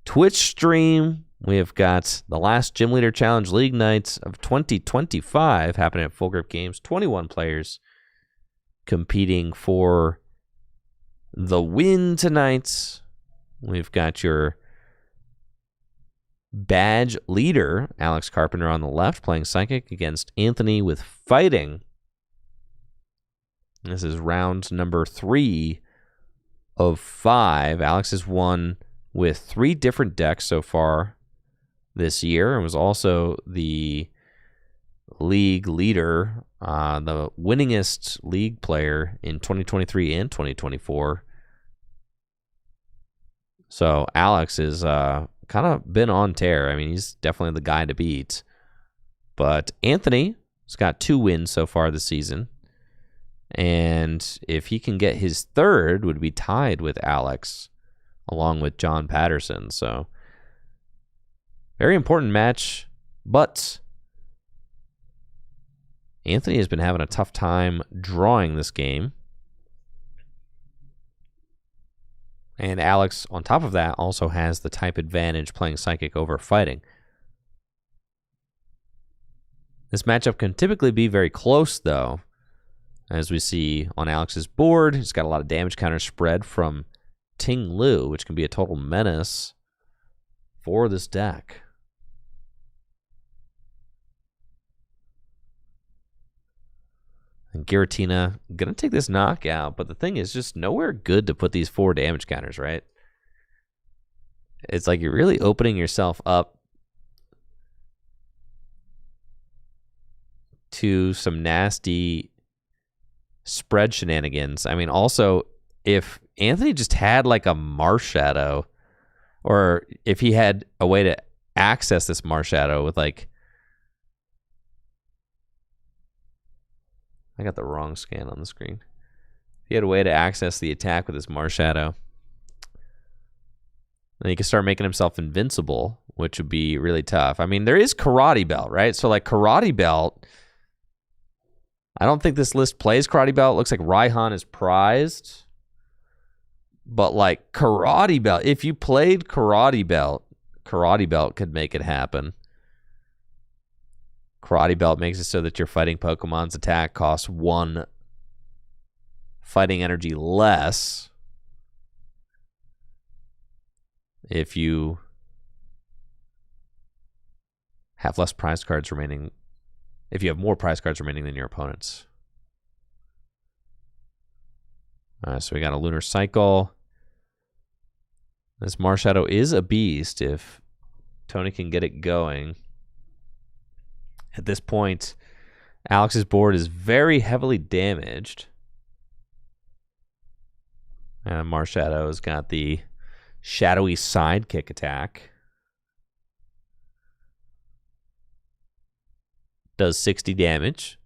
Twitch stream. We have got the last Gym Leader Challenge League nights of 2025 happening at Full Grip Games. 21 players competing for the win tonight. We've got your badge leader, Alex Carpenter, on the left, playing Psychic against Anthony with Fighting. This is round number 3 of 5. Alex has won with 3 different decks so far this year and was also the league leader, the winningest league player in 2023 and 2024. So Alex is kind of been on tear. I mean, he's definitely the guy to beat. But Anthony has got 2 wins so far this season. And if he can get his 3rd, would be tied with Alex, along with John Patterson. So, very important match. But Anthony has been having a tough time drawing this game. And Alex, on top of that, also has the type advantage playing Psychic over Fighting. This matchup can typically be very close, though. As we see on Alex's board, he's got a lot of damage counter spread from Ting Lu, which can be a total menace for this deck. And Giratina going to take this knockout, but the thing is just nowhere good to put these 4 damage counters, right? It's like you're really opening yourself up to some nasty spread shenanigans. I mean, also, if Anthony just had like a Marshadow, or if he had a way to access this Marshadow with like, I got the wrong scan on the screen. If he had a way to access the attack with his Marshadow, then he could start making himself invincible, which would be really tough. I mean, there is Karate Belt, right? So like Karate Belt, I don't think this list plays Karate Belt. It looks like Raihan is prized. But like Karate Belt, if you played Karate Belt could make it happen. Karate Belt makes it so that your fighting Pokemon's attack costs 1 fighting energy less if you have less prize cards remaining, if you have more prize cards remaining than your opponents. All right, so we got a Lunar Cycle. This Marshadow is a beast if Tony can get it going. At this point, Alex's board is very heavily damaged. And Marshadow's got the shadowy sidekick attack. Does 60 damage.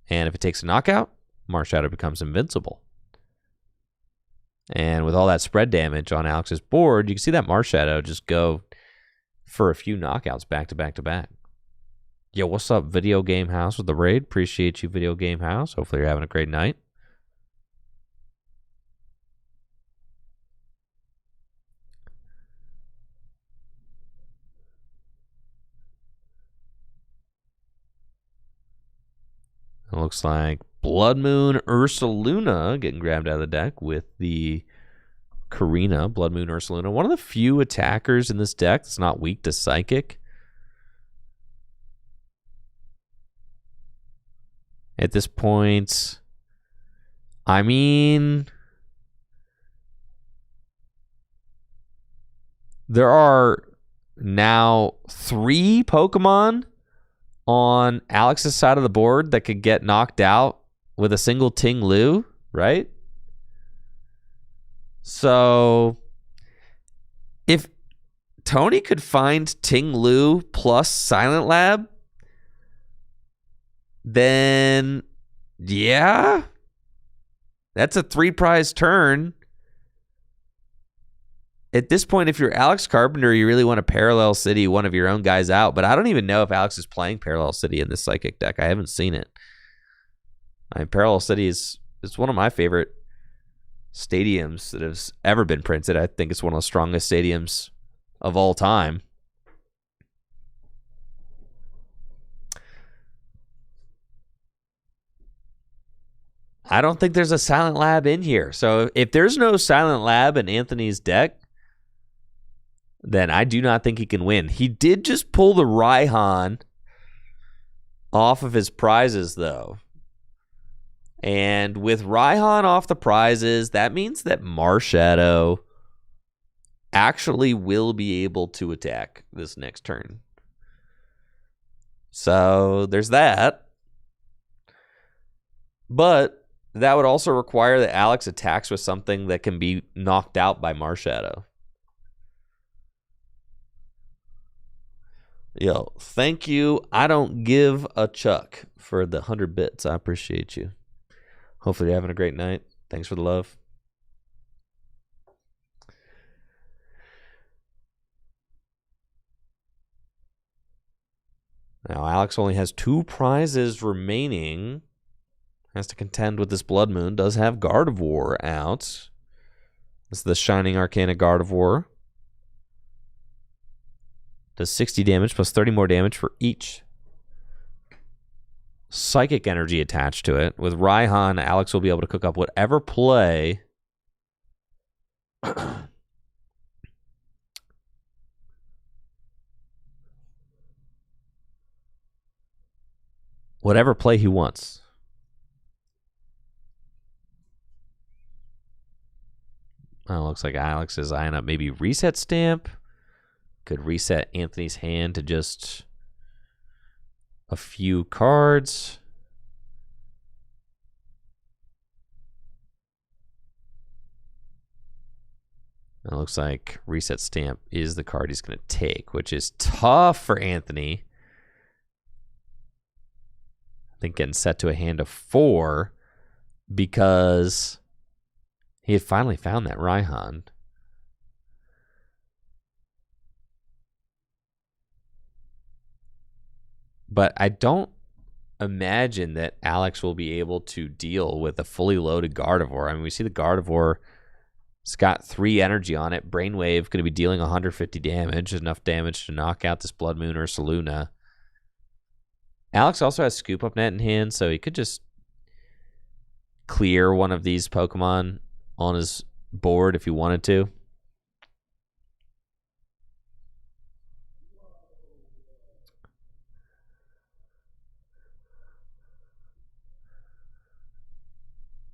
And if it takes a knockout, Marshadow becomes invincible. And with all that spread damage on Alex's board, you can see that Marshadow just go for a few knockouts back to back to back. Yo, what's up, Video Game House with the raid? Appreciate you, Video Game House. Hopefully you're having a great night. It looks like Blood Moon Ursaluna getting grabbed out of the deck with the Karina, Blood Moon Ursaluna. One of the few attackers in this deck that's not weak to Psychic. At this point, I mean, there are now 3 Pokemon on Alex's side of the board that could get knocked out with a single Ting Lu, right? So if Tony could find Ting Lu plus Silent Lab, then yeah, that's a 3-prize turn. At this point, if you're Alex Carpenter, you really want to Parallel City one of your own guys out. But I don't even know if Alex is playing Parallel City in this Psychic deck. I haven't seen it. I mean, Parallel City is one of my favorite stadiums that has ever been printed. I think it's one of the strongest stadiums of all time. I don't think there's a Silent Lab in here. So if there's no Silent Lab in Anthony's deck, then I do not think he can win. He did just pull the Raihan off of his prizes, though. And with Raihan off the prizes, that means that Marshadow actually will be able to attack this next turn. So there's that. But that would also require that Alex attacks with something that can be knocked out by Marshadow. Yo, thank you. I don't give a chuck for the 100 bits. I appreciate you. Hopefully you're having a great night. Thanks for the love. Now, Alex only has 2 prizes remaining. Has to contend with this Blood Moon. Does have Gardevoir out. This is the Shining Arcana Gardevoir. Does 60 damage plus 30 more damage for each psychic energy attached to it. With Raihan, Alex will be able to cook up whatever play whatever play he wants. Oh, looks like Alex is eyeing up maybe Reset Stamp. Could reset Anthony's hand to just a few cards. It looks like Reset Stamp is the card he's going to take, which is tough for Anthony. I think getting set to a hand of 4 because he had finally found that Raihan. But I don't imagine that Alex will be able to deal with a fully loaded Gardevoir. I mean, we see the Gardevoir, it's got 3 energy on it. Brainwave going to be dealing 150 damage, enough damage to knock out this Blood Moon Ursaluna. Alex also has Scoop Up Net in hand, so he could just clear one of these Pokemon on his board if he wanted to.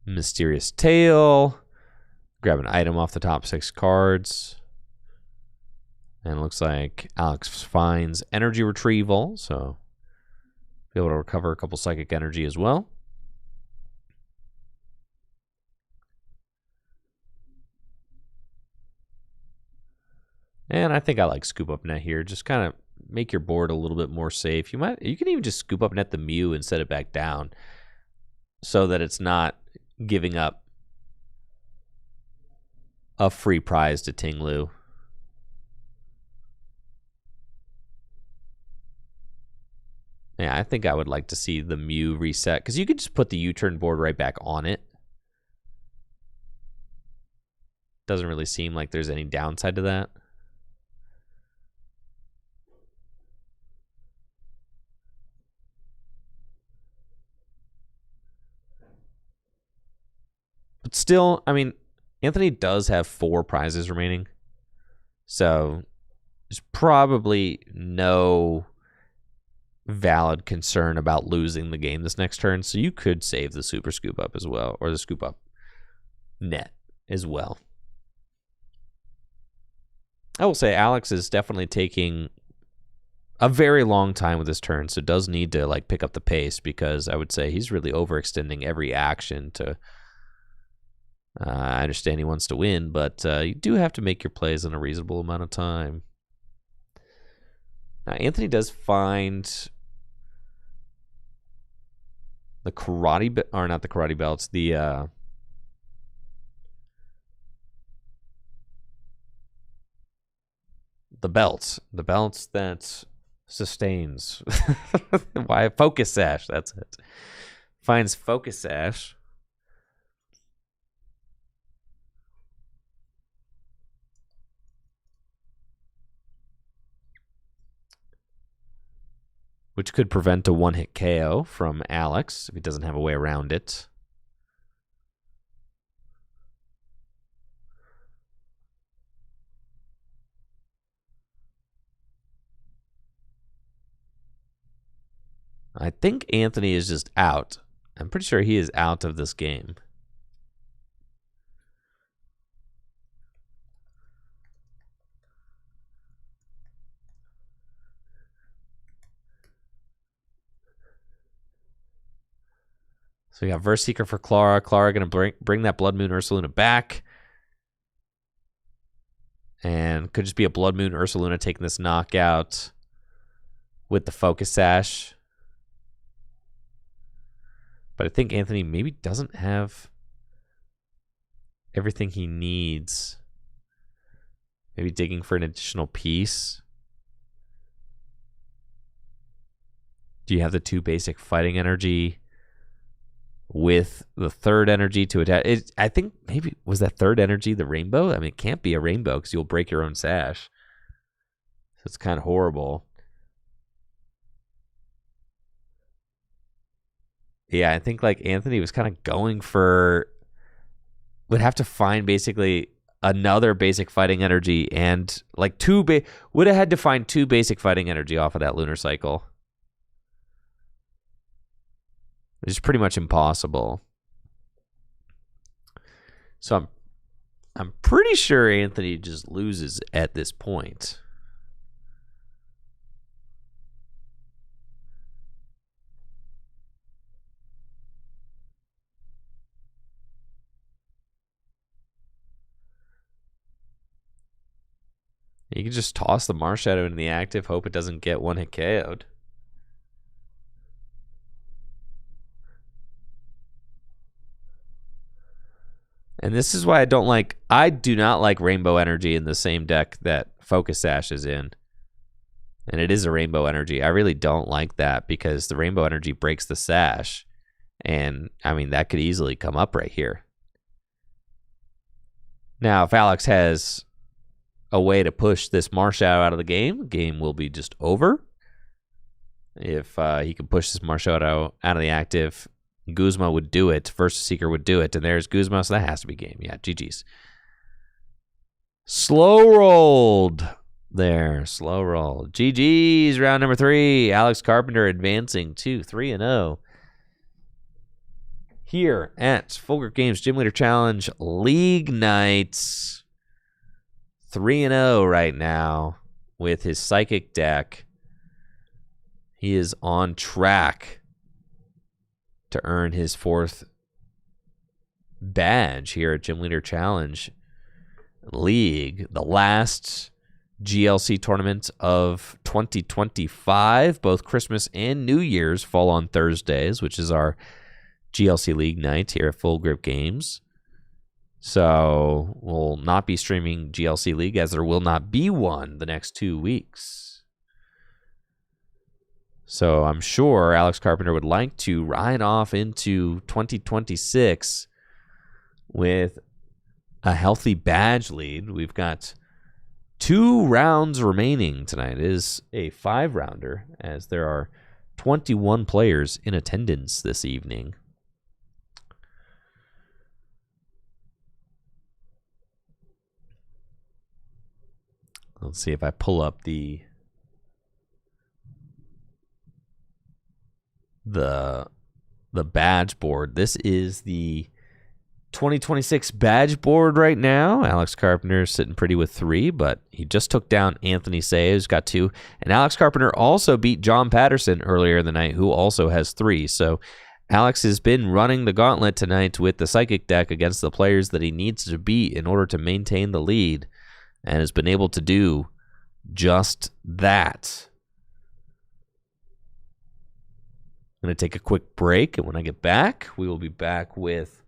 Mysterious Tail. Grab an item off the top 6 cards. And it looks like Alex finds Energy Retrieval, so be able to recover a couple Psychic Energy as well. And I think I like Scoop Up Net here. Just kind of make your board a little bit more safe. You can even just Scoop Up Net the Mew and set it back down so that it's not giving up a free prize to Tinglu. Yeah, I think I would like to see the Mew reset, because you could just put the U-turn board right back on it. Doesn't really seem like there's any downside to that. But still, I mean, Anthony does have 4 prizes remaining. So there's probably no valid concern about losing the game this next turn. So you could save the Super Scoop Up as well, or the Scoop Up Net as well. I will say Alex is definitely taking a very long time with this turn, so does need to like pick up the pace, because I would say he's really overextending every action to... I understand he wants to win, but you do have to make your plays in a reasonable amount of time. Now, Anthony does find the karate, or not the karate belts, the belts that sustains. Why Focus Sash? That's it. Finds Focus Sash. Which could prevent a one-hit KO from Alex if he doesn't have a way around it. I think Anthony is just out. I'm pretty sure he is out of this game. So we got Verse Seeker for Clara. Clara going to bring that Blood Moon Ursaluna back. And could just be a Blood Moon Ursaluna taking this knockout with the Focus Sash. But I think Anthony maybe doesn't have everything he needs. Maybe digging for an additional piece. Do you have the 2 basic fighting energy with the 3rd energy to attack? I think maybe, was that 3rd energy the rainbow? I mean, it can't be a rainbow because you'll break your own sash. So it's kind of horrible. Yeah, I think like Anthony was kind of going for, would have to find basically another basic fighting energy, and like would have had to find 2 basic fighting energy off of that lunar cycle. Which is pretty much impossible. So I'm pretty sure Anthony just loses at this point. You can just toss the Marshadow into the active, hope it doesn't get one hit KO'd. And this is why I do not like Rainbow Energy in the same deck that Focus Sash is in. And it is a Rainbow Energy. I really don't like that because the Rainbow Energy breaks the Sash. And, I mean, that could easily come up right here. Now, if Alex has a way to push this Marshadow out of the game will be just over. If he can push this Marshadow out of the active, Guzma would do it. Versus Seeker would do it. And there's Guzma, so that has to be game. Yeah, GG's. Slow rolled. There, slow roll. GG's, round number 3. Alex Carpenter advancing to 3-0. Here at Full Grip Games Gym Leader Challenge League Nights. 3-0 right now with his Psychic deck. He is on track to earn his 4th badge here at Gym Leader Challenge League. The last GLC tournament of 2025. Both Christmas and New Year's fall on Thursdays, which is our GLC League night here at Full Grip Games. So we'll not be streaming GLC League as there will not be one the next 2 weeks. So I'm sure Alex Carpenter would like to ride off into 2026 with a healthy badge lead. We've got 2 rounds remaining tonight. It is a 5-rounder as there are 21 players in attendance this evening. Let's see if I pull up the badge board. This is the 2026 badge board right now. Alex Carpenter is sitting pretty with 3, but he just took down Anthony Say, who's got 2. And Alex Carpenter also beat John Patterson earlier in the night, who also has 3. So Alex has been running the gauntlet tonight with the Psychic deck against the players that he needs to beat in order to maintain the lead, and has been able to do just that. I'm going to take a quick break, and when I get back, we will be back with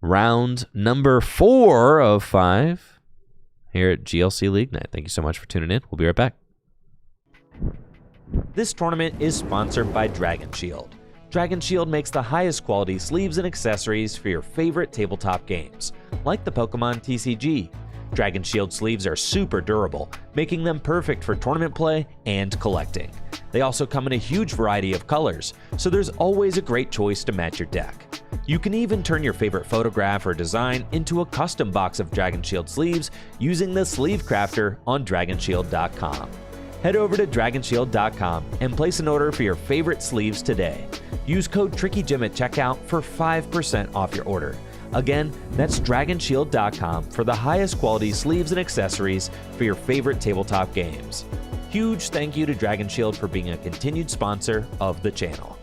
round number 4 of 5 here at GLC League Night. Thank you so much for tuning in. We'll be right back. This tournament is sponsored by Dragon Shield. Dragon Shield makes the highest quality sleeves and accessories for your favorite tabletop games, like the Pokemon TCG. Dragon Shield sleeves are super durable, making them perfect for tournament play and collecting. They also come in a huge variety of colors, so there's always a great choice to match your deck. You can even turn your favorite photograph or design into a custom box of Dragon Shield sleeves using the Sleeve Crafter on DragonShield.com. Head over to DragonShield.com and place an order for your favorite sleeves today. Use code TrickyJim at checkout for 5% off your order. Again, that's DragonShield.com for the highest quality sleeves and accessories for your favorite tabletop games. Huge thank you to Dragon Shield for being a continued sponsor of the channel.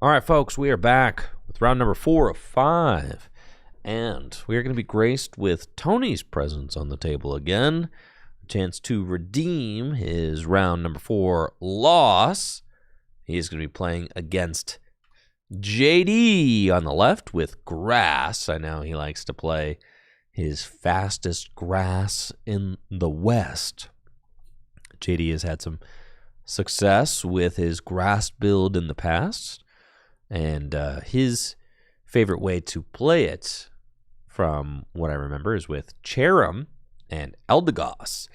All right, folks, we are back with round number 4 of 5. And we are going to be graced with Tony's presence on the table again. A chance to redeem his round number 4 loss. He is going to be playing against JD on the left with grass. I know he likes to play his fastest grass in the West. JD has had some success with his grass build in the past. And his favorite way to play it, from what I remember, is with Cherim and Eldegoss.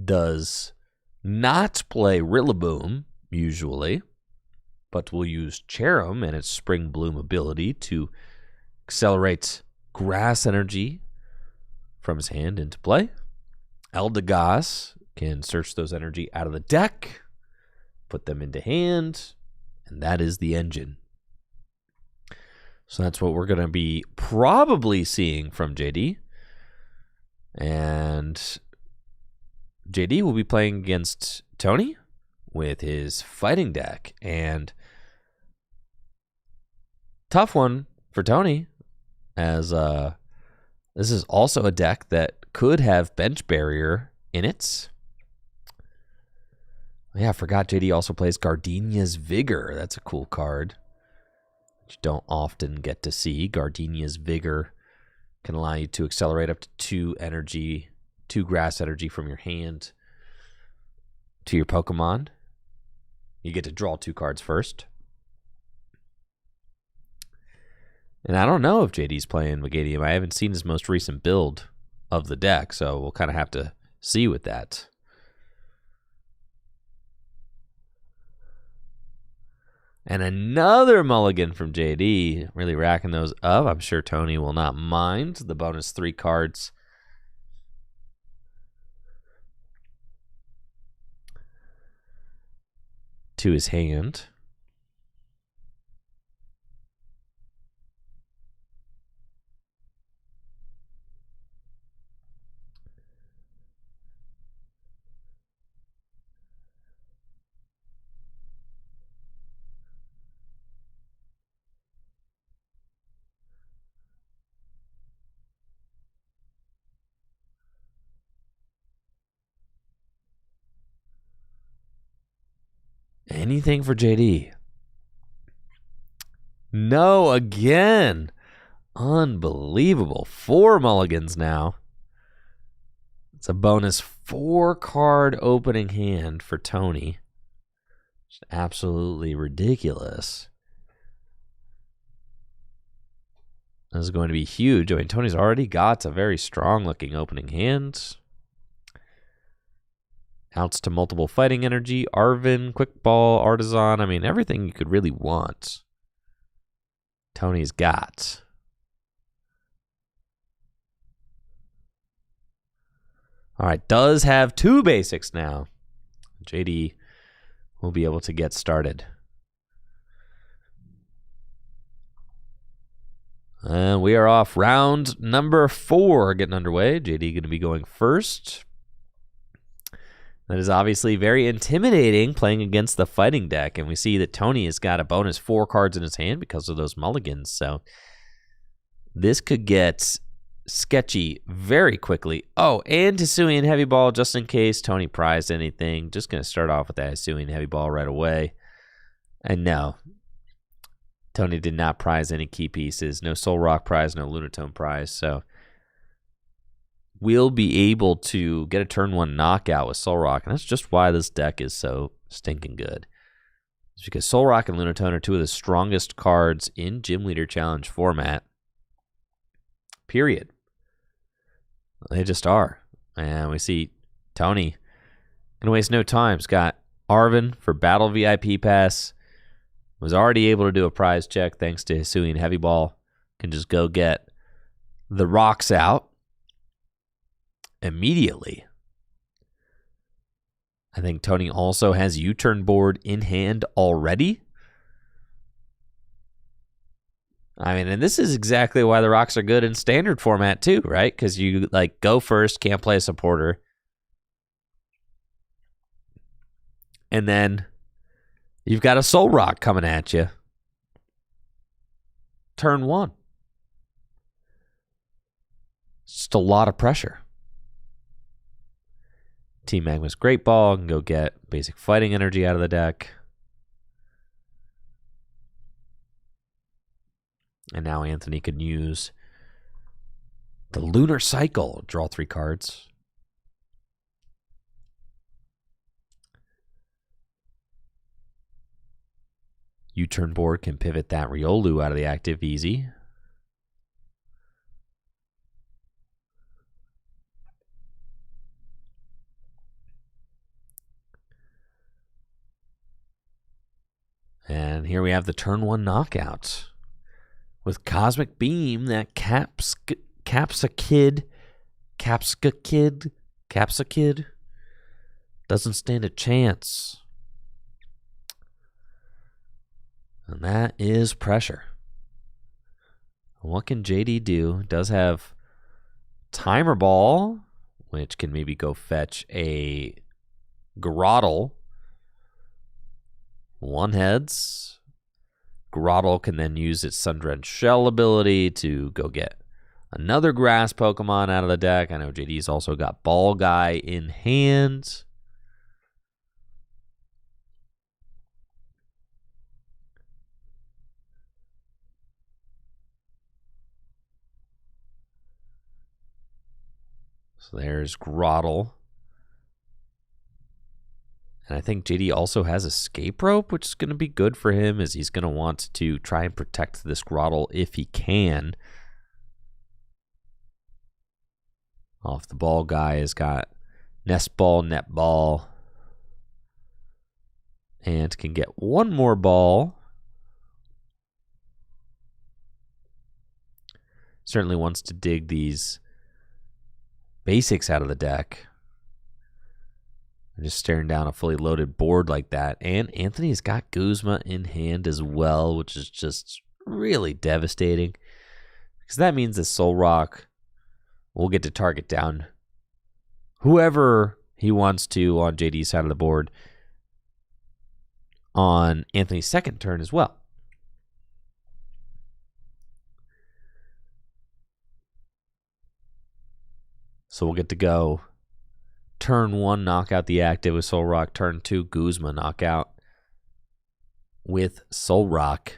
Does not play Rillaboom, usually, but will use Cherim and its Spring Bloom ability to accelerate grass energy from his hand into play. Eldegoss can search those energy out of the deck, put them into hand, and that is the engine. So that's what we're going to be probably seeing from JD. And JD will be playing against Tony with his fighting deck. And tough one for Tony, as this is also a deck that could have Bench Barrier in it. Yeah, I forgot JD also plays Gardenia's Vigor. That's a cool card, which you don't often get to see. Gardenia's Vigor can allow you to accelerate up to 2 grass energy from your hand to your Pokemon. You get to draw 2 cards first. And I don't know if JD's playing Megadium. I haven't seen his most recent build of the deck, so we'll kind of have to see with that. And another mulligan from JD, really racking those up. I'm sure Tony will not mind the bonus 3 cards. To his hand. Anything for JD? No, again. Unbelievable. 4 mulligans now. It's a bonus 4-card opening hand for Tony. It's absolutely ridiculous. This is going to be huge. I mean, Tony's already got a very strong-looking opening hand. Outs to multiple fighting energy, Arven, Quick Ball, Artisan. I mean, everything you could really want, Tony's got. All right, does have 2 basics now. JD will be able to get started. And we are off. Round number 4 getting underway. JD going to be going first. That is obviously very intimidating playing against the fighting deck. And we see that Tony has got a bonus 4 cards in his hand because of those mulligans. So this could get sketchy very quickly. Oh, and Hisuian Heavy Ball, just in case Tony prized anything. Just going to start off with that Hisuian Heavy Ball right away. And no, Tony did not prize any key pieces. No Soul Rock prize, no Lunatone prize. So we'll be able to get a turn 1 knockout with Soul Rock, and that's just why this deck is so stinking good. It's because Soul Rock and Lunatone are 2 of the strongest cards in Gym Leader Challenge format. Period. They just are. And we see Tony gonna waste no time. He's got Arven for Battle VIP Pass. Was already able to do a prize check thanks to Hisuian Heavy Ball. Can just go get the rocks out immediately. I think Tony also has U-turn board in hand already. I mean, and this is exactly why the rocks are good in standard format too, right? Because you like go first, can't play a supporter. And then you've got a Soul Rock coming at you. turn one. It's just a lot of pressure. Team Magma's Great Ball can go get basic fighting energy out of the deck. And now Anthony can use the Lunar Cycle. Draw 3 cards. U-turn board can pivot that Riolu out of the active easy. And here we have the turn 1 knockout. With Cosmic Beam, that Capsa Kid doesn't stand a chance. And that is pressure. What can JD do? Does have Timer Ball, which can maybe go fetch a Grottle. One heads. Grottle can then use its Sundrenched Shell ability to go get another grass Pokemon out of the deck. I know JD's also got Ball Guy in hand. So there's Grottle. And I think JD also has Escape Rope, which is going to be good for him, as he's going to want to try and protect this Grottle if he can. Off the Ball Guy has got Nest Ball, Net Ball, and can get one more ball. Certainly wants to dig these basics out of the deck. Just staring down a fully loaded board like that. And Anthony's got Guzma in hand as well, which is just really devastating. Because that means that Solrock will get to target down whoever he wants to on JD's side of the board on Anthony's second turn as well. So we'll get to go turn 1, knock out the active with Solrock. Turn 2, Guzma knockout with Solrock.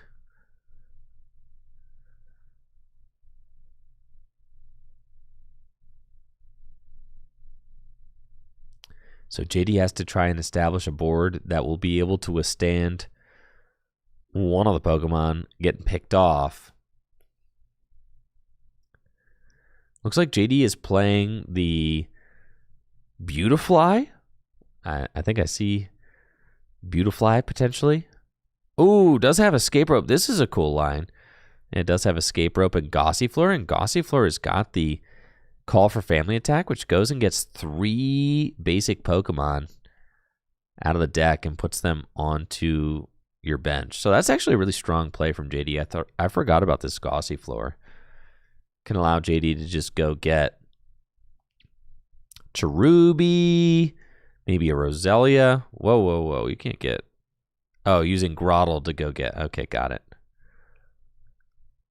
So JD has to try and establish a board that will be able to withstand one of the Pokemon getting picked off. Looks like JD is playing the Beautifly. I think I see Beautifly potentially. Ooh, does have Escape Rope. This is a cool line. It does have Escape Rope and Gossifleur, and Gossifleur has got the Call for Family Attack, which goes and gets 3 basic Pokemon out of the deck and puts them onto your bench. So that's actually a really strong play from JD. I forgot about this Gossifleur. Can allow JD to just go get Cherubi, maybe a Roselia. Whoa. You can't get... Oh, using Grottle to go get... Okay, got it.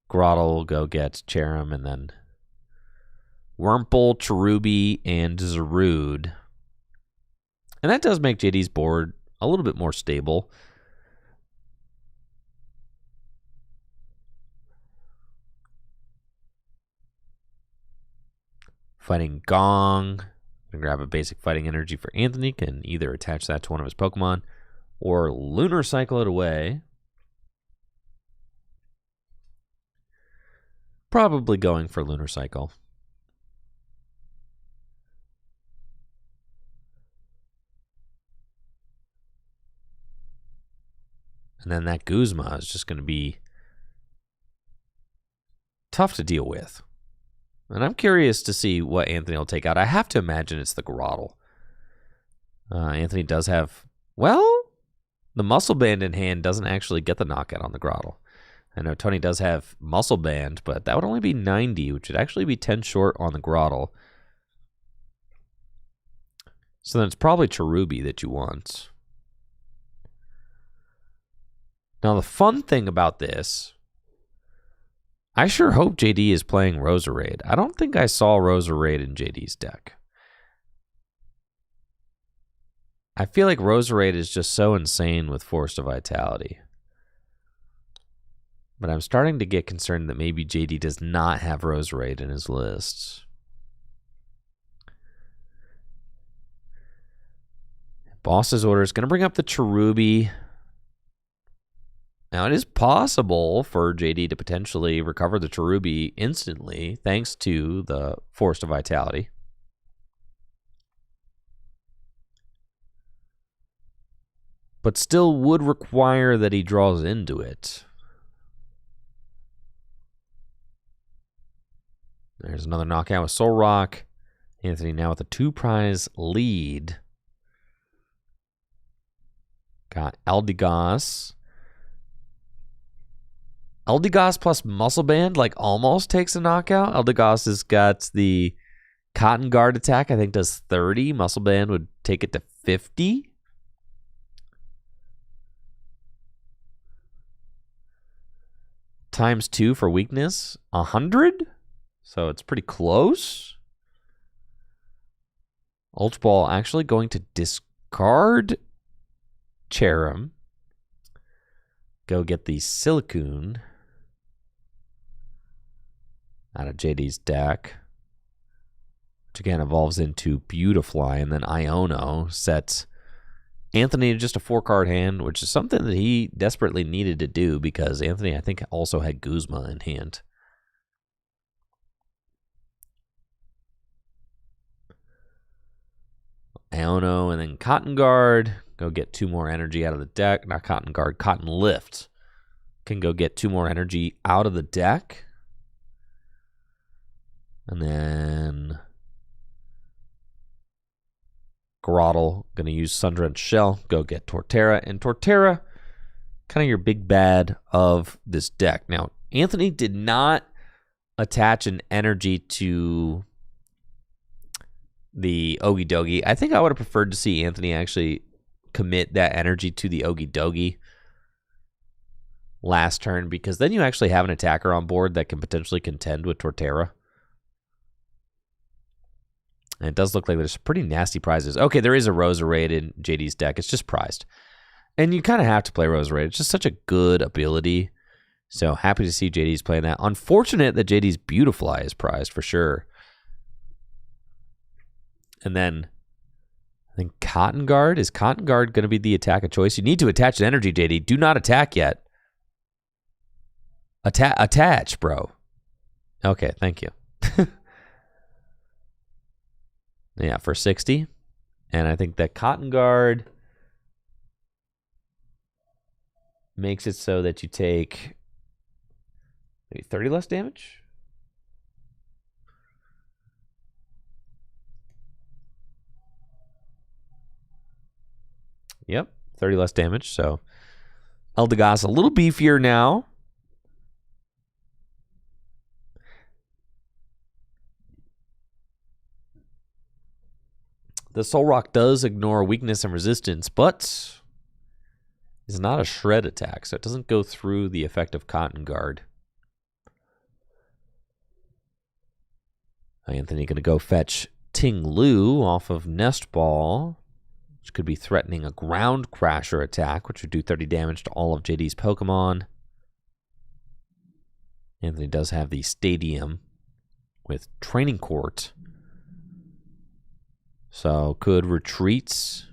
Grottle will go get Cherim, and then Wurmple, Cherubi, and Zarude. And that does make JD's board a little bit more stable. Fighting Gong. Gonna grab a basic fighting energy for Anthony. Can either attach that to one of his Pokemon or Lunar Cycle it away. Probably going for Lunar Cycle. And then that Guzma is just going to be tough to deal with. And I'm curious to see what Anthony will take out. I have to imagine it's the Grottle. Anthony does have... Well, the Muscle Band in hand doesn't actually get the knockout on the Grottle. I know Tony does have Muscle Band, but that would only be 90, which would actually be 10 short on the Grottle. So then it's probably Cherubi that you want. Now, the fun thing about this I sure hope JD is playing Roserade. I don't think I saw Roserade in JD's deck. I feel like Roserade is just so insane with Force of Vitality. But I'm starting to get concerned that maybe JD does not have Roserade in his list. Boss's order is going to bring up the Cherubi. Now, it is possible for JD to potentially recover the Cherubi instantly thanks to the Force of Vitality. But still would require that he draws into it. There's another knockout with Soul Rock. Anthony now with a 2-prize lead. Got Eldegoss. Eldegoss plus Muscle Band like almost takes a knockout. Eldegoss has got the Cotton Guard attack. I think does 30. Muscle Band would take it to 50. Times 2 for weakness. 100. So it's pretty close. Ultra Ball actually going to discard Cherim. Go get the Silicoon out of JD's deck. Which again evolves into Beautifly. And then Iono sets Anthony to just a 4-card hand, which is something that he desperately needed to do because Anthony, I think, also had Guzma in hand. Iono and then Cotton Guard. Go get 2 more energy out of the deck. Not Cotton Guard, Cotton Lift. Can go get 2 more energy out of the deck. And then Grottle. Going to use Sundrenched Shell. Go get Torterra. And Torterra, kind of your big bad of this deck. Now, Anthony did not attach an energy to the Ogie Dogie. I think I would have preferred to see Anthony actually commit that energy to the Ogie Dogie last turn, because then you actually have an attacker on board that can potentially contend with Torterra. And it does look like there's pretty nasty prizes. Okay, there is a Roserade in JD's deck. It's just prized. And you kind of have to play Roserade. It's just such a good ability. So happy to see JD's playing that. Unfortunate that JD's Beautifly is prized for sure. And then I think Cotton Guard. Is Cotton Guard going to be the attack of choice? You need to attach an energy, JD. Do not attack yet. Attach, bro. Okay, thank you. Yeah, for 60. And I think that Cotton Guard makes it so that you take maybe 30 less damage. Yep, 30 less damage. So Eldegoss a little beefier now. The Soul Rock does ignore weakness and resistance, but is not a shred attack, so it doesn't go through the effect of Cotton Guard. Anthony going to go fetch Ting Lu off of Nest Ball, which could be threatening a Ground Crasher attack, which would do 30 damage to all of JD's Pokemon. Anthony does have the Stadium with Training Court, so could retreat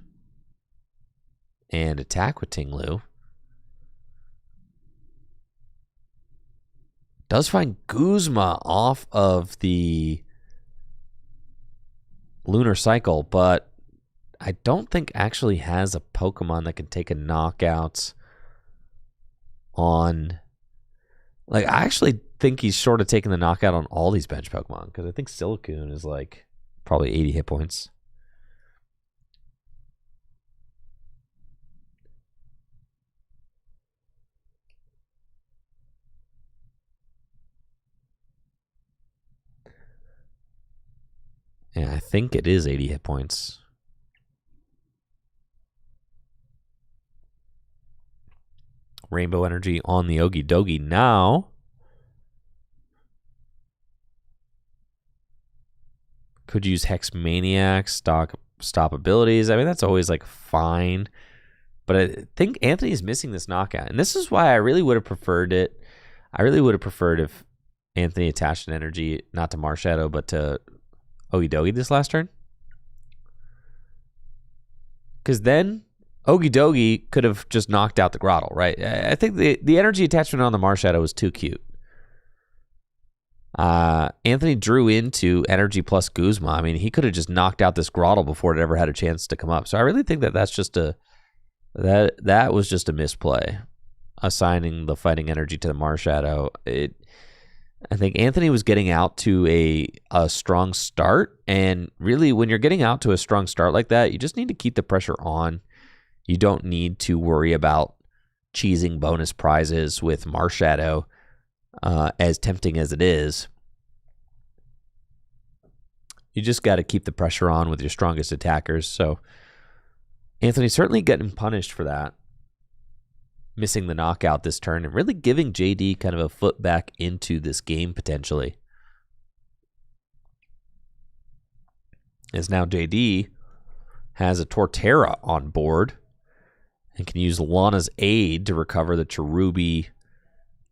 and attack with Ting Lu. Does find Guzma off of the Lunar Cycle, but I don't think actually has a Pokemon that can take a knockout on... Like, I actually think he's short of taking the knockout on all these bench Pokemon, because I think Silicoon is like probably 80 hit points. Yeah, I think it is 80 hit points. Rainbow Energy on the Ogie Dogie now. Could use Hex Maniac, stop abilities. I mean, that's always like fine. But I think Anthony's missing this knockout. And this is why I really would have preferred it. I really would have preferred if Anthony attached an energy, not to Marshadow, but to Ogie Dogie this last turn. Because then Ogie Dogie could have just knocked out the Grottle, right? I think the energy attachment on the Marshadow was too cute. Anthony drew into energy plus Guzma. I mean, he could have just knocked out this Grottle before it ever had a chance to come up. So I really think that that was just a misplay, assigning the fighting energy to the Marshadow. I think Anthony was getting out to a strong start, and really when you're getting out to a strong start like that, you just need to keep the pressure on. You don't need to worry about cheesing bonus prizes with Marshadow, as tempting as it is. You just got to keep the pressure on with your strongest attackers. So Anthony's certainly getting punished for that, missing the knockout this turn and really giving JD kind of a foot back into this game potentially. As now JD has a Torterra on board and can use Lana's aid to recover the Cherubi,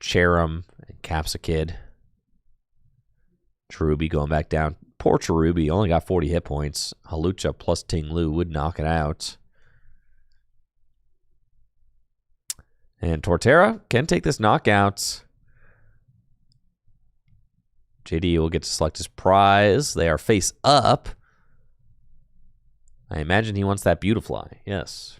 Cherum, and Capsakid. Cherubi going back down. Poor Cherubi only got 40 hit points. Halucha plus Ting Lu would knock it out. And Torterra can take this knockout. JD will get to select his prize. They are face up. I imagine he wants that Beautifly. Yes.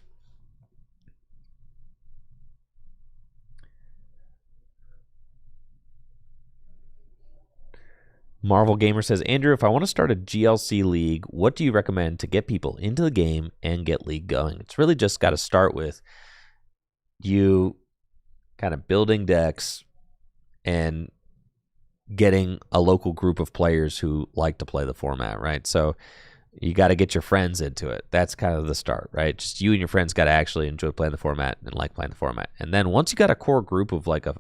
Marvel Gamer says, Andrew, if I want to start a GLC league, what do you recommend to get people into the game and get league going? It's really just got to start with you kind of building decks and getting a local group of players who like to play the format, right? So you got to get your friends into it. That's kind of the start, right? Just you and your friends got to actually enjoy playing the format and like playing the format. And then once you got a core group of like a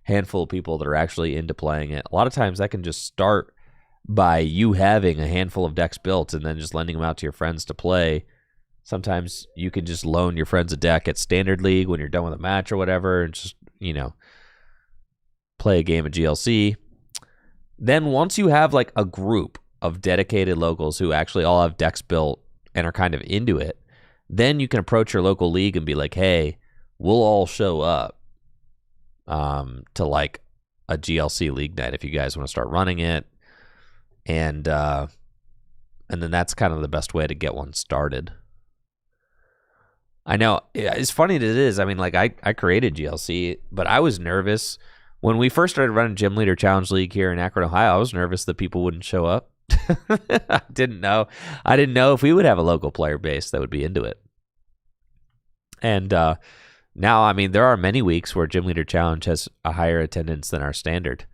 handful of people that are actually into playing it, a lot of times that can just start by you having a handful of decks built and then just lending them out to your friends to play. Sometimes you can just loan your friends a deck at Standard League when you're done with a match or whatever and just, play a game of GLC. Then once you have like a group of dedicated locals who actually all have decks built and are kind of into it, then you can approach your local league and be like, hey, we'll all show up to like a GLC league night if you guys want to start running it. And then that's kind of the best way to get one started. I know, it's funny that it is. I mean, like I created GLC, but I was nervous. When we first started running Gym Leader Challenge League here in Akron, Ohio, I was nervous that people wouldn't show up. I didn't know if we would have a local player base that would be into it. And now, I mean, there are many weeks where Gym Leader Challenge has a higher attendance than our standard.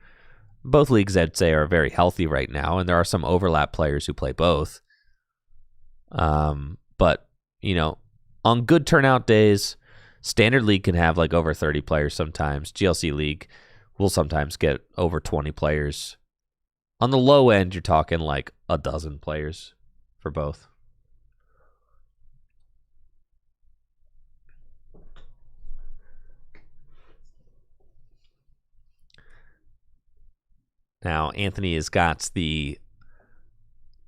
Both leagues, I'd say, are very healthy right now, and there are some overlap players who play both. But, on good turnout days, Standard League can have like over 30 players sometimes. GLC League will sometimes get over 20 players. On the low end, you're talking like a dozen players for both. Now, Anthony has got the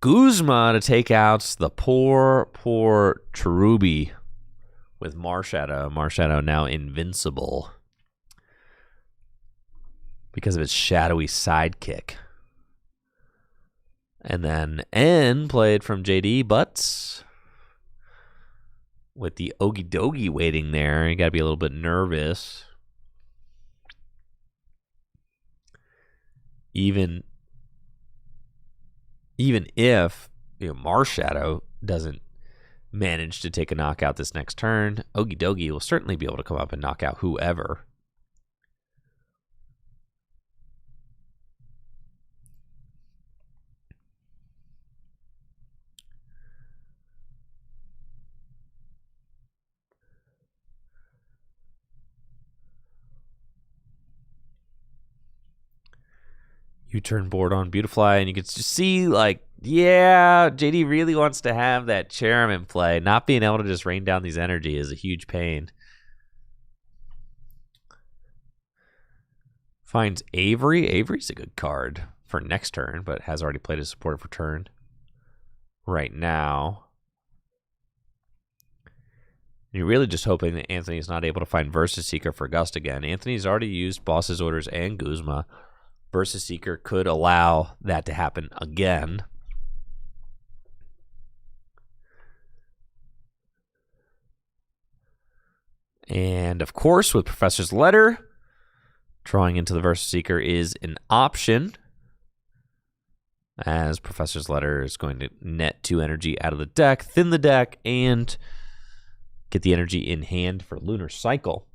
Guzma to take out the poor Cherubi with Marshadow. Marshadow now invincible because of his shadowy sidekick. And then N played from JD, but with the Ogie Dogie waiting there, you got to be a little bit nervous. Even if Marshadow doesn't manage to take a knockout this next turn, Ogie Dogie will certainly be able to come up and knock out whoever. U-turn board on Beautifly, and you can just see, like, yeah, JD really wants to have that Chairman play. Not being able to just rain down these energy is a huge pain. Finds Avery. Avery's a good card for next turn, but has already played his supporter for turn. Right now, you're really just hoping that Anthony's not able to find Versus Seeker for Gust again. Anthony's already used Boss's Orders and Guzma. Versus Seeker could allow that to happen again. And of course, with Professor's Letter, drawing into the Versus Seeker is an option, as Professor's Letter is going to net 2 energy out of the deck, thin the deck, and get the energy in hand for Lunar Cycle.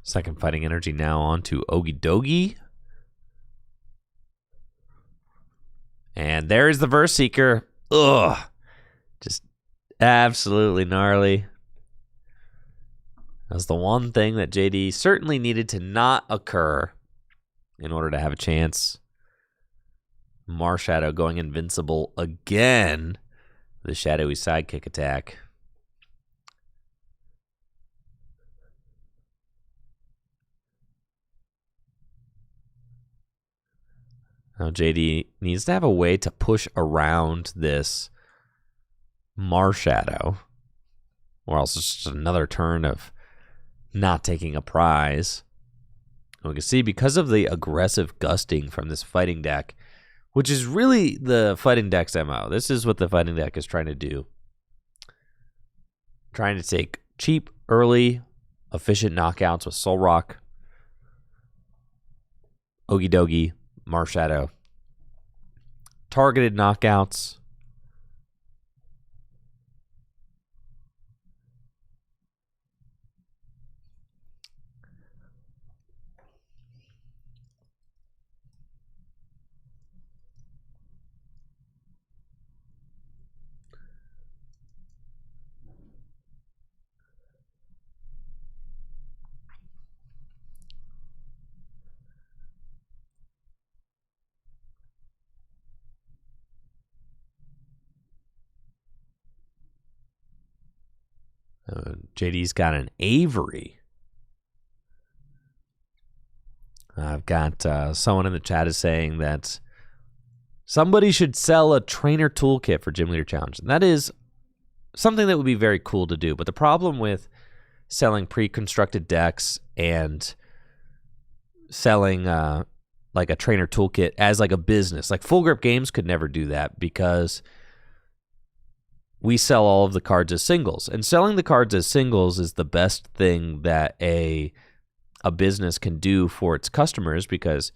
Second Fighting Energy now onto Ogie Dogie. And there's the Verse Seeker. Ugh. Just absolutely gnarly. That's the one thing that JD certainly needed to not occur in order to have a chance. Marshadow going invincible again. The shadowy sidekick attack. Now JD needs to have a way to push around this Marshadow, or else it's just another turn of not taking a prize. And we can see because of the aggressive gusting from this fighting deck, which is really the fighting deck's MO. This is what the fighting deck is trying to do. Trying to take cheap, early, efficient knockouts with Soul Rock, Ogie Dogie, Marshadow. Targeted knockouts. JD's got an Avery. I've got someone in the chat is saying that somebody should sell a trainer toolkit for Gym Leader Challenge. And that is something that would be very cool to do. But the problem with selling pre-constructed decks and selling like a trainer toolkit as like a business, like Full Grip Games could never do that because we sell all of the cards as singles. And selling the cards as singles is the best thing that a business can do for its customers, because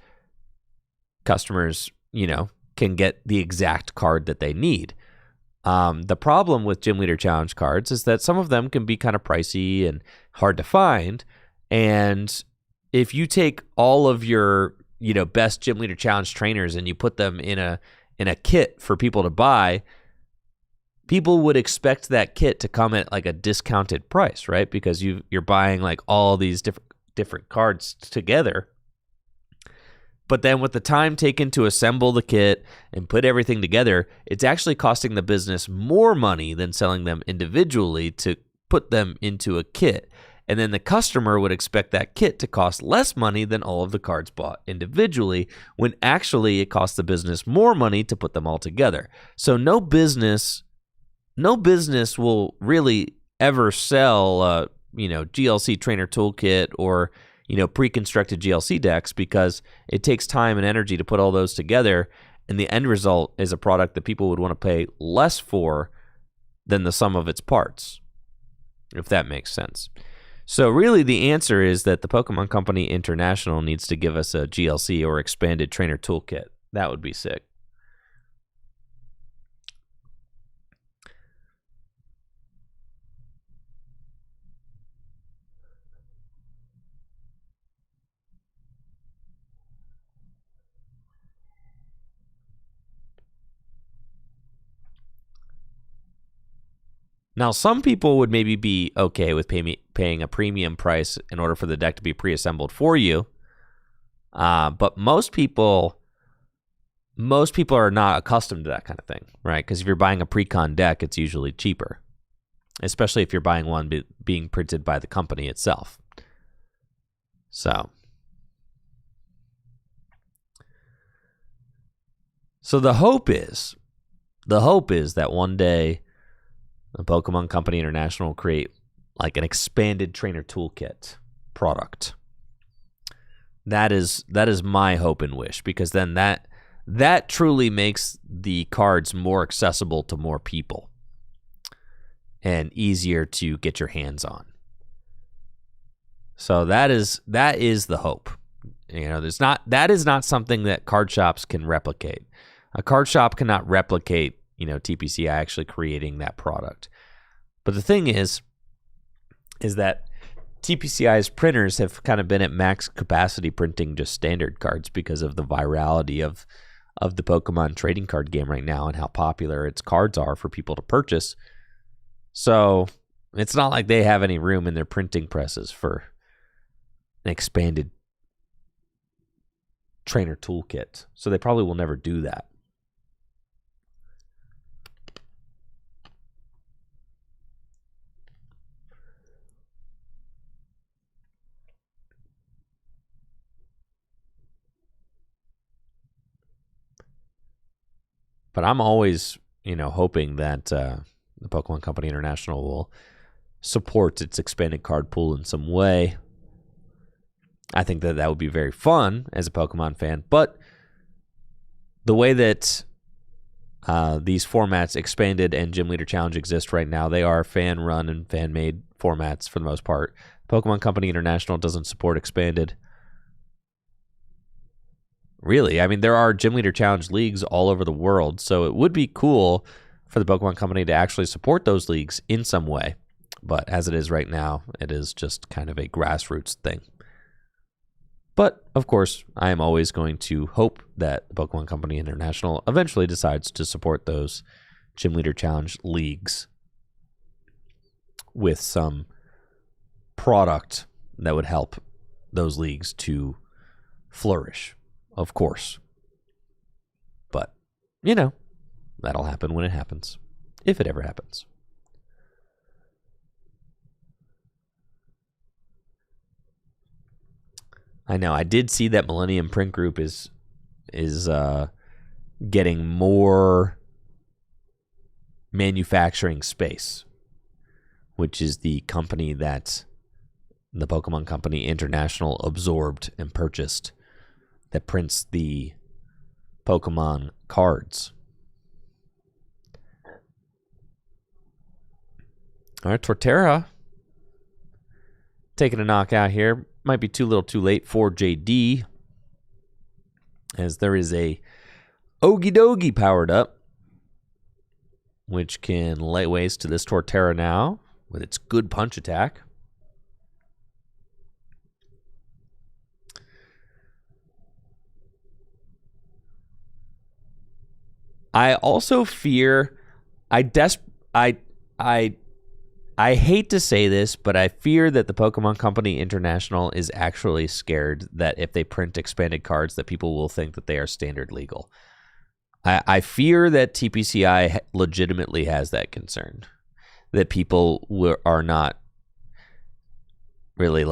customers, you know, can get the exact card that they need. The problem with Gym Leader Challenge cards is that some of them can be kind of pricey and hard to find. And if you take all of your, you know, best Gym Leader Challenge trainers and you put them in a kit for people to buy, people would expect that kit to come at like a discounted price, right? Because you're buying like all these different cards together. But then with the time taken to assemble the kit and put everything together, it's actually costing the business more money than selling them individually to put them into a kit. And then the customer would expect that kit to cost less money than all of the cards bought individually, when actually it costs the business more money to put them all together. So no business will really ever sell GLC trainer toolkit or, you know, pre-constructed GLC decks, because it takes time and energy to put all those together, and the end result is a product that people would want to pay less for than the sum of its parts, if that makes sense. So really the answer is that the Pokemon Company International needs to give us a GLC or expanded trainer toolkit. That would be sick. Now, some people would maybe be okay with paying a premium price in order for the deck to be pre-assembled for you, but most people are not accustomed to that kind of thing, right? Because if you're buying a pre-con deck, it's usually cheaper, especially if you're buying one being printed by the company itself. So the hope is that one day the Pokemon Company International will create like an expanded trainer toolkit product. That is my hope and wish, because then that truly makes the cards more accessible to more people and easier to get your hands on. So that is the hope. You know, that is not something that card shops can replicate. A card shop cannot replicate, TPCI actually creating that product. But the thing is that TPCI's printers have kind of been at max capacity printing just standard cards because of the virality of the Pokemon trading card game right now and how popular its cards are for people to purchase. So it's not like they have any room in their printing presses for an expanded trainer toolkit. So they probably will never do that. But I'm always, hoping that the Pokemon Company International will support its expanded card pool in some way. I think that would be very fun as a Pokemon fan. But the way that these formats, Expanded and Gym Leader Challenge, exist right now, they are fan-run and fan-made formats for the most part. Pokemon Company International doesn't support Expanded. Really, I mean, there are Gym Leader Challenge leagues all over the world, so it would be cool for the Pokemon Company to actually support those leagues in some way. But as it is right now, it is just kind of a grassroots thing. But, of course, I am always going to hope that the Pokemon Company International eventually decides to support those Gym Leader Challenge leagues with some product that would help those leagues to flourish. Of course. But, that'll happen when it happens. If it ever happens. I know. I did see that Millennium Print Group is getting more manufacturing space, which is the company that the Pokemon Company International absorbed and purchased, that prints the Pokemon cards. All right, Torterra taking a knockout here. Might be too little too late for JD, as there is a Ogie Dogie powered up, which can lay waste to this Torterra now with its good punch attack. I also fear, I hate to say this, but I fear that the Pokemon Company International is actually scared that if they print expanded cards, that people will think that they are standard legal. I fear that TPCI legitimately has that concern, that people are not really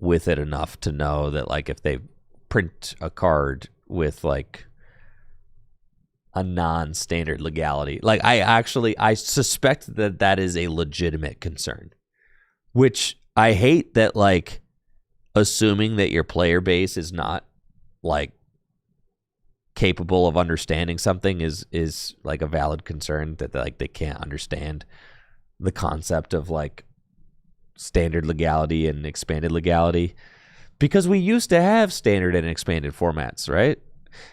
with it enough to know that if they print a card with a non-standard legality. I suspect that is a legitimate concern, which I hate that, assuming that your player base is not, capable of understanding something is a valid concern, that they can't understand the concept of, standard legality and expanded legality, because we used to have standard and expanded formats, right?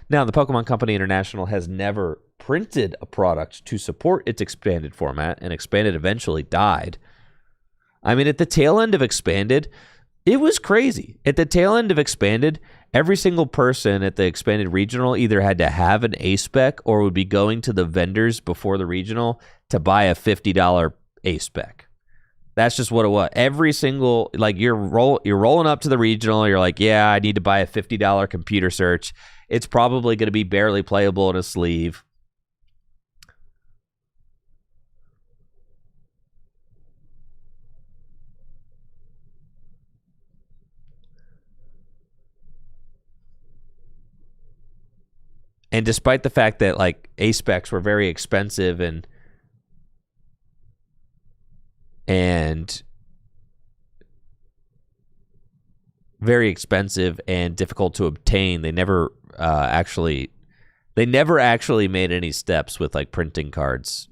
Now, the Pokemon Company International has never printed a product to support its expanded format, and expanded eventually died. I mean, at the tail end of expanded, it was crazy. At the tail end of expanded, every single person at the expanded regional either had to have an A-spec or would be going to the vendors before the regional to buy a $50 A-spec. That's just what it was. Every single, like, you're rolling up to the regional, you're like, yeah, I need to buy a $50 computer search. It's probably going to be barely playable in a sleeve. And despite the fact that, like, A-specs were very expensive and very expensive and difficult to obtain, they never actually made any steps with, like, printing cards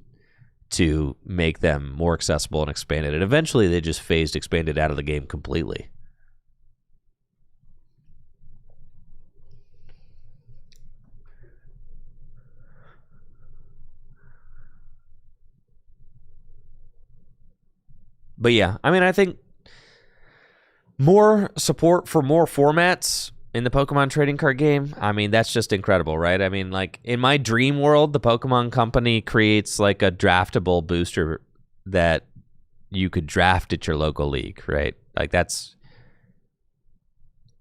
to make them more accessible and expanded. And eventually they just phased expanded out of the game completely. But yeah, I mean, I think more support for more formats in the Pokemon trading card game, I mean, that's just incredible, right? I mean, like, in my dream world, the Pokemon Company creates, like, a draftable booster that you could draft at your local league, right? Like, that's...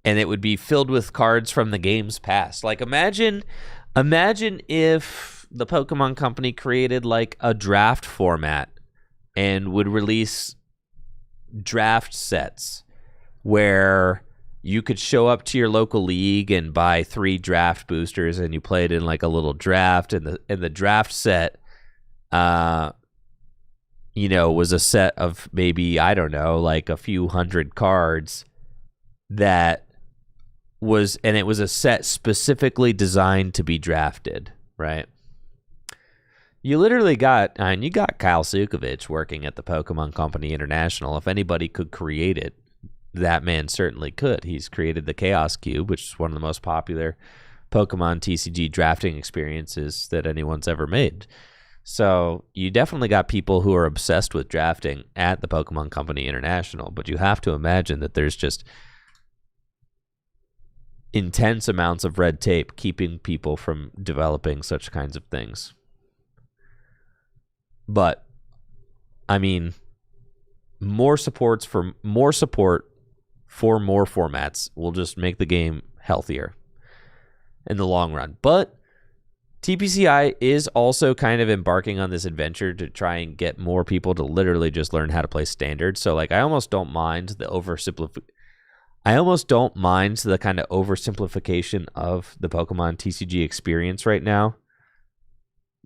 And it would be filled with cards from the game's past. Like, imagine if the Pokemon Company created, like, a draft format and would release draft sets where you could show up to your local league and buy 3 draft boosters, and you play it in, like, a little draft, and the draft set was a set of maybe, I don't know, like a few hundred cards it was a set specifically designed to be drafted, right? You literally got Kyle Sukovich working at the Pokemon Company International. If anybody could create it, that man certainly could. He's created the Chaos Cube, which is one of the most popular Pokemon TCG drafting experiences that anyone's ever made. So you definitely got people who are obsessed with drafting at the Pokemon Company International, but you have to imagine that there's just intense amounts of red tape keeping people from developing such kinds of things. But, I mean, more support for more formats will just make the game healthier in the long run. But TPCI is also kind of embarking on this adventure to try and get more people to literally just learn how to play standard. So, like, I almost don't mind the kind of oversimplification of the Pokemon TCG experience right now,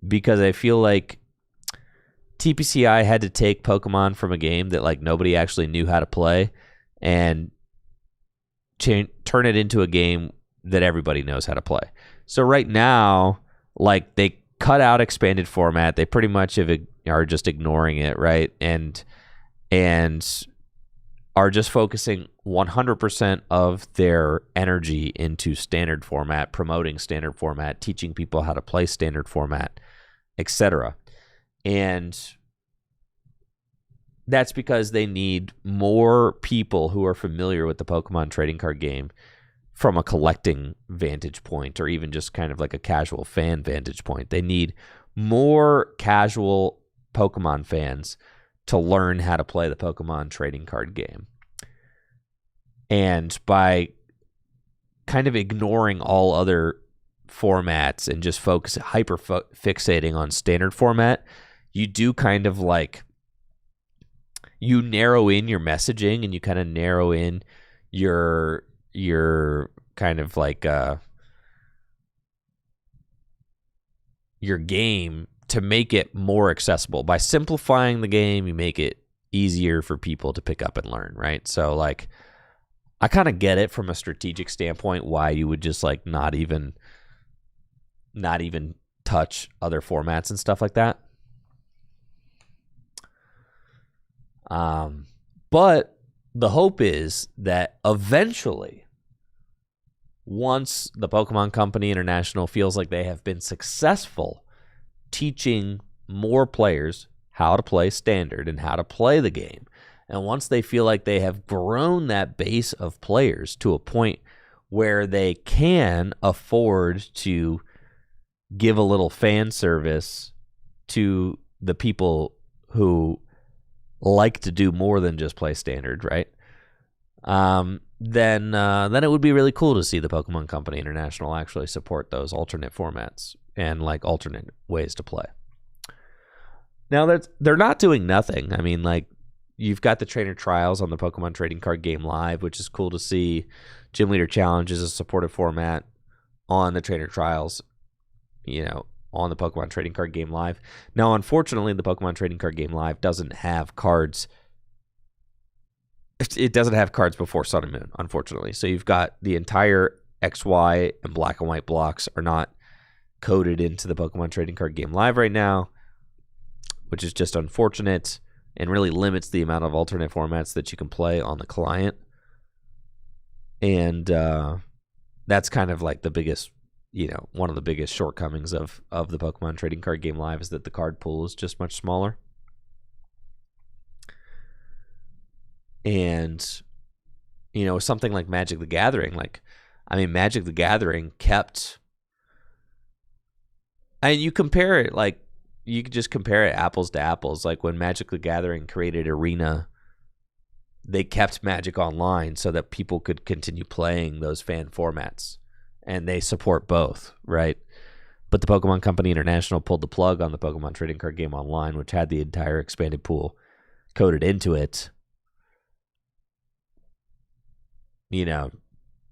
because I feel like TPCI had to take Pokemon from a game that, like, nobody actually knew how to play and turn it into a game that everybody knows how to play. So right now, like, they cut out expanded format. They pretty much are just ignoring it, right? And are just focusing 100% of their energy into standard format, promoting standard format, teaching people how to play standard format, etc. And that's because they need more people who are familiar with the Pokemon trading card game from a collecting vantage point, or even just kind of like a casual fan vantage point. They need more casual Pokemon fans to learn how to play the Pokemon trading card game. And by kind of ignoring all other formats and just fixating on standard format, you do kind of, like, you narrow in your messaging, and you kind of narrow in your kind of like your game to make it more accessible. By simplifying the game, you make it easier for people to pick up and learn, right? So, like, I kind of get it from a strategic standpoint why you would just, like, not even touch other formats and stuff like that. But the hope is that eventually, once the Pokemon Company International feels like they have been successful teaching more players how to play Standard and how to play the game, and once they feel like they have grown that base of players to a point where they can afford to give a little fan service to the people who like to do more than just play Standard, right? Then it would be really cool to see the Pokemon Company International actually support those alternate formats and like alternate ways to play. Now they're not doing nothing. I mean, like, you've got the trainer trials on the Pokemon Trading Card Game Live, which is cool to see. Gym Leader Challenge is a supported format on the trainer trials, on the Pokemon Trading Card Game Live. Now, unfortunately, the Pokemon Trading Card Game Live doesn't have cards. It doesn't have cards before Sun and Moon, unfortunately. So you've got the entire XY and Black and White blocks are not coded into the Pokemon Trading Card Game Live right now, which is just unfortunate and really limits the amount of alternate formats that you can play on the client. And that's kind of like the biggest, one of the biggest shortcomings of the Pokemon Trading Card Game Live is that the card pool is just much smaller. And, something like Magic the Gathering, Magic the Gathering kept... you compare it, you could just compare it apples to apples. Like when Magic the Gathering created Arena, they kept Magic online so that people could continue playing those fan formats. And they support both, right? But the Pokemon Company International pulled the plug on the Pokemon Trading Card Game Online, which had the entire expanded pool coded into it,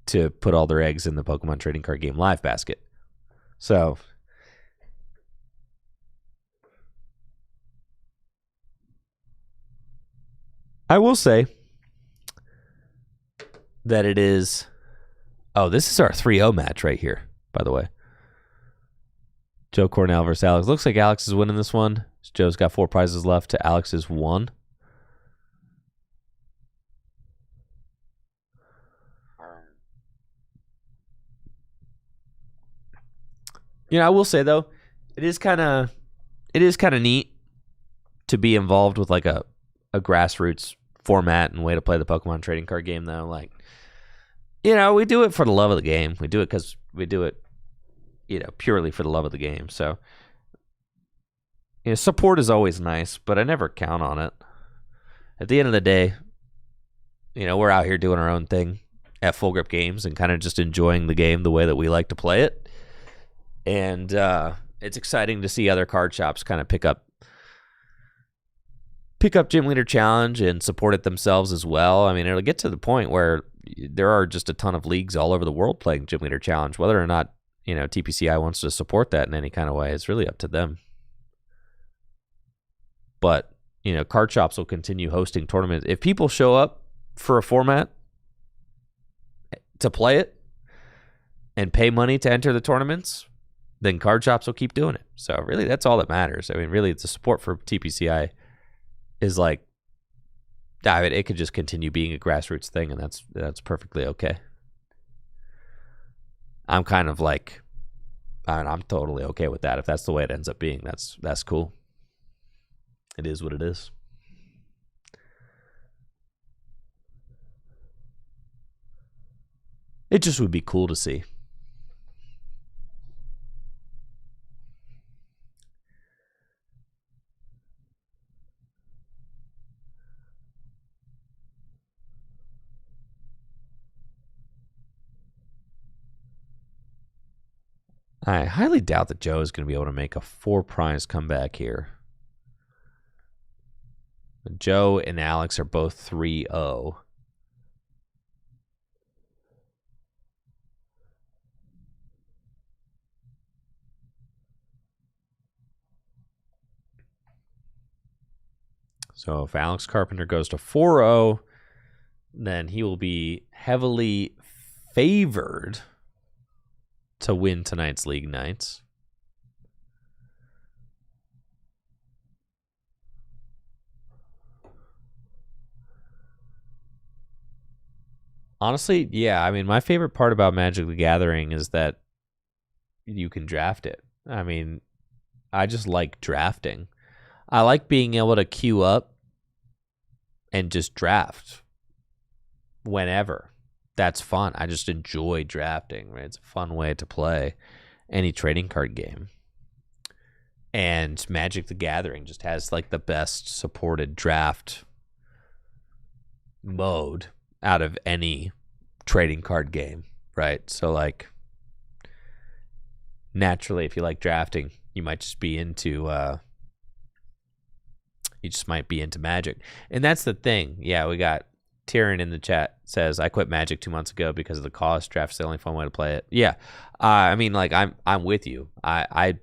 to put all their eggs in the Pokemon Trading Card Game Live basket. So... I will say that it is... Oh, this is our 3-0 match right here, by the way. Joe Cornell versus Alex. Looks like Alex is winning this one. Joe's got 4 prizes left to Alex's 1. I will say, though, it is kind of neat to be involved with like a grassroots format and way to play the Pokemon Trading Card Game, though. Like, we do it for the love of the game. We do it because we do it, purely for the love of the game. So, support is always nice, but I never count on it. At the end of the day, we're out here doing our own thing at Full Grip Games and kind of just enjoying the game the way that we like to play it. And it's exciting to see other card shops kind of pick up Gym Leader Challenge and support it themselves as well. I mean, it'll get to the point where there are just a ton of leagues all over the world playing Gym Leader Challenge. Whether or not, TPCI wants to support that in any kind of way, it's really up to them. But, card shops will continue hosting tournaments. If people show up for a format to play it and pay money to enter the tournaments, then card shops will keep doing it. So really, that's all that matters. I mean, really, the support for TPCI is like, it could just continue being a grassroots thing, and that's perfectly okay. I'm kind of like, I'm totally okay with that. If that's the way it ends up being, that's cool. It is what it is. It just would be cool to see. I highly doubt that Joe is going to be able to make a 4-prize comeback here. Joe and Alex are both 3-0. So if Alex Carpenter goes to 4-0, then he will be heavily favored to win tonight's league nights. Honestly, yeah. I mean, my favorite part about Magic the Gathering is that you can draft it. I mean, I just like drafting. I like being able to queue up and just draft whenever. That's fun. I just enjoy drafting, right? It's a fun way to play any trading card game. And Magic the Gathering just has like the best supported draft mode out of any trading card game, right? So like naturally, if you like drafting, you might just be into Magic. And that's the thing. Yeah, we got Tyrion in the chat says, I quit Magic 2 months ago because of the cost. Draft's the only fun way to play it. Yeah. I mean, like I'm with you. I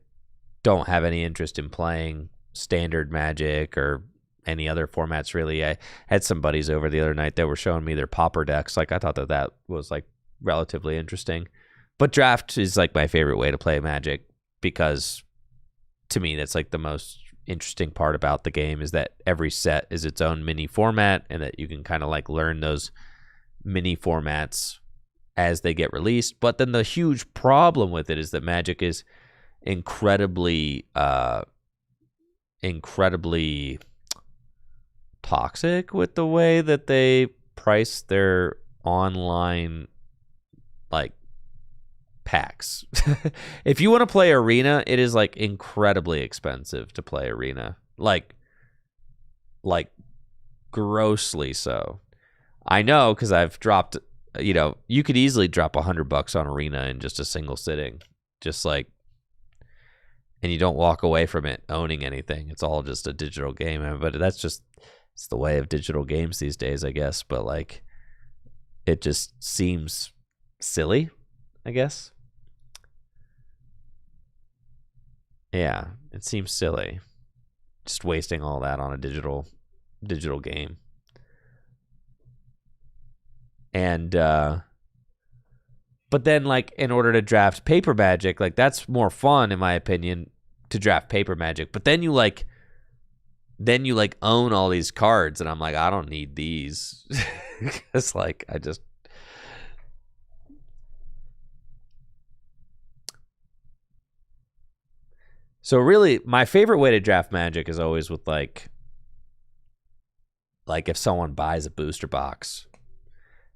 don't have any interest in playing standard Magic or any other formats really. I had some buddies over the other night that were showing me their pauper decks. Like I thought that was like relatively interesting. But draft is like my favorite way to play Magic because to me that's like the most interesting part about the game is that every set is its own mini format and that you can kind of like learn those mini formats as they get released. But then the huge problem with it is that Magic is incredibly toxic with the way that they price their online like packs. If you want to play Arena, it is like incredibly expensive to play Arena. Like grossly so. I know because I've dropped, you could easily drop $100 on Arena in just a single sitting. Just like, and you don't walk away from it owning anything. It's all just a digital game. But it's the way of digital games these days, I guess. But like, it just seems silly, I guess. Yeah, it seems silly. Just wasting all that on a digital game. And but then like in order to draft paper Magic, like that's more fun in my opinion to draft paper Magic. But then you own all these cards and I'm like, I don't need these. Cuz like I just So really, my favorite way to draft Magic is always with like if someone buys a booster box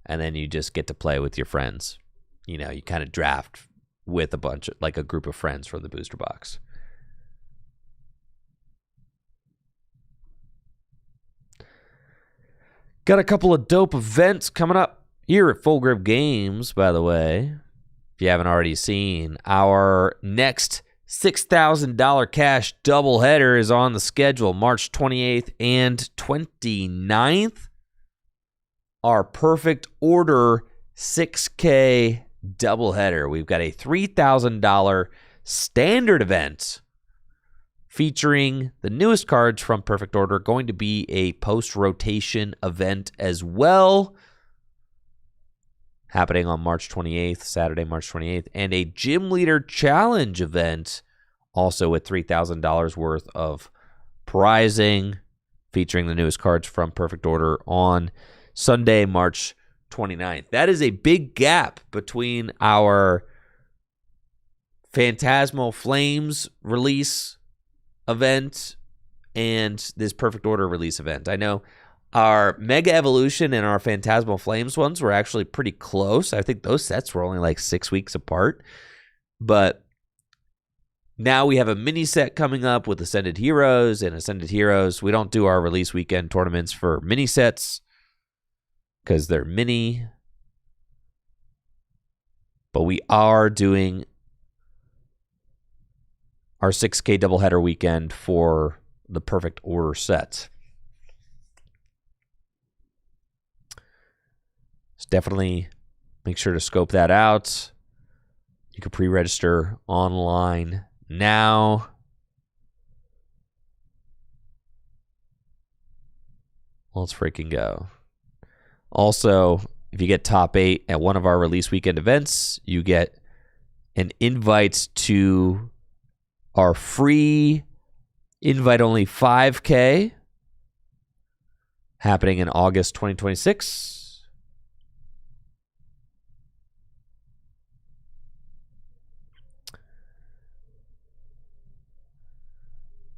and then you just get to play with your friends. You kind of draft with a group of friends for the booster box. Got a couple of dope events coming up here at Full Grip Games, by the way. If you haven't already seen, our next $6,000 cash doubleheader is on the schedule, March 28th and 29th. Our Perfect Order 6K doubleheader. We've got a $3,000 standard event featuring the newest cards from Perfect Order. Going to be a post-rotation event as well, happening on March 28th, Saturday, March 28th, and a Gym Leader Challenge event, also with $3,000 worth of prizing, featuring the newest cards from Perfect Order on Sunday, March 29th. That is a big gap between our Phantasmal Flames release event and this Perfect Order release event. I know our Mega Evolution and our Phantasmal Flames ones were actually pretty close. I think those sets were only like 6 weeks apart. But now we have a mini set coming up with Ascended Heroes and Ascended Heroes. We don't do our release weekend tournaments for mini sets because they're mini. But we are doing our 6K doubleheader weekend for the Perfect Order set. So definitely make sure to scope that out. You can pre-register online now. Let's freaking go. Also, if you get top 8 at one of our release weekend events, you get an invite to our free invite-only 5K happening in August 2026.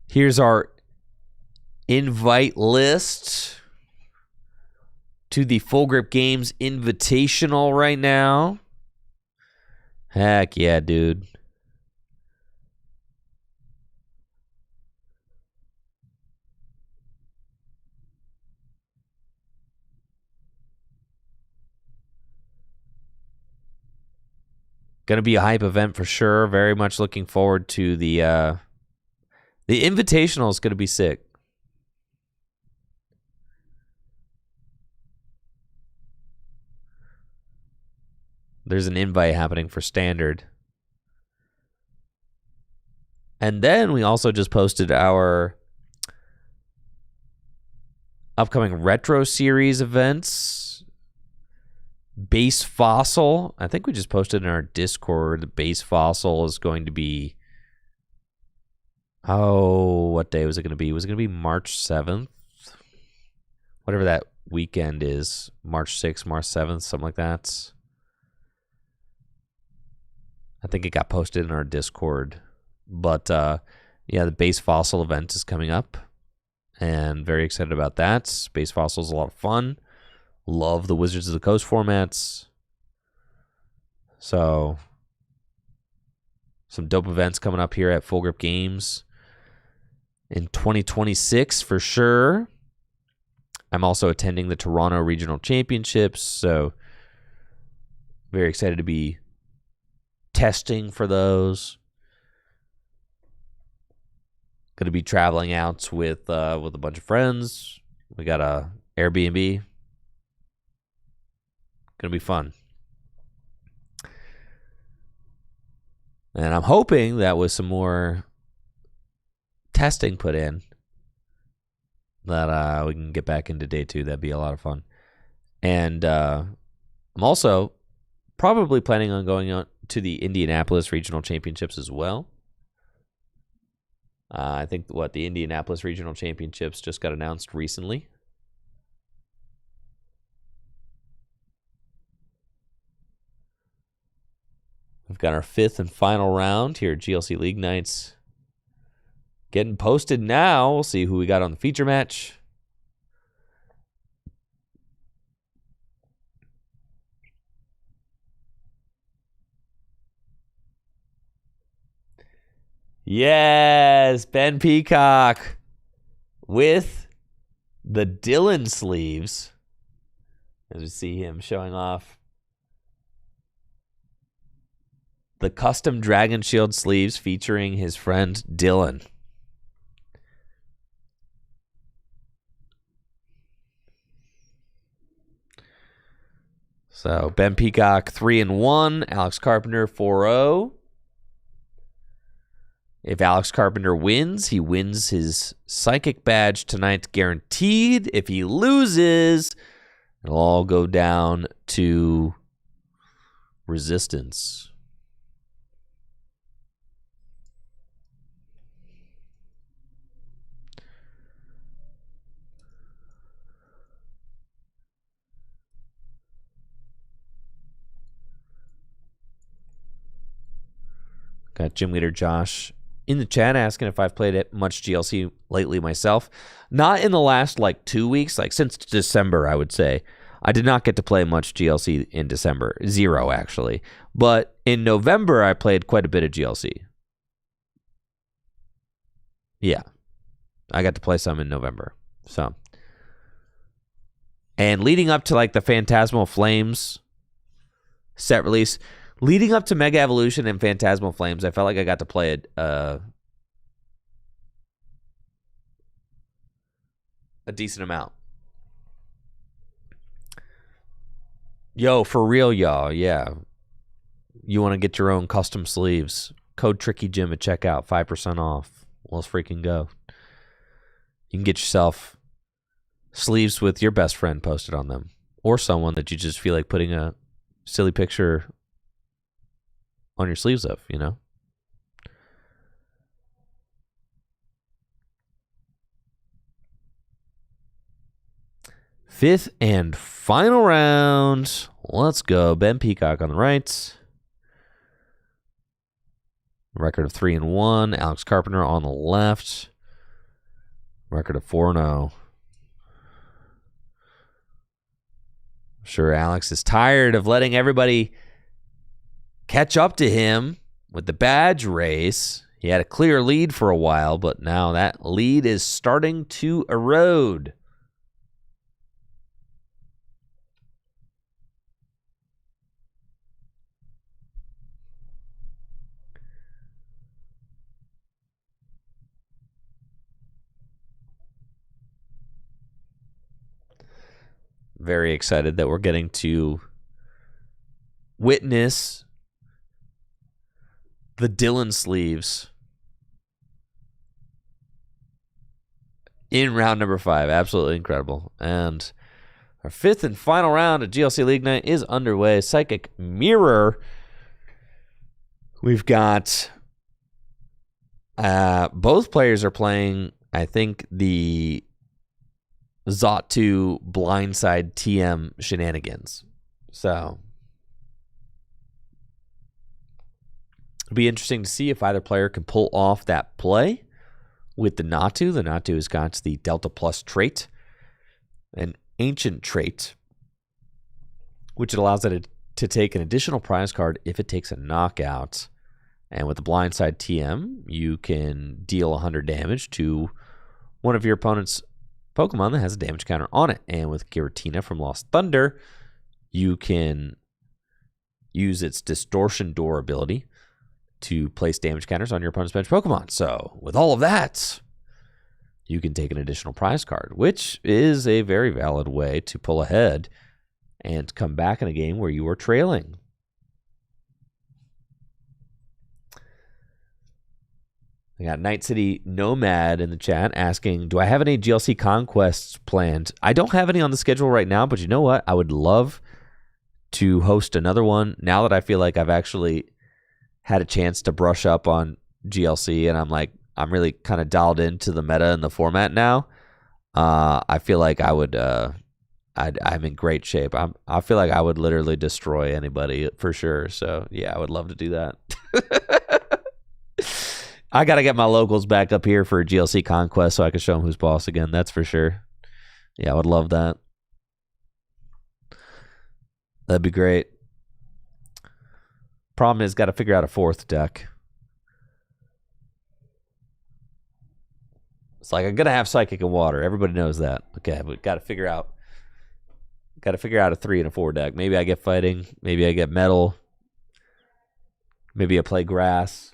Here's our invite list to the Full Grip Games Invitational right now. Heck yeah, dude. Going to be a hype event for sure. Very much looking forward to the Invitational is going to be sick. There's an invite happening for Standard. And then we also just posted our upcoming Retro Series events. Base Fossil. I think we just posted in our Discord. The Base Fossil is going to be... Oh, what day was it going to be? Was it going to be March 7th? Whatever that weekend is. March 6th, March 7th, something like that. I think it got posted in our Discord. But, yeah, the Base Fossil event is coming up. And very excited about that. Base Fossil is a lot of fun. Love the Wizards of the Coast formats. So, some dope events coming up here at Full Grip Games in 2026 for sure. I'm also attending the Toronto Regional Championships. So, very excited to be testing for those. Going to be traveling out with a bunch of friends. We got a Airbnb. Going to be fun. And I'm hoping that with some more testing put in, that we can get back into day 2. That'd be a lot of fun. And I'm also probably planning on going out to the Indianapolis Regional Championships as well. I think the Indianapolis Regional Championships just got announced recently. We've got our 5th and final round here at GLC League Nights. Getting posted now. We'll see who we got on the feature match. Yes, Ben Peacock with the Dylan sleeves. As we see him showing off the custom Dragon Shield sleeves featuring his friend Dylan. So Ben Peacock 3-1, Alex Carpenter 4-0. If Alex Carpenter wins, he wins his Psychic Badge tonight guaranteed. If he loses, it'll all go down to Resistance. Got Gym Leader Josh in the chat asking if I've played it much GLC lately myself. Not in the last 2 weeks, since December, I would say. I did not get to play much GLC in December. 0, actually. But in November, I played quite a bit of GLC. Yeah. I got to play some in November. So. And leading up to the Phantasmal Flames set release, leading up to Mega Evolution and Phantasmal Flames, I felt like I got to play it a decent amount. Yo, for real, y'all, yeah. You want to get your own custom sleeves. Code TrickyJim at checkout, 5% off. Let's freaking go. You can get yourself sleeves with your best friend posted on them. Or someone that you just feel like putting a silly picture on your sleeves of, 5th and final round. Let's go. Ben Peacock on the right. Record of 3-1. Alex Carpenter on the left. Record of 4-0. Sure, Alex is tired of letting everybody catch up to him with the badge race. He had a clear lead for a while, but now that lead is starting to erode. Very excited that we're getting to witness the Dylan sleeves in round number 5. Absolutely incredible. And our 5th and final round of GLC League Night is underway. Psychic Mirror. We've got both players are playing, I think, the Zot2 blindside TM shenanigans. So it'll be interesting to see if either player can pull off that play with the Natu. The Natu has got the Delta Plus trait, an ancient trait, which it allows it to take an additional prize card if it takes a knockout. And with the blindside TM, you can deal 100 damage to one of your opponent's Pokemon that has a damage counter on it. And with Giratina from Lost Thunder, you can use its Distortion Door ability to place damage counters on your opponent's bench Pokemon. So with all of that, you can take an additional prize card, which is a very valid way to pull ahead and come back in a game where you are trailing. I got Night City Nomad in the chat asking, do I have any GLC conquests planned? I don't have any on the schedule right now, but you know what? I would love to host another one now that I feel like I've actually had a chance to brush up on GLC and I'm really kind of dialed into the meta and the format now. I feel like I would, I'm in great shape. I feel like I would literally destroy anybody for sure. So yeah, I would love to do that. I got to get my locals back up here for a GLC conquest so I can show them who's boss again. That's for sure. Yeah, I would love that. That'd be great. Problem is, got to figure out a 4th deck. It's like, I'm going to have Psychic and Water. Everybody knows that. Okay, but got to figure out a 3 and a 4 deck. Maybe I get Fighting. Maybe I get Metal. Maybe I play Grass.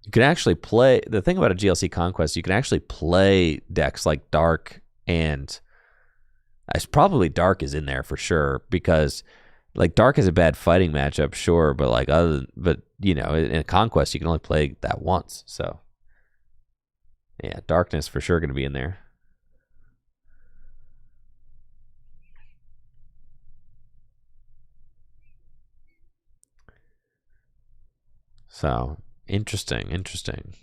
You can actually play, the thing about a GLC Conquest, you can actually play decks like Dark, and it's probably Dark is in there for sure, because like Dark is a bad fighting matchup, sure, but you know, in a Conquest you can only play that once. So yeah, Darkness for sure going to be in there. So interesting.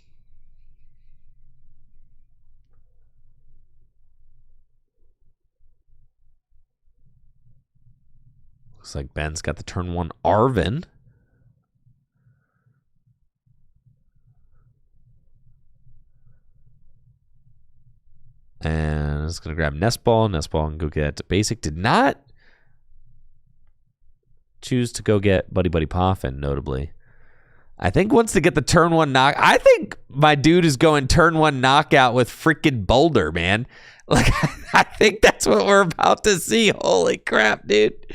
Looks like Ben's got the turn 1 Arvin. And it's going to grab Nestball and go get basic. Did not choose to go get Buddy Buddy Poffin, notably. I think wants to get the turn 1 knock. I think my dude is going turn 1 knockout with freaking Boulder, man. Like, I think that's what we're about to see. Holy crap, dude.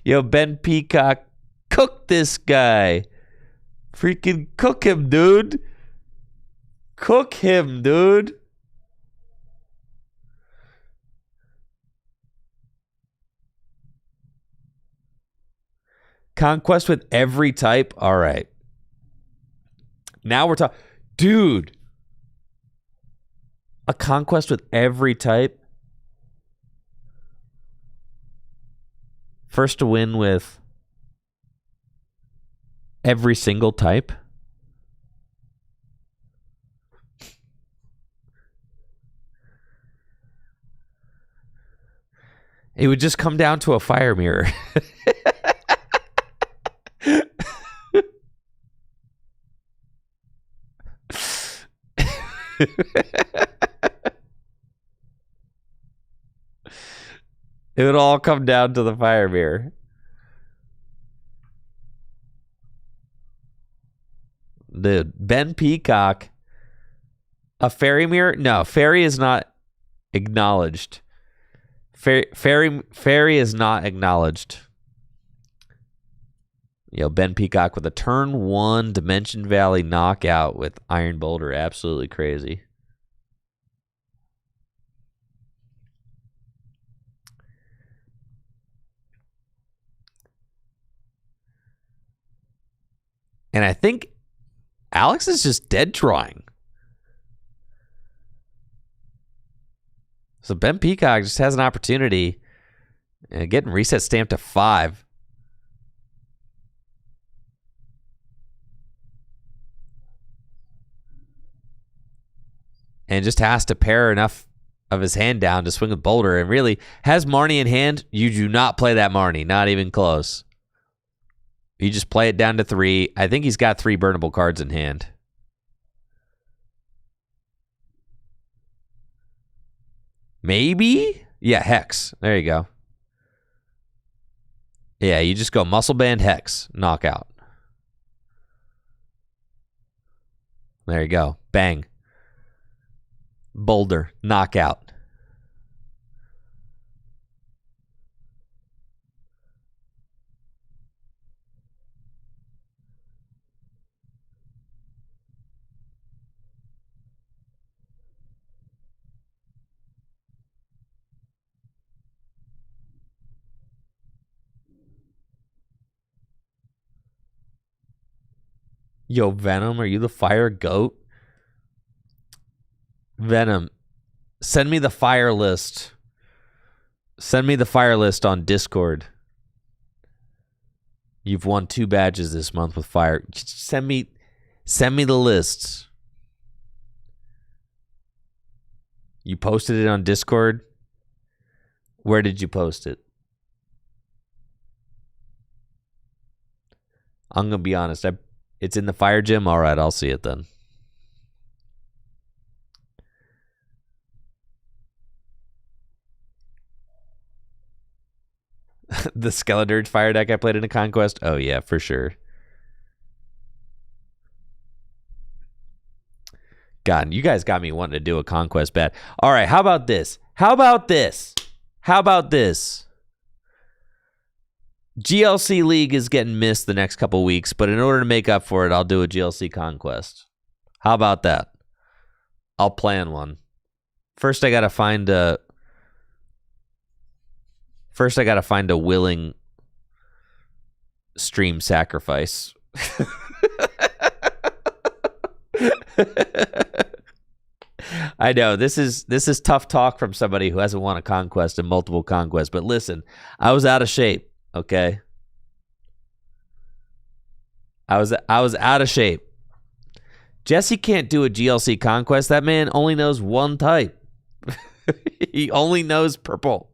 Yo, Ben Peacock, cook this guy. Freaking cook him, dude. Cook him, dude. Conquest with every type. All right. Now we're talking. Dude. A conquest with every type. First to win with every single type. It would just come down to a fire mirror. It would all come down to the fire mirror. Dude, Ben Peacock. A fairy mirror? No, fairy is not acknowledged. Fairy is not acknowledged. Ben Peacock with a turn 1 Dimension Valley knockout with Iron Boulder. Absolutely crazy. And I think Alex is just dead drawing. So Ben Peacock just has an opportunity getting reset stamped to 5. And just has to pare enough of his hand down to swing with Boulder. And really, has Marnie in hand, you do not play that Marnie. Not even close. You just play it down to 3. I think he's got 3 burnable cards in hand. Maybe? Yeah, Hex. There you go. Yeah, you just go Muscle Band, Hex, knockout. There you go. Bang. Boulder, knockout. Yo, Venom, are you the fire goat? Venom, send me the fire list. Send me the fire list on Discord. You've won 2 badges this month with fire. Send me the lists. You posted it on Discord? Where did you post it? I'm going to be honest. It's in the fire gym? All right, I'll see it then. The Skeledirge fire deck I played in a Conquest? Oh, yeah, for sure. God, you guys got me wanting to do a Conquest bet. All right, how about this? GLC League is getting missed the next couple weeks, but in order to make up for it, I'll do a GLC Conquest. How about that? I'll plan one. First, I gotta find a willing stream sacrifice. I know this is tough talk from somebody who hasn't won a Conquest and multiple conquests, but listen, I was out of shape. Okay. I was out of shape. Jesse can't do a GLC Conquest. That man only knows one type. He only knows purple.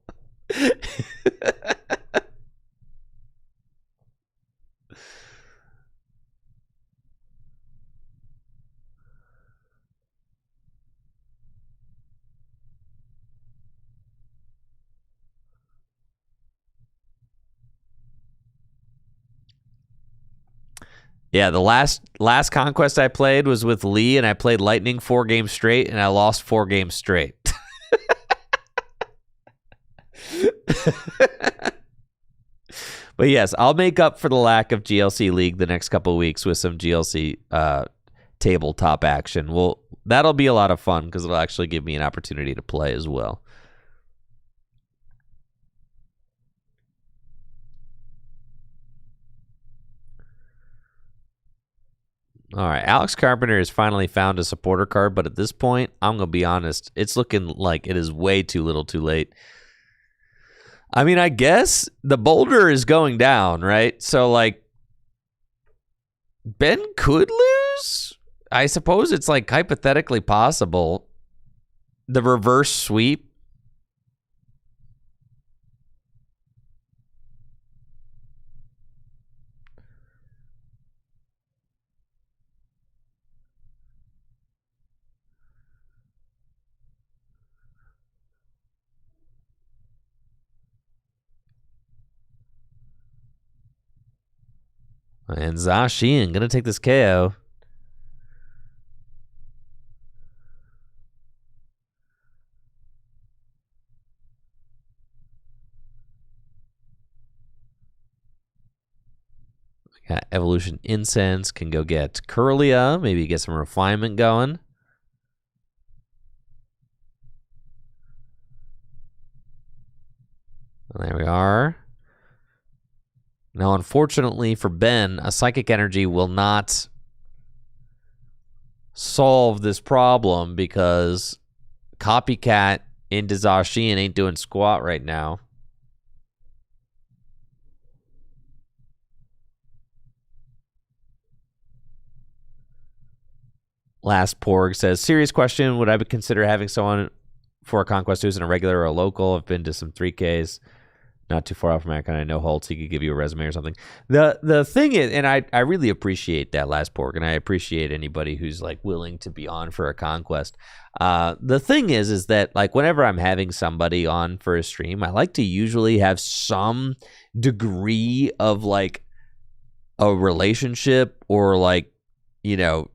Yeah, the last Conquest I played was with Lee, and I played Lightning 4 games straight, and I lost 4 games straight. But yes, I'll make up for the lack of GLC League the next couple of weeks with some GLC tabletop action. Well, that'll be a lot of fun because it'll actually give me an opportunity to play as well. All right, Alex Carpenter has finally found a supporter card, but at this point, I'm going to be honest, it's looking like it is way too little too late. I mean, I guess the boulder is going down, right? So, like, Ben could lose? I suppose it's, like, hypothetically possible. The reverse sweep. And Zashian gonna take this KO. Got Evolution Incense, can go get Curlia, maybe get some refinement going. And there we are. Now, unfortunately for Ben, a Psychic Energy will not solve this problem because Copycat into Zacian ain't doing squat right now. Last Porg says, serious question, would I consider having someone for a Conquest who's an irregular or a local? I've been to some 3Ks, not too far off from America, and I know Holtz, he could give you a resume or something. The thing is, and I really appreciate that, Last Porg, and I appreciate anybody who's like willing to be on for a Conquest. The thing is that like whenever I'm having somebody on for a stream, I like to usually have some degree of like a relationship or like, you know,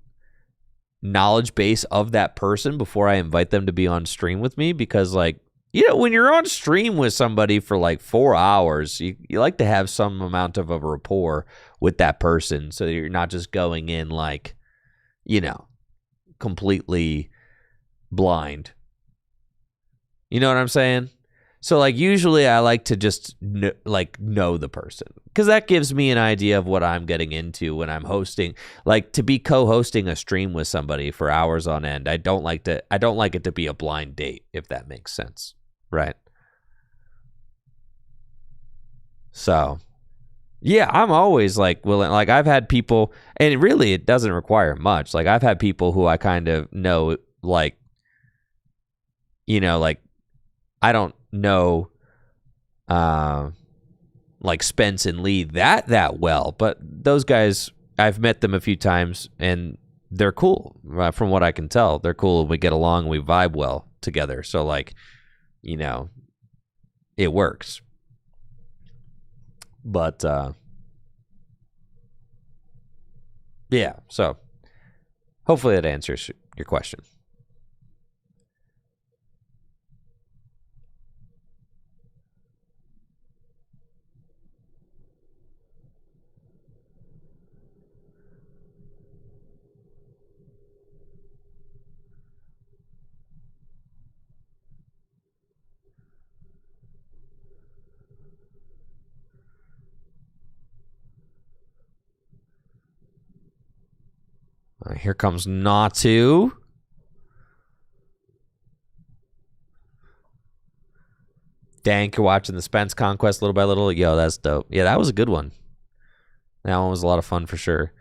knowledge base of that person before I invite them to be on stream with me, because like, you know, when you're on stream with somebody for like 4 hours, you like to have some amount of a rapport with that person so you're not just going in like, you know, completely blind. You know what I'm saying? So like usually I like to just know the person, because that gives me an idea of what I'm getting into when I'm hosting. Like to be co-hosting a stream with somebody for hours on end, I don't like it to be a blind date, if that makes sense. Right. So, yeah, I'm always like willing. Like I've had people, and really it doesn't require much. Like I've had people who I kind of know, like, you know, like I don't know, like Spence and Lee that well, but those guys, I've met them a few times and they're cool. From what I can tell, they're cool. We get along, we vibe well together. So like, you know, it works. But yeah, so hopefully that answers your question. Here comes Natu. Dank, you're watching the Spence Conquest little by little. Yo, that's dope. Yeah, that was a good one. That one was a lot of fun for sure.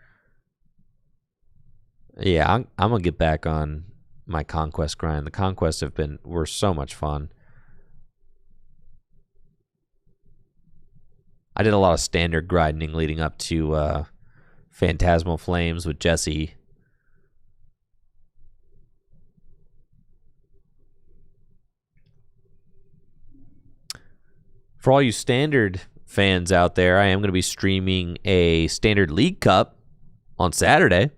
Yeah, I'm going to get back on my Conquest grind. The Conquests were so much fun. I did a lot of standard grinding leading up to Phantasmal Flames with Jesse. For all you standard fans out there, I am going to be streaming a Standard League Cup on Saturday.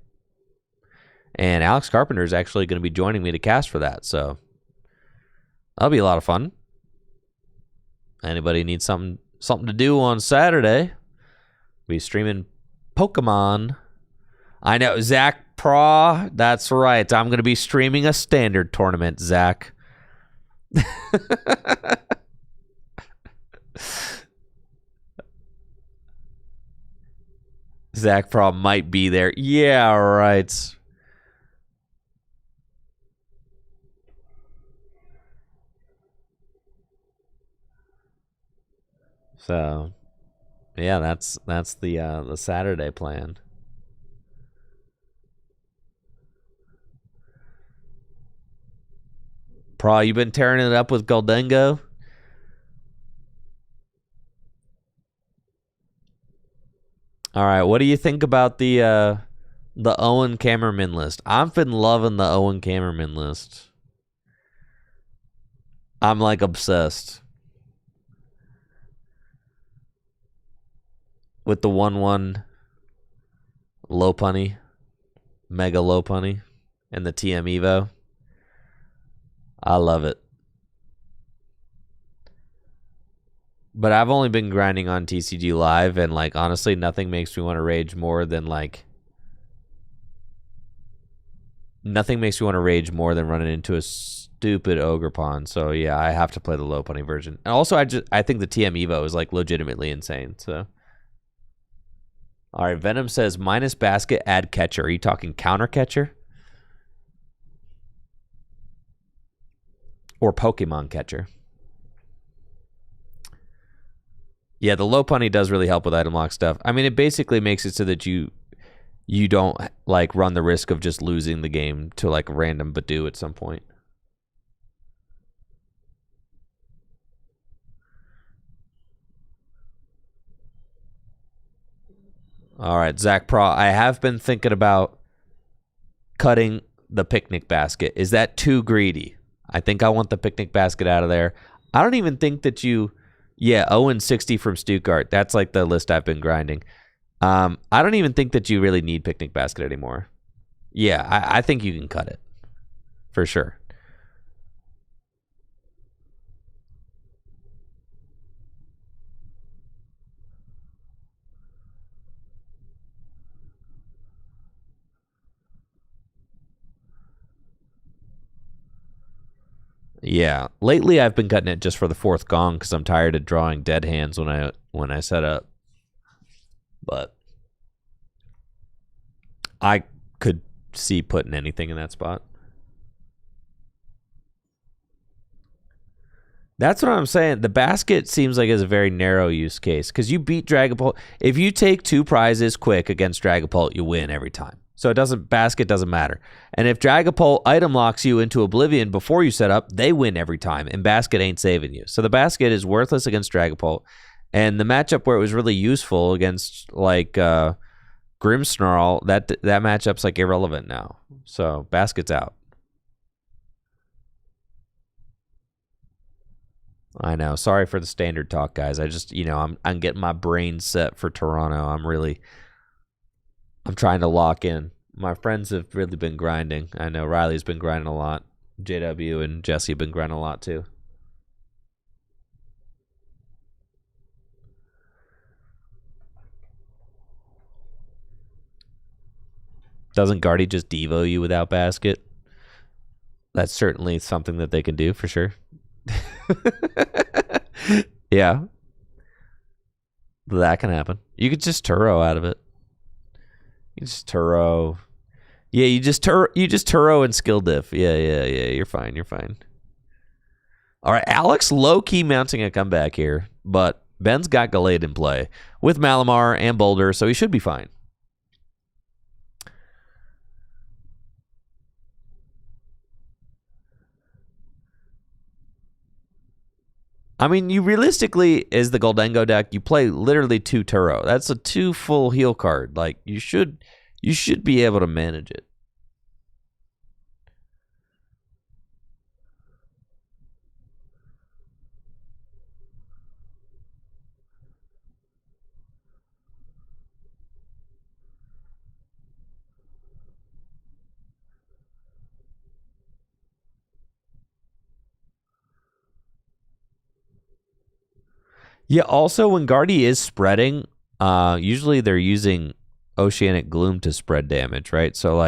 And Alex Carpenter is actually going to be joining me to cast for that. So that'll be a lot of fun. Anybody needs something to do on Saturday? Be streaming Pokemon. I know, Zach Pra. That's right. I'm going to be streaming a standard tournament, Zach. Zach Pra might be there. Yeah, right. So, yeah, that's the Saturday plan. Pra, you been tearing it up with Goldengo? All right, what do you think about the Owen Cameraman list? I've been loving the Owen Cameraman list. I'm like obsessed with the 1-1 low punny, mega low punny, and the TM Evo. I love it. But I've only been grinding on TCG Live, and like honestly, nothing makes me want to rage more than running into a stupid ogre pawn. So yeah, I have to play the low punny version. And also, I think the TM Evo is like legitimately insane. So, all right, Venom says minus basket, add catcher. Are you talking counter catcher or Pokemon catcher? Yeah, the low punny does really help with item lock stuff. I mean, it basically makes it so that you don't like run the risk of just losing the game to like a random Badoo at some point. All right, Zach Pro, I have been thinking about cutting the picnic basket. Is that too greedy? I think I want the picnic basket out of there. I don't even think that you... Yeah, 0-60 from Stuttgart. That's like the list I've been grinding. I don't even think that you really need Picnic Basket anymore. Yeah, I think you can cut it. For sure. Yeah, lately I've been cutting it just for the fourth gong because I'm tired of drawing dead hands when I set up. But I could see putting anything in that spot. That's what I'm saying. The basket seems like it's a very narrow use case because you beat Dragapult. If you take 2 prizes quick against Dragapult, you win every time. So basket doesn't matter. And if Dragapult item locks you into Oblivion before you set up, they win every time, and basket ain't saving you. So the basket is worthless against Dragapult. And the matchup where it was really useful against like Grimmsnarl, that matchup's like irrelevant now. So basket's out. I know. Sorry for the standard talk, guys. I just, I'm getting my brain set for Toronto. I'm trying to lock in. My friends have really been grinding. I know Riley's been grinding a lot. JW and Jesse have been grinding a lot too. Doesn't Guardy just Devo you without basket? That's certainly something that they can do for sure. Yeah. That can happen. You could just Turo out of it. You just Turo. Yeah, you just Turo and skill diff. Yeah. You're fine. All right, Alex low-key mounting a comeback here, but Ben's got Gallade in play with Malamar and Boulder, so he should be fine. I mean, you realistically, as the Goldengo deck, you play literally 2 Turo. That's a 2 full heal card. Like, you should be able to manage it. Yeah, also when Guardy is spreading, usually they're using Oceanic Gloom to spread damage, right? So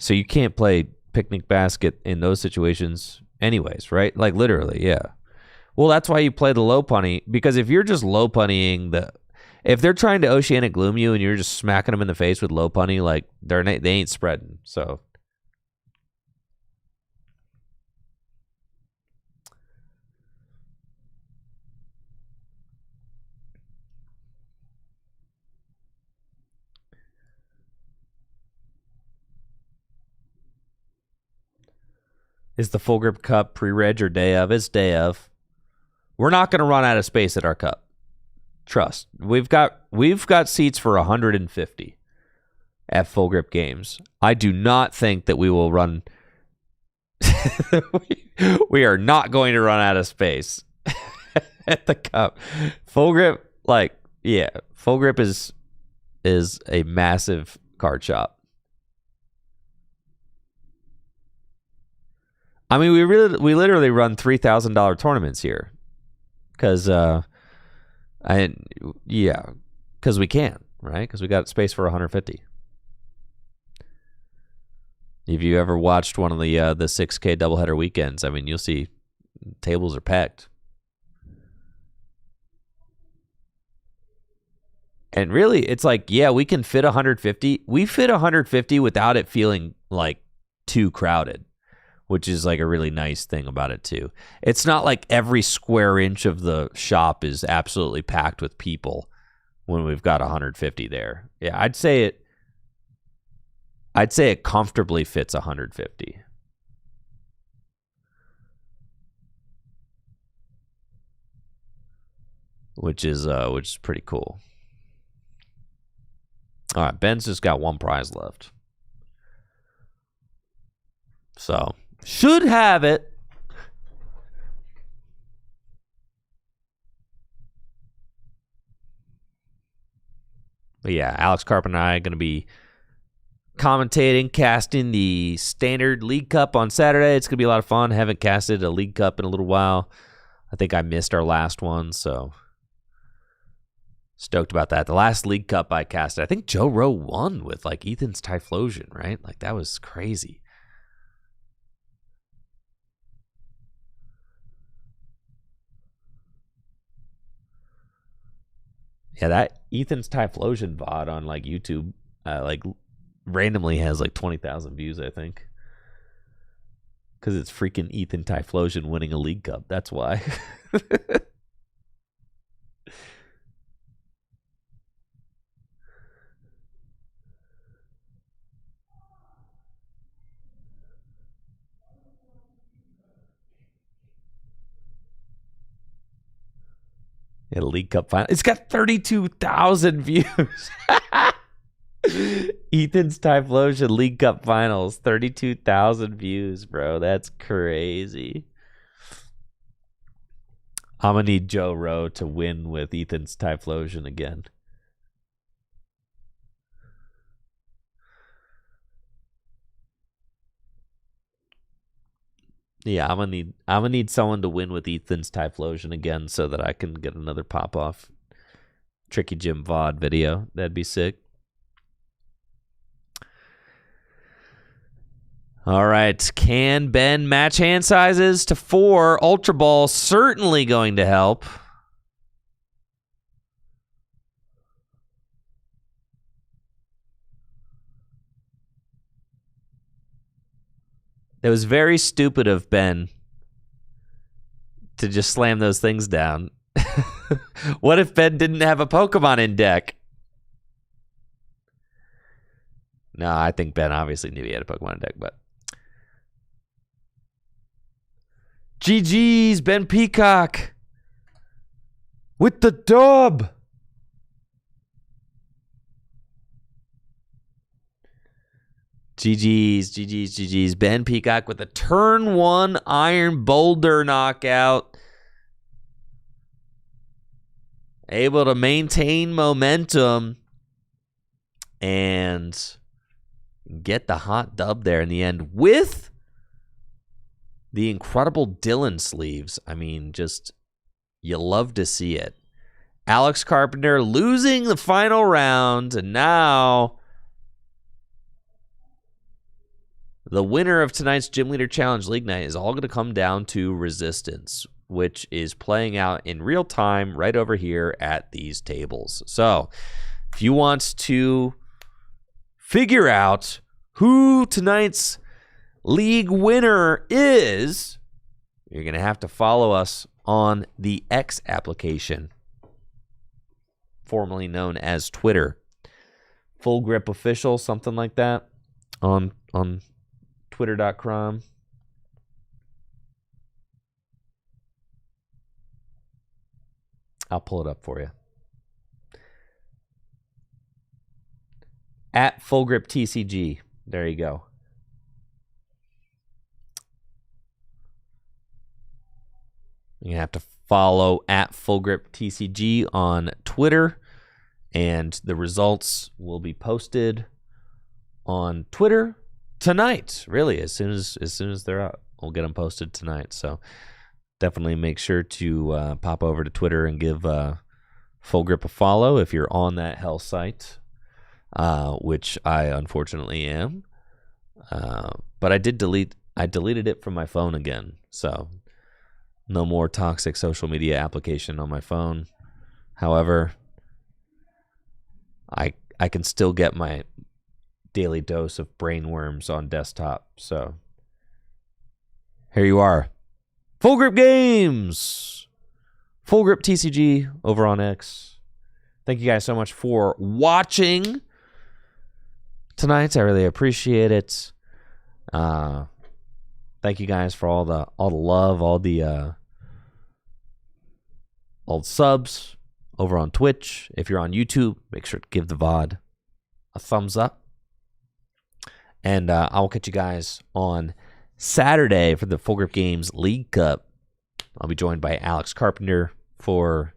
you can't play Picnic Basket in those situations anyways, right? Like literally, yeah. Well, that's why you play the low punny, because if you're just low punnying if they're trying to Oceanic Gloom you and you're just smacking them in the face with low punny, like they ain't spreading. So is the Full Grip Cup pre-reg or day of? It's day of. We're not going to run out of space at our cup. Trust. We've got seats for 150 at Full Grip Games. I do not think that we will run. We are not going to run out of space at the cup. Full Grip, Full Grip is a massive card shop. I mean, we literally run $3,000 tournaments here, because because we can, right? Because we got space for 150. If you ever watched one of the 6K doubleheader weekends, I mean, you'll see tables are packed. And really, it's like, yeah, we can fit 150. We fit 150 without it feeling like too crowded, which is like a really nice thing about it too. It's not like every square inch of the shop is absolutely packed with people when we've got 150 there. Yeah, I'd say it comfortably fits 150. Which is pretty cool. All right, Ben's just got one prize left. So, should have it. But yeah, Alex Carp and I are going to be commentating, casting the Standard League Cup on Saturday. It's going to be a lot of fun. Haven't casted a League Cup in a little while. I think I missed our last one, so stoked about that. The last League Cup I casted, I think Joe Rowe won with like Ethan's Typhlosion, right? Like that was crazy. Yeah, that Ethan's Typhlosion VOD on like YouTube, like randomly has like 20,000 views, I think. Because it's freaking Ethan Typhlosion winning a League Cup. That's why. Yeah, League Cup final. It's got 32,000 views. Ethan's Typhlosion League Cup Finals, 32,000 views, bro. That's crazy. I'm going to need Joe Rowe to win with Ethan's Typhlosion again. Yeah, I'm gonna need someone to win with Ethan's Typhlosion again so that I can get another pop off Tricky Jim VOD video. That'd be sick. All right, can Ben match hand sizes to 4? Ultra Ball certainly going to help. It was very stupid of Ben to just slam those things down. What if Ben didn't have a Pokemon in deck? No, I think Ben obviously knew he had a Pokemon in deck, but GG's, Ben Peacock with the dub. GG's. Ben Peacock with a turn 1 Iron Boulder knockout. Able to maintain momentum and get the hot dub there in the end with the incredible Dylan sleeves. I mean, just, you love to see it. Alex Carpenter losing the final round, and now the winner of tonight's Gym Leader Challenge League Night is all going to come down to Resistance, which is playing out in real time right over here at these tables. So if you want to figure out who tonight's league winner is, you're going to have to follow us on the X application, formerly known as Twitter. Full Grip Official, something like that, on twitter.com. I'll pull it up for you. At Full Grip TCG. There you go. You have to follow at Full Grip TCG on Twitter, and the results will be posted on Twitter tonight. Really, as soon as they're out, we'll get them posted tonight. So definitely make sure to pop over to Twitter and give Full Grip a follow if you're on that hell site, which I unfortunately am. But I deleted it from my phone again, so no more toxic social media application on my phone. However, I can still get my daily dose of brainworms on desktop. So here you are. Full Grip Games. Full Grip TCG over on X. Thank you guys so much for watching tonight. I really appreciate it. Thank you guys for all the love, all the subs over on Twitch. If you're on YouTube, make sure to give the VOD a thumbs up. And I'll catch you guys on Saturday for the Full Grip Games League Cup. I'll be joined by Alex Carpenter for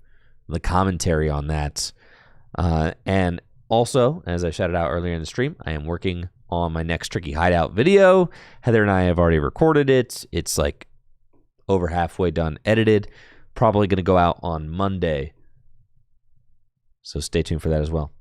the commentary on that. And also, as I shouted out earlier in the stream, I am working on my next Tricky Hideout video. Heather and I have already recorded it. It's like over halfway done edited. Probably going to go out on Monday. So stay tuned for that as well.